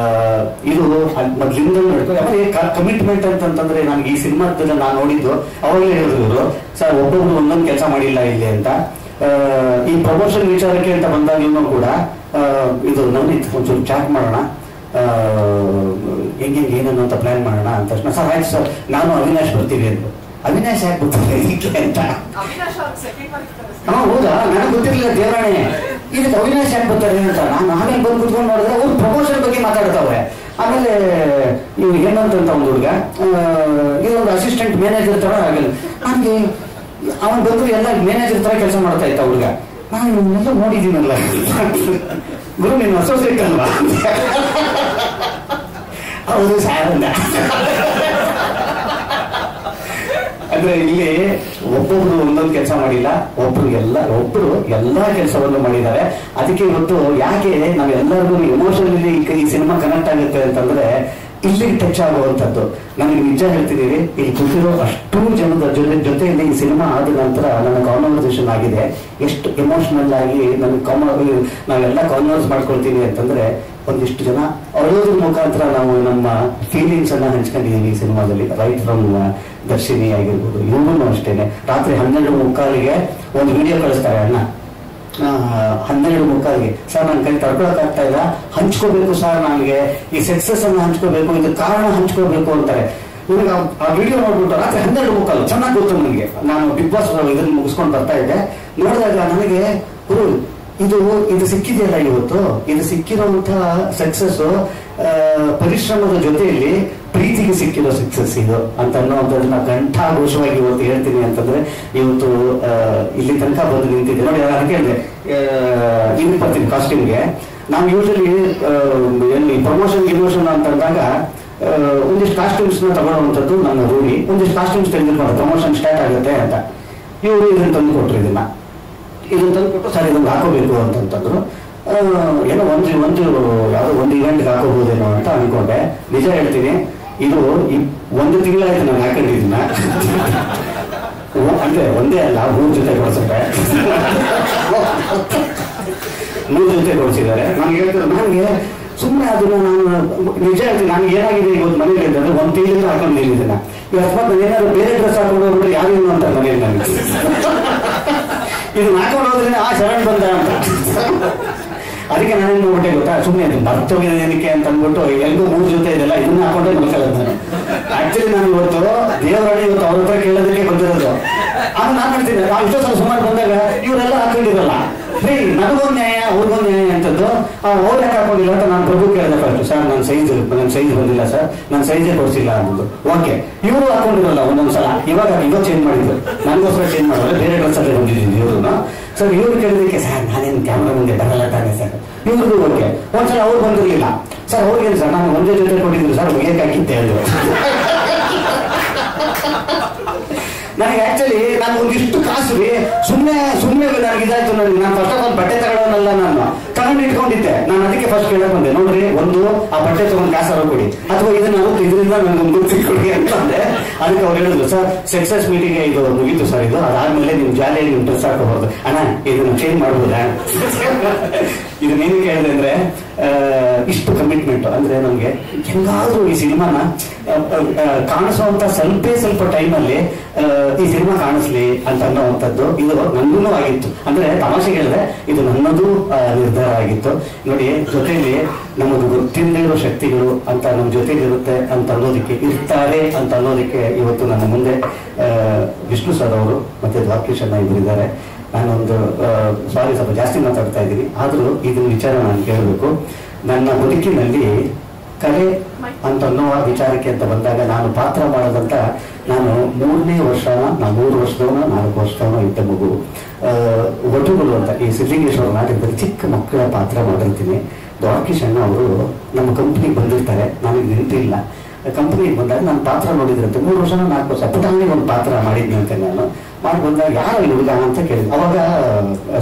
ಇದು ಮೊದ್ಲಿಂದ ಕಮಿಟ್ಮೆಂಟ್ ಅಂತಂದ್ರೆ, ನನಗೆ ಈ ಸಿನಿಮಾದಲ್ಲಿ ನಾನು ನೋಡಿದ್ದು ಅವಾಗಲೇ ಹೇಳಿದ್ರು, ಸರ್ ಒಬ್ಬೊಬ್ರು ಒಂದೊಂದು ಕೆಲಸ ಮಾಡಿಲ್ಲ ಇಲ್ಲಿ ಅಂತ. ಈ ಪ್ರಮೋಷನ್ ವಿಚಾರಕ್ಕೆ ಅಂತ ಬಂದಾಗ್ಲೂ ಕೂಡ ಇದು ನವನೀತ್ ಒಂಚೂರು ಚಾಟ್ ಮಾಡೋಣ, ಹೆಂಗೆ ಏನನ್ನು ಅಂತ ಪ್ಲಾನ್ ಮಾಡೋಣ ಅಂತ ತಕ್ಷಣ, ಸರ್ ಆಯ್ತು ಸರ್ ನಾನು ಅವಿನಾಶ್ ಬರ್ತೀವಿ ಅಂತ. ಅವಿನಾಶ್ ಯಾಕೆ ಬರ್ತಾರೆ ಇದಕ್ಕೆ ಅಂತ? ಹೌದಾ, ನನಗೆ ಗೊತ್ತಿರಲಿಲ್ಲ ದೇವರಾಣೆ, ಇದಕ್ಕೆ ಅವಿನಾಶ್ ಯಾಕೆ ಬರ್ತಾರೆ ಅಂತ. ನಾನು ಆಮೇಲೆ ಬಂದು ಕುತ್ಕೊಂಡು ನೋಡಿದ್ರೆ ಅವ್ರು ಪ್ರಮೋಷನ್ ಬಗ್ಗೆ ಮಾತಾಡ್ತಾವ್ರೆ. ಆಮೇಲೆ ಇವ್ ಹೇಮಂತ್ ಅಂತ ಒಂದು ಹುಡುಗ, ಇದೊಂದು ಅಸಿಸ್ಟೆಂಟ್ ಮ್ಯಾನೇಜರ್ ತರ ಆಗಿಲ್ಲ. ನನಗೆ ಅವನ್ ಬಂದು ಎಲ್ಲ ಮ್ಯಾನೇಜರ್ ತರ ಕೆಲಸ ಮಾಡ್ತಾ ಇದ್ದ ಹುಡುಗ. ನಾನು ಇವನ್ನೆಲ್ಲ ನೋಡಿದ್ದೀನಲ್ಲ, ಗುರು ನೀನು ಅಸೋಸಿಯೇಟ್ ಅಲ್ವಾ? ಹೌದು ಸಾರ್ ಅಂದ. ಅಂದ್ರೆ ಇಲ್ಲಿ ಒಬ್ಬೊಬ್ರು ಒಂದೊಂದು ಕೆಲಸ ಮಾಡಿಲ್ಲ, ಒಬ್ರು ಎಲ್ಲಾ ಕೆಲಸವನ್ನು ಮಾಡಿದ್ದಾರೆ. ಅದಕ್ಕೆ ಇವತ್ತು ಯಾಕೆ ನಾವೆಲ್ಲರಿಗೂ ಎಮೋಷನಲಿ ಈ ಸಿನಿಮಾ ಕನೆಕ್ಟ್ ಆಗುತ್ತೆ ಅಂತಂದ್ರೆ ಇಲ್ಲಿಗೆ ಟಚ್ ಆಗುವಂಥದ್ದು. ನನಗೆ ನಿಜ ಹೇಳ್ತಿದ್ದೀವಿ, ಇಲ್ಲಿ ಕೂತಿರೋ ಅಷ್ಟೂ ಜನದ ಜೊತೆಯಲ್ಲಿ ಈ ಸಿನಿಮಾ ಆದ ನಂತರ ನನ್ನ ಕಾನ್ವರ್ಸೇಷನ್ ಆಗಿದೆ. ಎಷ್ಟು ಎಮೋಷನಲ್ ಆಗಿ ನಾವೆಲ್ಲ ಕಾನ್ವರ್ಸ್ ಮಾಡ್ಕೊಳ್ತೀವಿ ಅಂತಂದ್ರೆ ಒಂದಿಷ್ಟು ಜನ ಅಳೋದ್ರ ಮುಖಾಂತರ ನಾವು ನಮ್ಮ ಫೀಲಿಂಗ್ಸ್ ಅನ್ನ ಹಂಚ್ಕೊಂಡಿದೀವಿ ಈ ಸಿನಿಮಾದಲ್ಲಿ. ರೈಟ್ ಫ್ರಮ್ ದರ್ಶಿನಿ ಆಗಿರ್ಬೋದು, ಇವ್ರೂ ಅಷ್ಟೇನೆ. ರಾತ್ರಿ 12:15 ಒಂದು ವಿಡಿಯೋ ಕಳಿಸ್ತಾರೆ ಅಣ್ಣ, 12:15 ಸರ್ ನನ್ನ ಕೈ ತಡ್ಕೊಳಕ್ ಆಗ್ತಾ ಇಲ್ಲ, ಹಂಚ್ಕೋಬೇಕು ಸರ್, ನನಗೆ ಈ ಸಕ್ಸಸ್ ಅನ್ನ ಹಂಚ್ಕೋಬೇಕು, ಇದು ಕಾರಣ ಹಂಚ್ಕೋಬೇಕು ಅಂತಾರೆ. ಇವಾಗ ಆ ವಿಡಿಯೋ ನೋಡ್ಬಿಟ್ಟು ರಾತ್ರಿ 12:15 ಚೆನ್ನಾಗಿ ಗೊತ್ತು ನನಗೆ. ನಾನು ಬಿಗ್ ಬಾಸ್ ಇದನ್ನ ಮುಗಿಸ್ಕೊಂಡು ಬರ್ತಾ ಇದ್ದೆ. ನೋಡಿದಾಗ ನನಗೆ ಇದು ಸಿಕ್ಕಿದೆಯಲ್ಲ ಇವತ್ತು, ಇದು ಸಿಕ್ಕಿರುವಂತಹ ಸಕ್ಸಸ್ ಪರಿಶ್ರಮದ ಜೊತೆಯಲ್ಲಿ ಪ್ರೀತಿಗೆ ಸಿಕ್ಕಿರೋ ಸಕ್ಸಸ್ ಇದು ಅಂತ ಅನ್ನೋದನ್ನ ಕಂಠಾಘೋಷವಾಗಿ ಇವತ್ತು ಹೇಳ್ತೀನಿ. ಅಂತಂದ್ರೆ ಇವತ್ತು ಇಲ್ಲಿ ತನಕ ಬಂದು ನಿಂತಿದ್ದೆ ನೋಡಿ. ನಾನು ಕೇಳಿದೆ ಇಲ್ಲಿ ಬರ್ತೀನಿ ಕಾಸ್ಟ್ಯೂಮ್ಗೆ. ನಾವು ಯೂಶಲಿ ಎಲ್ಲಿ ಪ್ರಮೋಷನ್ ಅಂತಂದಾಗ ಒಂದಿಷ್ಟು ಕಾಸ್ಟ್ಯೂಮ್ಸ್ ನ ತಗೊಳ್ಳುವಂಥದ್ದು ನನ್ನ ರೂಢಿ. ಒಂದಿಷ್ಟು ಕಾಸ್ಟ್ಯೂಮ್ಸ್ ತೆಗೆದುಕೊಂಡು ಪ್ರಮೋಷನ್ ಸ್ಟಾರ್ಟ್ ಆಗುತ್ತೆ ಅಂತ ಇವರು ಇದನ್ನ ತಂದು ಕೊಟ್ರು. ಇದನ್ನ ತಂದು ಕೊಟ್ಟು ಸರ್ ಇದನ್ನು ಹಾಕೋಬೇಕು ಅಂತಂತಂದ್ರು. ಏನೋ ಯಾವುದೋ ಒಂದು ಇವೆಂಟ್ಗೆ ಹಾಕೋಬಹುದೇನೋ ಅಂತ ಅನ್ಕೊಂಡೆ. ನಿಜ ಹೇಳ್ತೀನಿ, ಇದು 1 ತಿಂಗಳಾಯ್ತು ನಾನು ಹಾಕೊಂಡಿದ್ದನ್ನ. ಅಂದ್ರೆ ಒಂದೇ ಅಲ್ಲ, 3 ಜೊತೆ ಕೊಡ್ಸುತ್ತೆ, 3 ಜೊತೆ ಕೊಡಿಸಿದ್ದಾರೆ. ನನಗೆ ಹೇಳ್ತಾರೆ, ನನಗೆ ಸುಮ್ಮನೆ ಅದನ್ನ ನಾನು ನಿಜ ಹೇಳ್ತೀನಿ, ನನಗೆ ಏನಾಗಿದೆ ಇವತ್ತು ಮನೇಲಿ ಅಂತಂದ್ರೆ 1 ತಿಂಗಳಿಂದ ಹಾಕೊಂಡಿದ್ದೀನಿ ಇದನ್ನ. ಅಕಸ್ಮಾತ್ ನಾನು ಏನಾದ್ರು ಬೇರೆ ಡ್ರೆಸ್ ಹಾಕೊಂಡು ಹೋಗ್ಬಿಟ್ರೆ ಯಾರೇನು ಅಂತ ಮನೇಲಿ ನನಗೆ ಇದನ್ನ ಹಾಕೊಂಡು ಹೋದ್ರೆ ಶರಣ್ ಬಂದ ಅಂತ. ಅದಕ್ಕೆ ನಾನೇನು ನೋಡ್ಬಿಟ್ಟೆ ಗೊತ್ತಾ, ಸುಮ್ಮನೆ ಅದು ಮರ್ತೋಗಿದೆ ಏನಕ್ಕೆ ಅಂತ ಅಂದ್ಬಿಟ್ಟು ಎಲ್ಗೂ 3 ಜೊತೆ ಇದೆಲ್ಲ ಇದನ್ನ ಹಾಕೊಂಡ್ರೆ ಮಲ್ಕೊಳ್ಳೋದು ನಾನು. ಆಕ್ಚುಲಿ ನಾನು ಇವತ್ತು ದೇವರಳ್ಳಿ ಇವತ್ತು ಅವ್ರ ಹತ್ರ ಕೇಳೋದಕ್ಕೆ ಬಂದಿರೋದು. ಆಗ ನಾನು ಹೇಳ್ತೀನಿ, ನಾವು ಇಷ್ಟೋ ಸಲ ಸುಮಾರು ಬಂದಾಗ ಇವರೆಲ್ಲ ಹಾಕೊಂಡಿರಲ್ಲ, ನನಗೊಂದು ನ್ಯಾಯ ಅವ್ರಿಗೊಂದು ನ್ಯಾಯ ಅಂತದ್ದು. ಅವ್ರು ಯಾಕೆ ಹಾಕೊಂಡಿಲ್ಲ ಅಂತ ನಾನು ಪ್ರಭು ಕೇಳಿದೆ ಫಸ್ಟ್. ಸರ್ ನನ್ನ ಸೈಜ್ ಬಂದಿಲ್ಲ ಸರ್, ನನ್ನ ಸೈಜೇ ಕೊಡಿಸಿಲ್ಲ ಅನ್ನೋದು. ಓಕೆ, ಇವರು ಹಾಕೊಂಡಿರಲ್ಲ ಒಂದೊಂದ್ಸಲ. ಇವಾಗ ಚೇಂಜ್ ಮಾಡಿದ್ರು, ನನಗೋಸ್ಕರ ಚೇಂಜ್ ಮಾಡಿದ್ರೆ ಬೇರೆ ಡ್ರೆಸ್ ಅಲ್ಲೇ ಬಂದಿದ್ದೀನಿ ಇವ್ರು. ಸರ್ ಇವ್ರು ಕೇಳಿದಕ್ಕೆ, ಸರ್ ನಾನೇನು ಕ್ಯಾಮ್ರಾ ಮುಂದೆ ಬರಲ್ಲ ತಾನೆ ಸರ್. ಇವ್ರಿಗೂ ಓಕೆ. ಒಂದ್ಸಲ ಅವ್ರು ಬಂದಿರಲಿಲ್ಲ ಸರ್, ಅವ್ರಿಗೇನು ಸರ್ ನಾನು ಒಂದೇ ಜೊತೆ ಕೊಟ್ಟಿದ್ರು ಸರ್, ಹೇಗಾಗಿತ್ತು ಹೇಳಿದ್ರು. ನನಗೆ ಆಕ್ಚುಲಿ ನಾನು ಒಂದಿಷ್ಟು ಕಾಸು ಸುಮ್ಮನೆ ನನಗೆ ಇದಾಯ್ತು. ನಾನು ಫಸ್ಟ್ ಆಫ್ ಆಲ್ ಬಟ್ಟೆ ತಗೊಳ್ಳೋನಲ್ಲ, ನಾನು ತಗೊಂಡು ಇಟ್ಕೊಂಡಿದ್ದೆ. ನಾನು ಅದಕ್ಕೆ ಫಸ್ಟ್ ಕೇಳಕ್ ಬಂದೆ, ನೋಡ್ರಿ ಒಂದು ಆ ಬಟ್ಟೆ ತಗೊಂಡು ಕಾಸಾರು ಕೊಡಿ, ಅಥವಾ ಇದರಿಂದ ನನಗೊಂದು ಗುರ್ತಿ ಕೊಡಿ ಅಂತಂದೆ. ಅದಕ್ಕೆ ಅವ್ರು ಹೇಳಿದ್ರು, ಸರ್ ಸಕ್ಸಸ್ ಮೀಟಿಂಗ್ ಇದು ಮುಗೀತು ಸರ್, ಇದು ಅದಾದ್ಮೇಲೆ ನೀವು ಜಾಲಿಯಾಗಿ ನೀವು ಡ್ರೆಸ್ ಹಾಕೋಬಹುದು, ಅಣ್ಣ ಇದನ್ನ ಚೇಂಜ್ ಮಾಡ್ಬೋದಾ? ಇದನ್ನೇನು ಕೇಳಿದೆ ಅಂದ್ರೆ ಇಷ್ಟು ಕಮಿಟ್ಮೆಂಟ್. ಅಂದ್ರೆ ನಮ್ಗೆ ಹೆಂಗಾದ್ರೂ ಈ ಸಿನಿಮಾನ ಕಾಣಿಸುವಂತ ಸ್ವಲ್ಪ ಟೈಮಲ್ಲಿ ಈ ಸಿನಿಮಾ ಕಾಣಿಸ್ಲಿ ಅಂತ ಅನ್ನೋವಂಥದ್ದು ಇದು ನನ್ನೂ ಆಗಿತ್ತು. ಅಂದ್ರೆ ತಮಾಷೆ ಹೇಳಿದ್ರೆ ಇದು ನನ್ನದು ನಿರ್ಧಾರ ಆಗಿತ್ತು. ನೋಡಿ, ಜೊತೆಯಲ್ಲಿ ನಮಗೆ ಗೊತ್ತಿಲ್ಲದೆ ಇರೋ ಶಕ್ತಿಗಳು ಅಂತ ನಮ್ಮ ಜೊತೆಲಿ ಇರುತ್ತೆ ಅಂತ ಅನ್ನೋದಕ್ಕೆ, ಇರ್ತಾರೆ ಅಂತ ಅನ್ನೋದಕ್ಕೆ ಇವತ್ತು ನನ್ನ ಮುಂದೆ ವಿಷ್ಣು ಸರ್ ಅವರು ಮತ್ತೆ ದ್ವಾರಕೀಶಣ್ಣ ಇಬ್ಬರಿದ್ದಾರೆ. ನಾನೊಂದು ಸ್ವಲ್ಪ ಜಾಸ್ತಿ ಮಾತಾಡ್ತಾ ಇದ್ದೀನಿ, ಆದರೂ ಇದನ್ನ ವಿಚಾರ ನಾನು ಕೇಳಬೇಕು. ನನ್ನ ಬದುಕಿನಲ್ಲಿ ಕಲೆ ಅಂತ ಅನ್ನೋ ವಿಚಾರಕ್ಕೆ ಅಂತ ಬಂದಾಗ ನಾನು ಪಾತ್ರ ಮಾಡೋದಂತ, ನಾನು 3ನೇ ವರ್ಷನ, 3 ವರ್ಷದವನ 4 ವರ್ಷದವನ ಇದ್ದ ಮಗು. ಒಟುಗಳು ಅಂತ ಈ ಸಿದ್ಧಲಿಂಗೇಶ್ವರ ನಾಟಕದಲ್ಲಿ ಚಿಕ್ಕ ಮಕ್ಕಳ ಪಾತ್ರ ಮಾಡಿರ್ತೀನಿ. ದ್ವಾರಕೀಶಣ್ಣ ಅವರು ನಮ್ಮ ಕಂಪ್ನಿಗೆ ಬಂದಿರ್ತಾರೆ, ನನಗೆ ನೆನಪಿಲ್ಲ. ಕಂಪ್ನಿಗೆ ಬಂದಾಗ ನಾನು ಪಾತ್ರ ನೋಡಿದ್ರಂತೆ. 3 ವರ್ಷ 4 ವರ್ಷ ಪುಟಾಣಿ ಒಂದು ಪಾತ್ರ ಮಾಡಿದ್ನಂತೆ. ನಾನು ಮಾಡಿ ಬಂದಾಗ ಯಾರು ಹುಡುಗ ಅಂತ ಕೇಳಿದ್ರು. ಅವಾಗ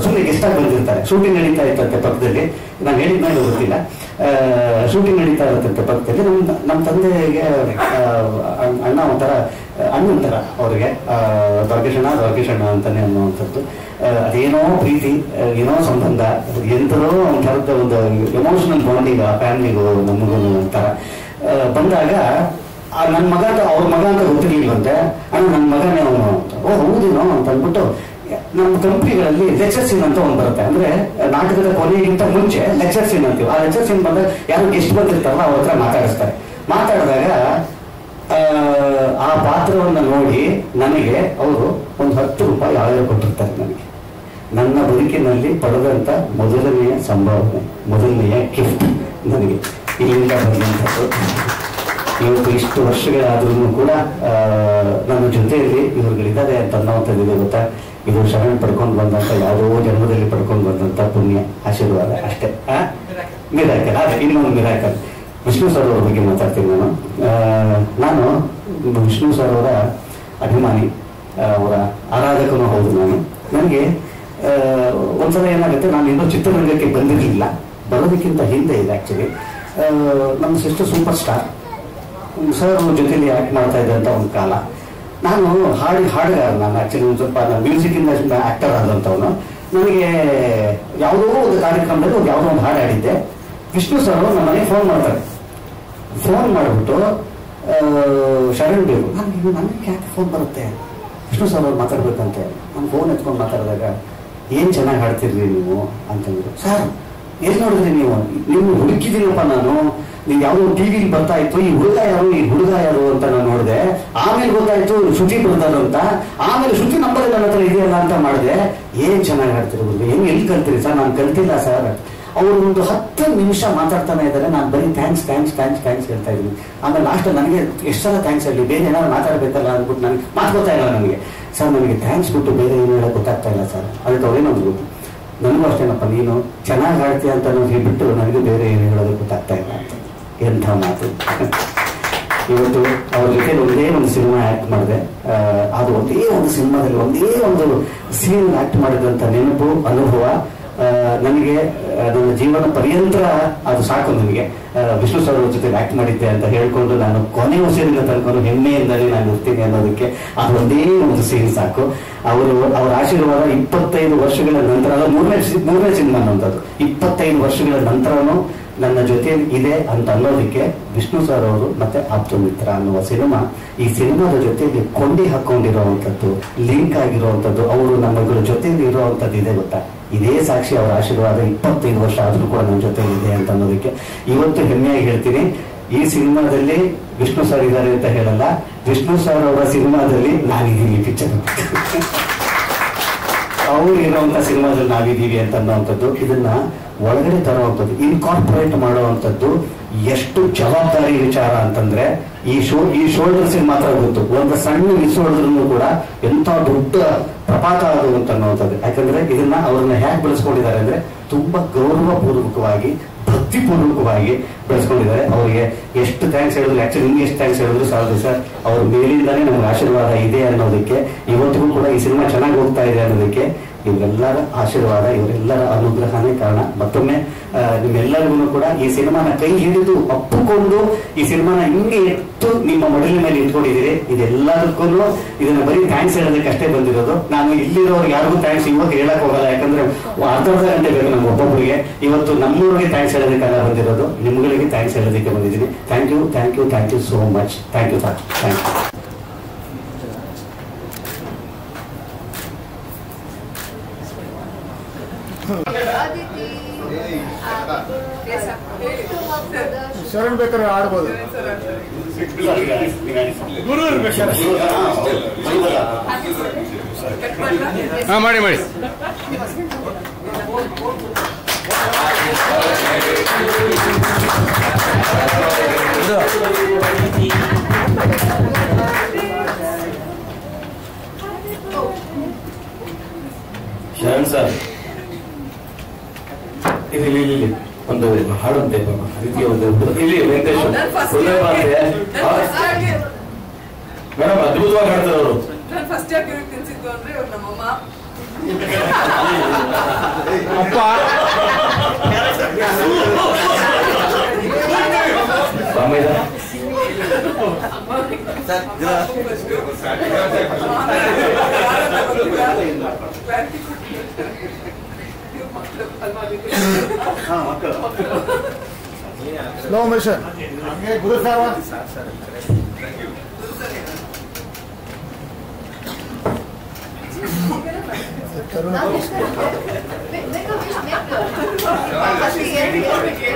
ಸುಮ್ಮನೆ ಗೆಸ್ಟ್ ಆಗಿ ಬಂದಿರ್ತಾರೆ. ಶೂಟಿಂಗ್ ನಡೀತಾ ಇತ್ತಂತೆ ಪಕ್ಕದಲ್ಲಿ, ನಾನು ಹೇಳಿದ್ಮೇಲೆ ಗೊತ್ತಿಲ್ಲ. ಶೂಟಿಂಗ್ ನಡೀತಾ ಇರತ್ತಂತೆ ಪಕ್ಕದಲ್ಲಿ. ನಮ್ಮ ತಂದೆಗೆ ಅಣ್ಣ ಅಂತಾರ ಅವ್ರಿಗೆ, ದ್ವಾರಕೀಶಣ್ಣ ಅಂತಾನೆ ಅನ್ನುವಂಥದ್ದು. ಅದೇನೋ ಪ್ರೀತಿ, ಏನೋ ಸಂಬಂಧ, ಎಂತರೋ ಒಂಥರದ ಒಂದು ಎಮೋಷನಲ್ ಬಾಂಡಿಂಗ್ ಆ ಫ್ಯಾಮಿಲಿಗೂ ನಮಗೂ ಅಂತಾರ. ಬಂದಾಗ ನನ್ನ ಮಗ ಅವ್ರ ಮಗ ಅಂತ ಗೊತ್ತಿರ್ಲಿಲ್ವಂತೆ. ಅಣ್ಣ ನನ್ನ ಮಗನೇ ಅವನು ಅಂತ. ಹೌದೇನೋ ಅಂತ ಅಂದ್ಬಿಟ್ಟು ನಮ್ಮ ಕಂಪ್ನಿಗಳಲ್ಲಿ ಲೆಕ್ಚರ್ ಸೀನ್ ಅಂತ ಒಂದು ಬರುತ್ತೆ. ಅಂದ್ರೆ ನಾಟಕದ ಕೊನೆಗಿಂತ ಮುಂಚೆ ಲೆಕ್ಚರ್ ಸೀನ್ ಅಂತೀವಿ. ಆ ಲೆಕ್ಚರ್ ಸೀನ್ ಬಂದಾಗ ಯಾರು ಗೆಸ್ಟ್ ಬಂದಿರ್ತಾರಲ್ಲ ಅವ್ರ ಹತ್ರ ಮಾತಾಡಿಸ್ತಾರೆ. ಮಾತಾಡಿದಾಗ ಆ ಪಾತ್ರವನ್ನು ನೋಡಿ ನನಗೆ ಅವರು ಒಂದು 10 ರೂಪಾಯಿ ಆದಾಯ ಕೊಟ್ಟಿರ್ತಾರೆ. ನನಗೆ ನನ್ನ ಬದುಕಿನಲ್ಲಿ ಪಡೆದಂತ ಮೊದಲನೆಯ ಸಂಭಾವನೆ, ಮೊದಲನೆಯ ಗಿಫ್ಟ್ ನನಗೆ ಇಲ್ಲಿಂದ ಬಂದಂಥದ್ದು. ಇವತ್ತು ಇಷ್ಟು ವರ್ಷಗಳಾದ್ರೂ ಕೂಡ ನನ್ನ ಜೊತೆಯಲ್ಲಿ ಇವ್ರುಗಳಿದ್ದಾರೆ ಅಂತ ಅನ್ನೋವಂಥದ್ದಿದೆ ಗೊತ್ತಾ. ಇದು ಶರಣ ಪಡ್ಕೊಂಡು ಬಂದಂತ ಯಾವುದೋ ಜನ್ಮದಲ್ಲಿ ಪಡ್ಕೊಂಡು ಬಂದಂತ ಪುಣ್ಯ ಆಶೀರ್ವಾದ ಅಷ್ಟೇ. ಮಿರಾಕಲ್. ಅದೇ ಇನ್ನೊಂದು ಮಿರಾಕಲ್. ವಿಷ್ಣು ಸರ್ ಅವ್ರ ಬಗ್ಗೆ ಮಾತಾಡ್ತೀನಿ ನಾನು ವಿಷ್ಣು ಸರ್ ಅವರ ಅಭಿಮಾನಿ, ಅವರ ಆರಾಧಕನೂ ಹೌದು. ನನಗೆ ಒಂದ್ಸಲ ಏನಾಗುತ್ತೆ, ನಾನು ಇನ್ನೂ ಚಿತ್ರರಂಗಕ್ಕೆ ಬಂದಿರಲಿಲ್ಲ, ಬರೋದಕ್ಕಿಂತ ಹಿಂದೆ ಇದೆ ಆಕ್ಚುಲಿ. ನಮ್ಮ ಸಿಸ್ಟರ್ ಸೂಪರ್ ಸ್ಟಾರ್ ಸರ್ ಜೊತೆಲಿ ಆಕ್ಟ್ ಮಾಡ್ತಾ ಇದ್ದಂತ ಒಂದು ಕಾಲ. ನಾನು ಹಾಡುಗಾರ. ನಾನು ಆಕ್ಚುಲಿ ಒಂದು ಸ್ವಲ್ಪ ಮ್ಯೂಸಿಕ್ ಇಂದ ಆಕ್ಟರ್ ಆದಂಥವನು. ನನಗೆ ಯಾವುದೋ ಒಂದು ಕಾರ್ಯಕ್ರಮದಲ್ಲಿ ಒಂದು ಯಾವುದೋ ಒಂದು ಹಾಡು ಹಾಡಿದ್ದೆ. ವಿಷ್ಣು ಸರ್ ನಮ್ಮ ಮನೆಗೆ ಫೋನ್ ಮಾಡ್ತಾರೆ. ಫೋನ್ ಮಾಡಿಬಿಟ್ಟು ಶರಣ್ ಬೇಕು, ನನಗೆ ಯಾಕೆ ಫೋನ್ ಬರುತ್ತೆ, ವಿಷ್ಣು ಸರ್ ಅವ್ರು ಮಾತಾಡ್ಬೇಕಂತೆ. ನಾನು ಫೋನ್ ಎತ್ಕೊಂಡು ಮಾತಾಡಿದಾಗ ಏನ್ ಚೆನ್ನಾಗಿ ಹಾಡ್ತಿರ್ರಿ ನೀವು ಅಂತಂದ್ರು. ಸರ್ ಎಲ್ಲಿ ನೋಡಿದ್ರಿ ನೀವು ಹುಡುಕಿದ್ದೀನಪ್ಪ ನಾನು, ನೀವು ಯಾವುದೋ ಟಿವಿಲಿ ಬರ್ತಾ ಇತ್ತು, ಈ ಹುಡುಗ ಯಾರು ಅಂತ ನಾನು ನೋಡಿದೆ. ಆಮೇಲೆ ಗೊತ್ತಾಯ್ತು ಶ್ರುತಿ ಬರ್ತಾರ ಅಂತ. ಆಮೇಲೆ ಶ್ರುತಿ ನಂಬರ್ ನನ್ನ ಹತ್ರ ಇದೆಯಲ್ಲ ಅಂತ ಮಾಡಿದೆ. ಏನ್ ಚೆನ್ನಾಗಿ ಹಾಡ್ತಿರ್ಬೋದು, ಎಲ್ಲಿ ಕಲ್ತೀರಿ ಸರ್? ನಾನು ಕಲ್ತಿಲ್ಲ ಸರ್. ಅವರು ಒಂದು 10 ನಿಮಿಷ ಮಾತಾಡ್ತಾನೆ ಇದ್ದಾರೆ. ನಾನು ಬರೀ ಥ್ಯಾಂಕ್ಸ್ ಹೇಳ್ತಾ ಇದ್ದೀನಿ. ಆಮೇಲೆ ಲಾಸ್ಟ್ ನನಗೆ ಎಷ್ಟು ಸಲ ಥ್ಯಾಂಕ್ಸ್ ಹೇಳಿ, ಬೇರೆ ಏನಾದ್ರು ಮಾತಾಡ್ಬೇಕಲ್ಲ ಅಂದ್ಬಿಟ್ಟು ನನಗೆ ಮಾತು ಇಲ್ಲ ನನಗೆ. ಸರ್ ನನಗೆ ಥ್ಯಾಂಕ್ಸ್ ಬಿಟ್ಟು ಬೇರೆ ಏನು ಹೇಳೋಕೆ ಗೊತ್ತಾಗ್ತಾ ಇಲ್ಲ ಸರ್. ಅದಕ್ಕೆ ಅವ್ರೇನಂದ್ರು, ನನಗೂ ಅಷ್ಟೇನಪ್ಪ, ನೀನು ಚೆನ್ನಾಗಿ ಹಾಡ್ತೀಯ ಅಂತ ಹೇಳ್ಬಿಟ್ಟು ನನಗೆ ಬೇರೆ ಏನು ಹೇಳೋದಕ್ಕೆ ಗೊತ್ತಾಗ್ತಾ ಇಲ್ಲ ಅಂತ. ಎಂಥ ಮಾತು. ಇವತ್ತು ಅವ್ರ ಜೊತೆ ಒಂದೇ ಒಂದು ಸಿನಿಮಾ ಆಕ್ಟ್ ಮಾಡಿದೆ. ಅದು ಒಂದೇ ಒಂದು ಸಿನಿಮಾದಲ್ಲಿ ಒಂದೇ ಒಂದು ಸೀನ್ ಆಕ್ಟ್ ಮಾಡಿದಂಥ ನೆನಪು, ಅನುಭವ ನನಗೆ ನನ್ನ ಜೀವನ ಪರ್ಯಂತ ಅದು ಸಾಕು. ನನಗೆ ವಿಷ್ಣು ಸರ್ ಅವ್ರ ಜೊತೆ ಆಕ್ಟ್ ಮಾಡಿದ್ದೆ ಅಂತ ಹೇಳ್ಕೊಂಡು ನಾನು ಕೊನೆ ಉಸಿರಿನ ತನಕ ಹೆಮ್ಮೆಯಿಂದಲೇ ನಾನು ಇರ್ತೀನಿ ಅನ್ನೋದಕ್ಕೆ ಅದು ಒಂದೇ ಒಂದು ಸೀನ್ ಸಾಕು. ಅವರ ಆಶೀರ್ವಾದ 25 ವರ್ಷಗಳ ನಂತರ, ಅದು ಮೂರನೇ ಸಿನಿಮಾ ಅನ್ನೋದು, 25 ವರ್ಷಗಳ ನಂತರನೂ ನನ್ನ ಜೊತೆ ಇದೆ ಅಂತ ಅನ್ನೋದಕ್ಕೆ ವಿಷ್ಣು ಸರ್ ಅವರು ಮತ್ತೆ ಆಪ್ತ ಮಿತ್ರ ಅನ್ನುವ ಸಿನಿಮಾ, ಈ ಸಿನಿಮಾದ ಜೊತೆಗೆ ಕೊಂಡಿ ಹಾಕೊಂಡಿರುವಂಥದ್ದು, ಲಿಂಕ್ ಆಗಿರುವಂಥದ್ದು, ಅವರು ನಮ್ಮಗಳ ಜೊತೆಯಲ್ಲಿ ಇರುವಂಥದ್ದು ಇದೆ ಗೊತ್ತಾ. ಇದೇ ಸಾಕ್ಷಿ. ಅವರ ಆಶೀರ್ವಾದ 25 ವರ್ಷ ಆದ್ರೂ ಕೂಡ ನನ್ನ ಜೊತೆಲಿ ಇದೆ ಅಂತ ಅನ್ನೋದಕ್ಕೆ ಇವತ್ತು ಹೆಮ್ಮೆಯಾಗಿ ಹೇಳ್ತೀನಿ. ಈ ಸಿನಿಮಾದಲ್ಲಿ ವಿಷ್ಣು ಸರ್ ಇದ್ದಾರೆ ಅಂತ ಹೇಳಲ್ಲ, ವಿಷ್ಣು ಸರ್ ಅವರ ಸಿನಿಮಾದಲ್ಲಿ ನಾನಿದ್ದೀನಿ ಪಿಕ್ಚರ್. ಅವ್ರು ಇರುವಂತ ಸಿನಿಮಾದಲ್ಲಿ ನಾವಿದ್ದೀವಿ ಅಂತ ಅನ್ನೋವಂಥದ್ದು, ಇದನ್ನ ಒಳಗಡೆ ತರುವಂಥದ್ದು, ಇನ್ಕಾರ್ಪೊರೇಟ್ ಮಾಡುವಂಥದ್ದು ಎಷ್ಟು ಜವಾಬ್ದಾರಿ ವಿಚಾರ ಅಂತಂದ್ರೆ ಈ ಶೋಲ್ಡರ್ಸ್ ಮಾತ್ರ ಗೊತ್ತು. ಒಂದು ಸಣ್ಣ ಮಿಸ್ ಹೊಡೆದ್ರೂ ಕೂಡ ಎಂತ ದೊಡ್ಡ ಪ್ರಪಾತ ಅದು ಅಂತ ಅನ್ನುವಂಥದ್ದು. ಯಾಕಂದ್ರೆ ಇದನ್ನ ಅವ್ರನ್ನ ಹೇಗೆ ಬೆಳೆಸ್ಕೊಂಡಿದ್ದಾರೆ ಅಂದ್ರೆ ತುಂಬಾ ಗೌರವಪೂರ್ವಕವಾಗಿ, ಭಕ್ತಿಪೂರ್ವಕವಾಗಿ ಬೆಳೆಸ್ಕೊಂಡಿದ್ದಾರೆ. ಅವರಿಗೆ ಎಷ್ಟು ಥ್ಯಾಂಕ್ಸ್ ಹೇಳಿದ್ರು, ಆಕ್ಚುಲಿ ನಿಮ್ಗೆ ಎಷ್ಟು ಥ್ಯಾಂಕ್ಸ್ ಹೇಳಿದ್ರು ಸಾಲದು ಸರ್. ಅವ್ರ ಮೇಲಿಂದಾನೇ ನಮ್ಗೆ ಆಶೀರ್ವಾದ ಇದೆ ಅನ್ನೋದಕ್ಕೆ, ಇವತ್ತಿಗೂ ಕೂಡ ಈ ಸಿನಿಮಾ ಚೆನ್ನಾಗಿ ಹೋಗ್ತಾ ಇದೆ ಅನ್ನೋದಕ್ಕೆ ಇವರೆಲ್ಲರ ಆಶೀರ್ವಾದ, ಇವರೆಲ್ಲರ ಅನುಗ್ರಹನೇ ಕಾರಣ. ಮತ್ತೊಮ್ಮೆ ನಿಮ್ಮೆಲ್ಲರಿಗೂ ಕೂಡ ಈ ಸಿನಿಮಾನ ಕೈ ಹಿಡಿದು ಒಪ್ಪಿಕೊಂಡು ಈ ಸಿನಿಮಾನ ಹಿಂಗೆ ಎತ್ತು ನಿಮ್ಮ ಮಡಿಲ ಮೇಲೆ ಇಟ್ಕೊಂಡಿದ್ದೀರಿ. ಇದೆಲ್ಲದಕ್ಕೂ ಇದನ್ನ ಬರೀ ಥ್ಯಾಂಕ್ಸ್ ಹೇಳೋದಕ್ಕೆ ಅಷ್ಟೇ ಬಂದಿರೋದು. ನಾನು ಇಲ್ಲಿರೋರು ಯಾರಿಗೂ ಥ್ಯಾಂಕ್ಸ್ ಇವಾಗ ಹೇಳಕ್ ಹೋಗಲ್ಲ, ಯಾಕಂದ್ರೆ ಅರ್ಧ ಗಂಟೆ ಬೇಕು ನಮ್ಗೆ ಒಬ್ಬೊಬ್ಬರಿಗೆ. ಇವತ್ತು ನಮ್ಮೂರಿಗೆ ಥ್ಯಾಂಕ್ಸ್ ಹೇಳೋದಕ್ಕೆಲ್ಲ ಬಂದಿರೋದು, ನಿಮ್ಗಳಿಗೆ ಥ್ಯಾಂಕ್ಸ್ ಹೇಳೋದಕ್ಕೆ ಬಂದಿದ್ದೀನಿ. Thank you so much. Thank you sir. Thank you. Sharan ಬೇಕಾದ್ರೆ ಆಡ್ಬೋದು. ಹಾ ಮಾಡಿ ಶರಣ್ ಸರ್, ಇಲ್ಲಿ ಒಂದು ಹಾಡುಂತೆ ರೀತಿಯ ಒಂದು ಇಲ್ಲಿ ವೆಂಕಟೇಶ್ ಮೇಡಮ್ ಅದ್ಭುತವಾಗಿ ಹಾಡ್ತಾರೆ ಅವರು. ಫಸ್ಟ್ ಯಾಕೆ ತಿನ್ಸಿದ್ದು ಅಂದ್ರೆ ಇವ್ರು ನಮ್ಮಮ್ಮ ಅಪ್ಪ ಸ್ಲೋ ಮೋಷನ್ ಹಂಗೆ ಗುರು sir. Make a wish, make a wish.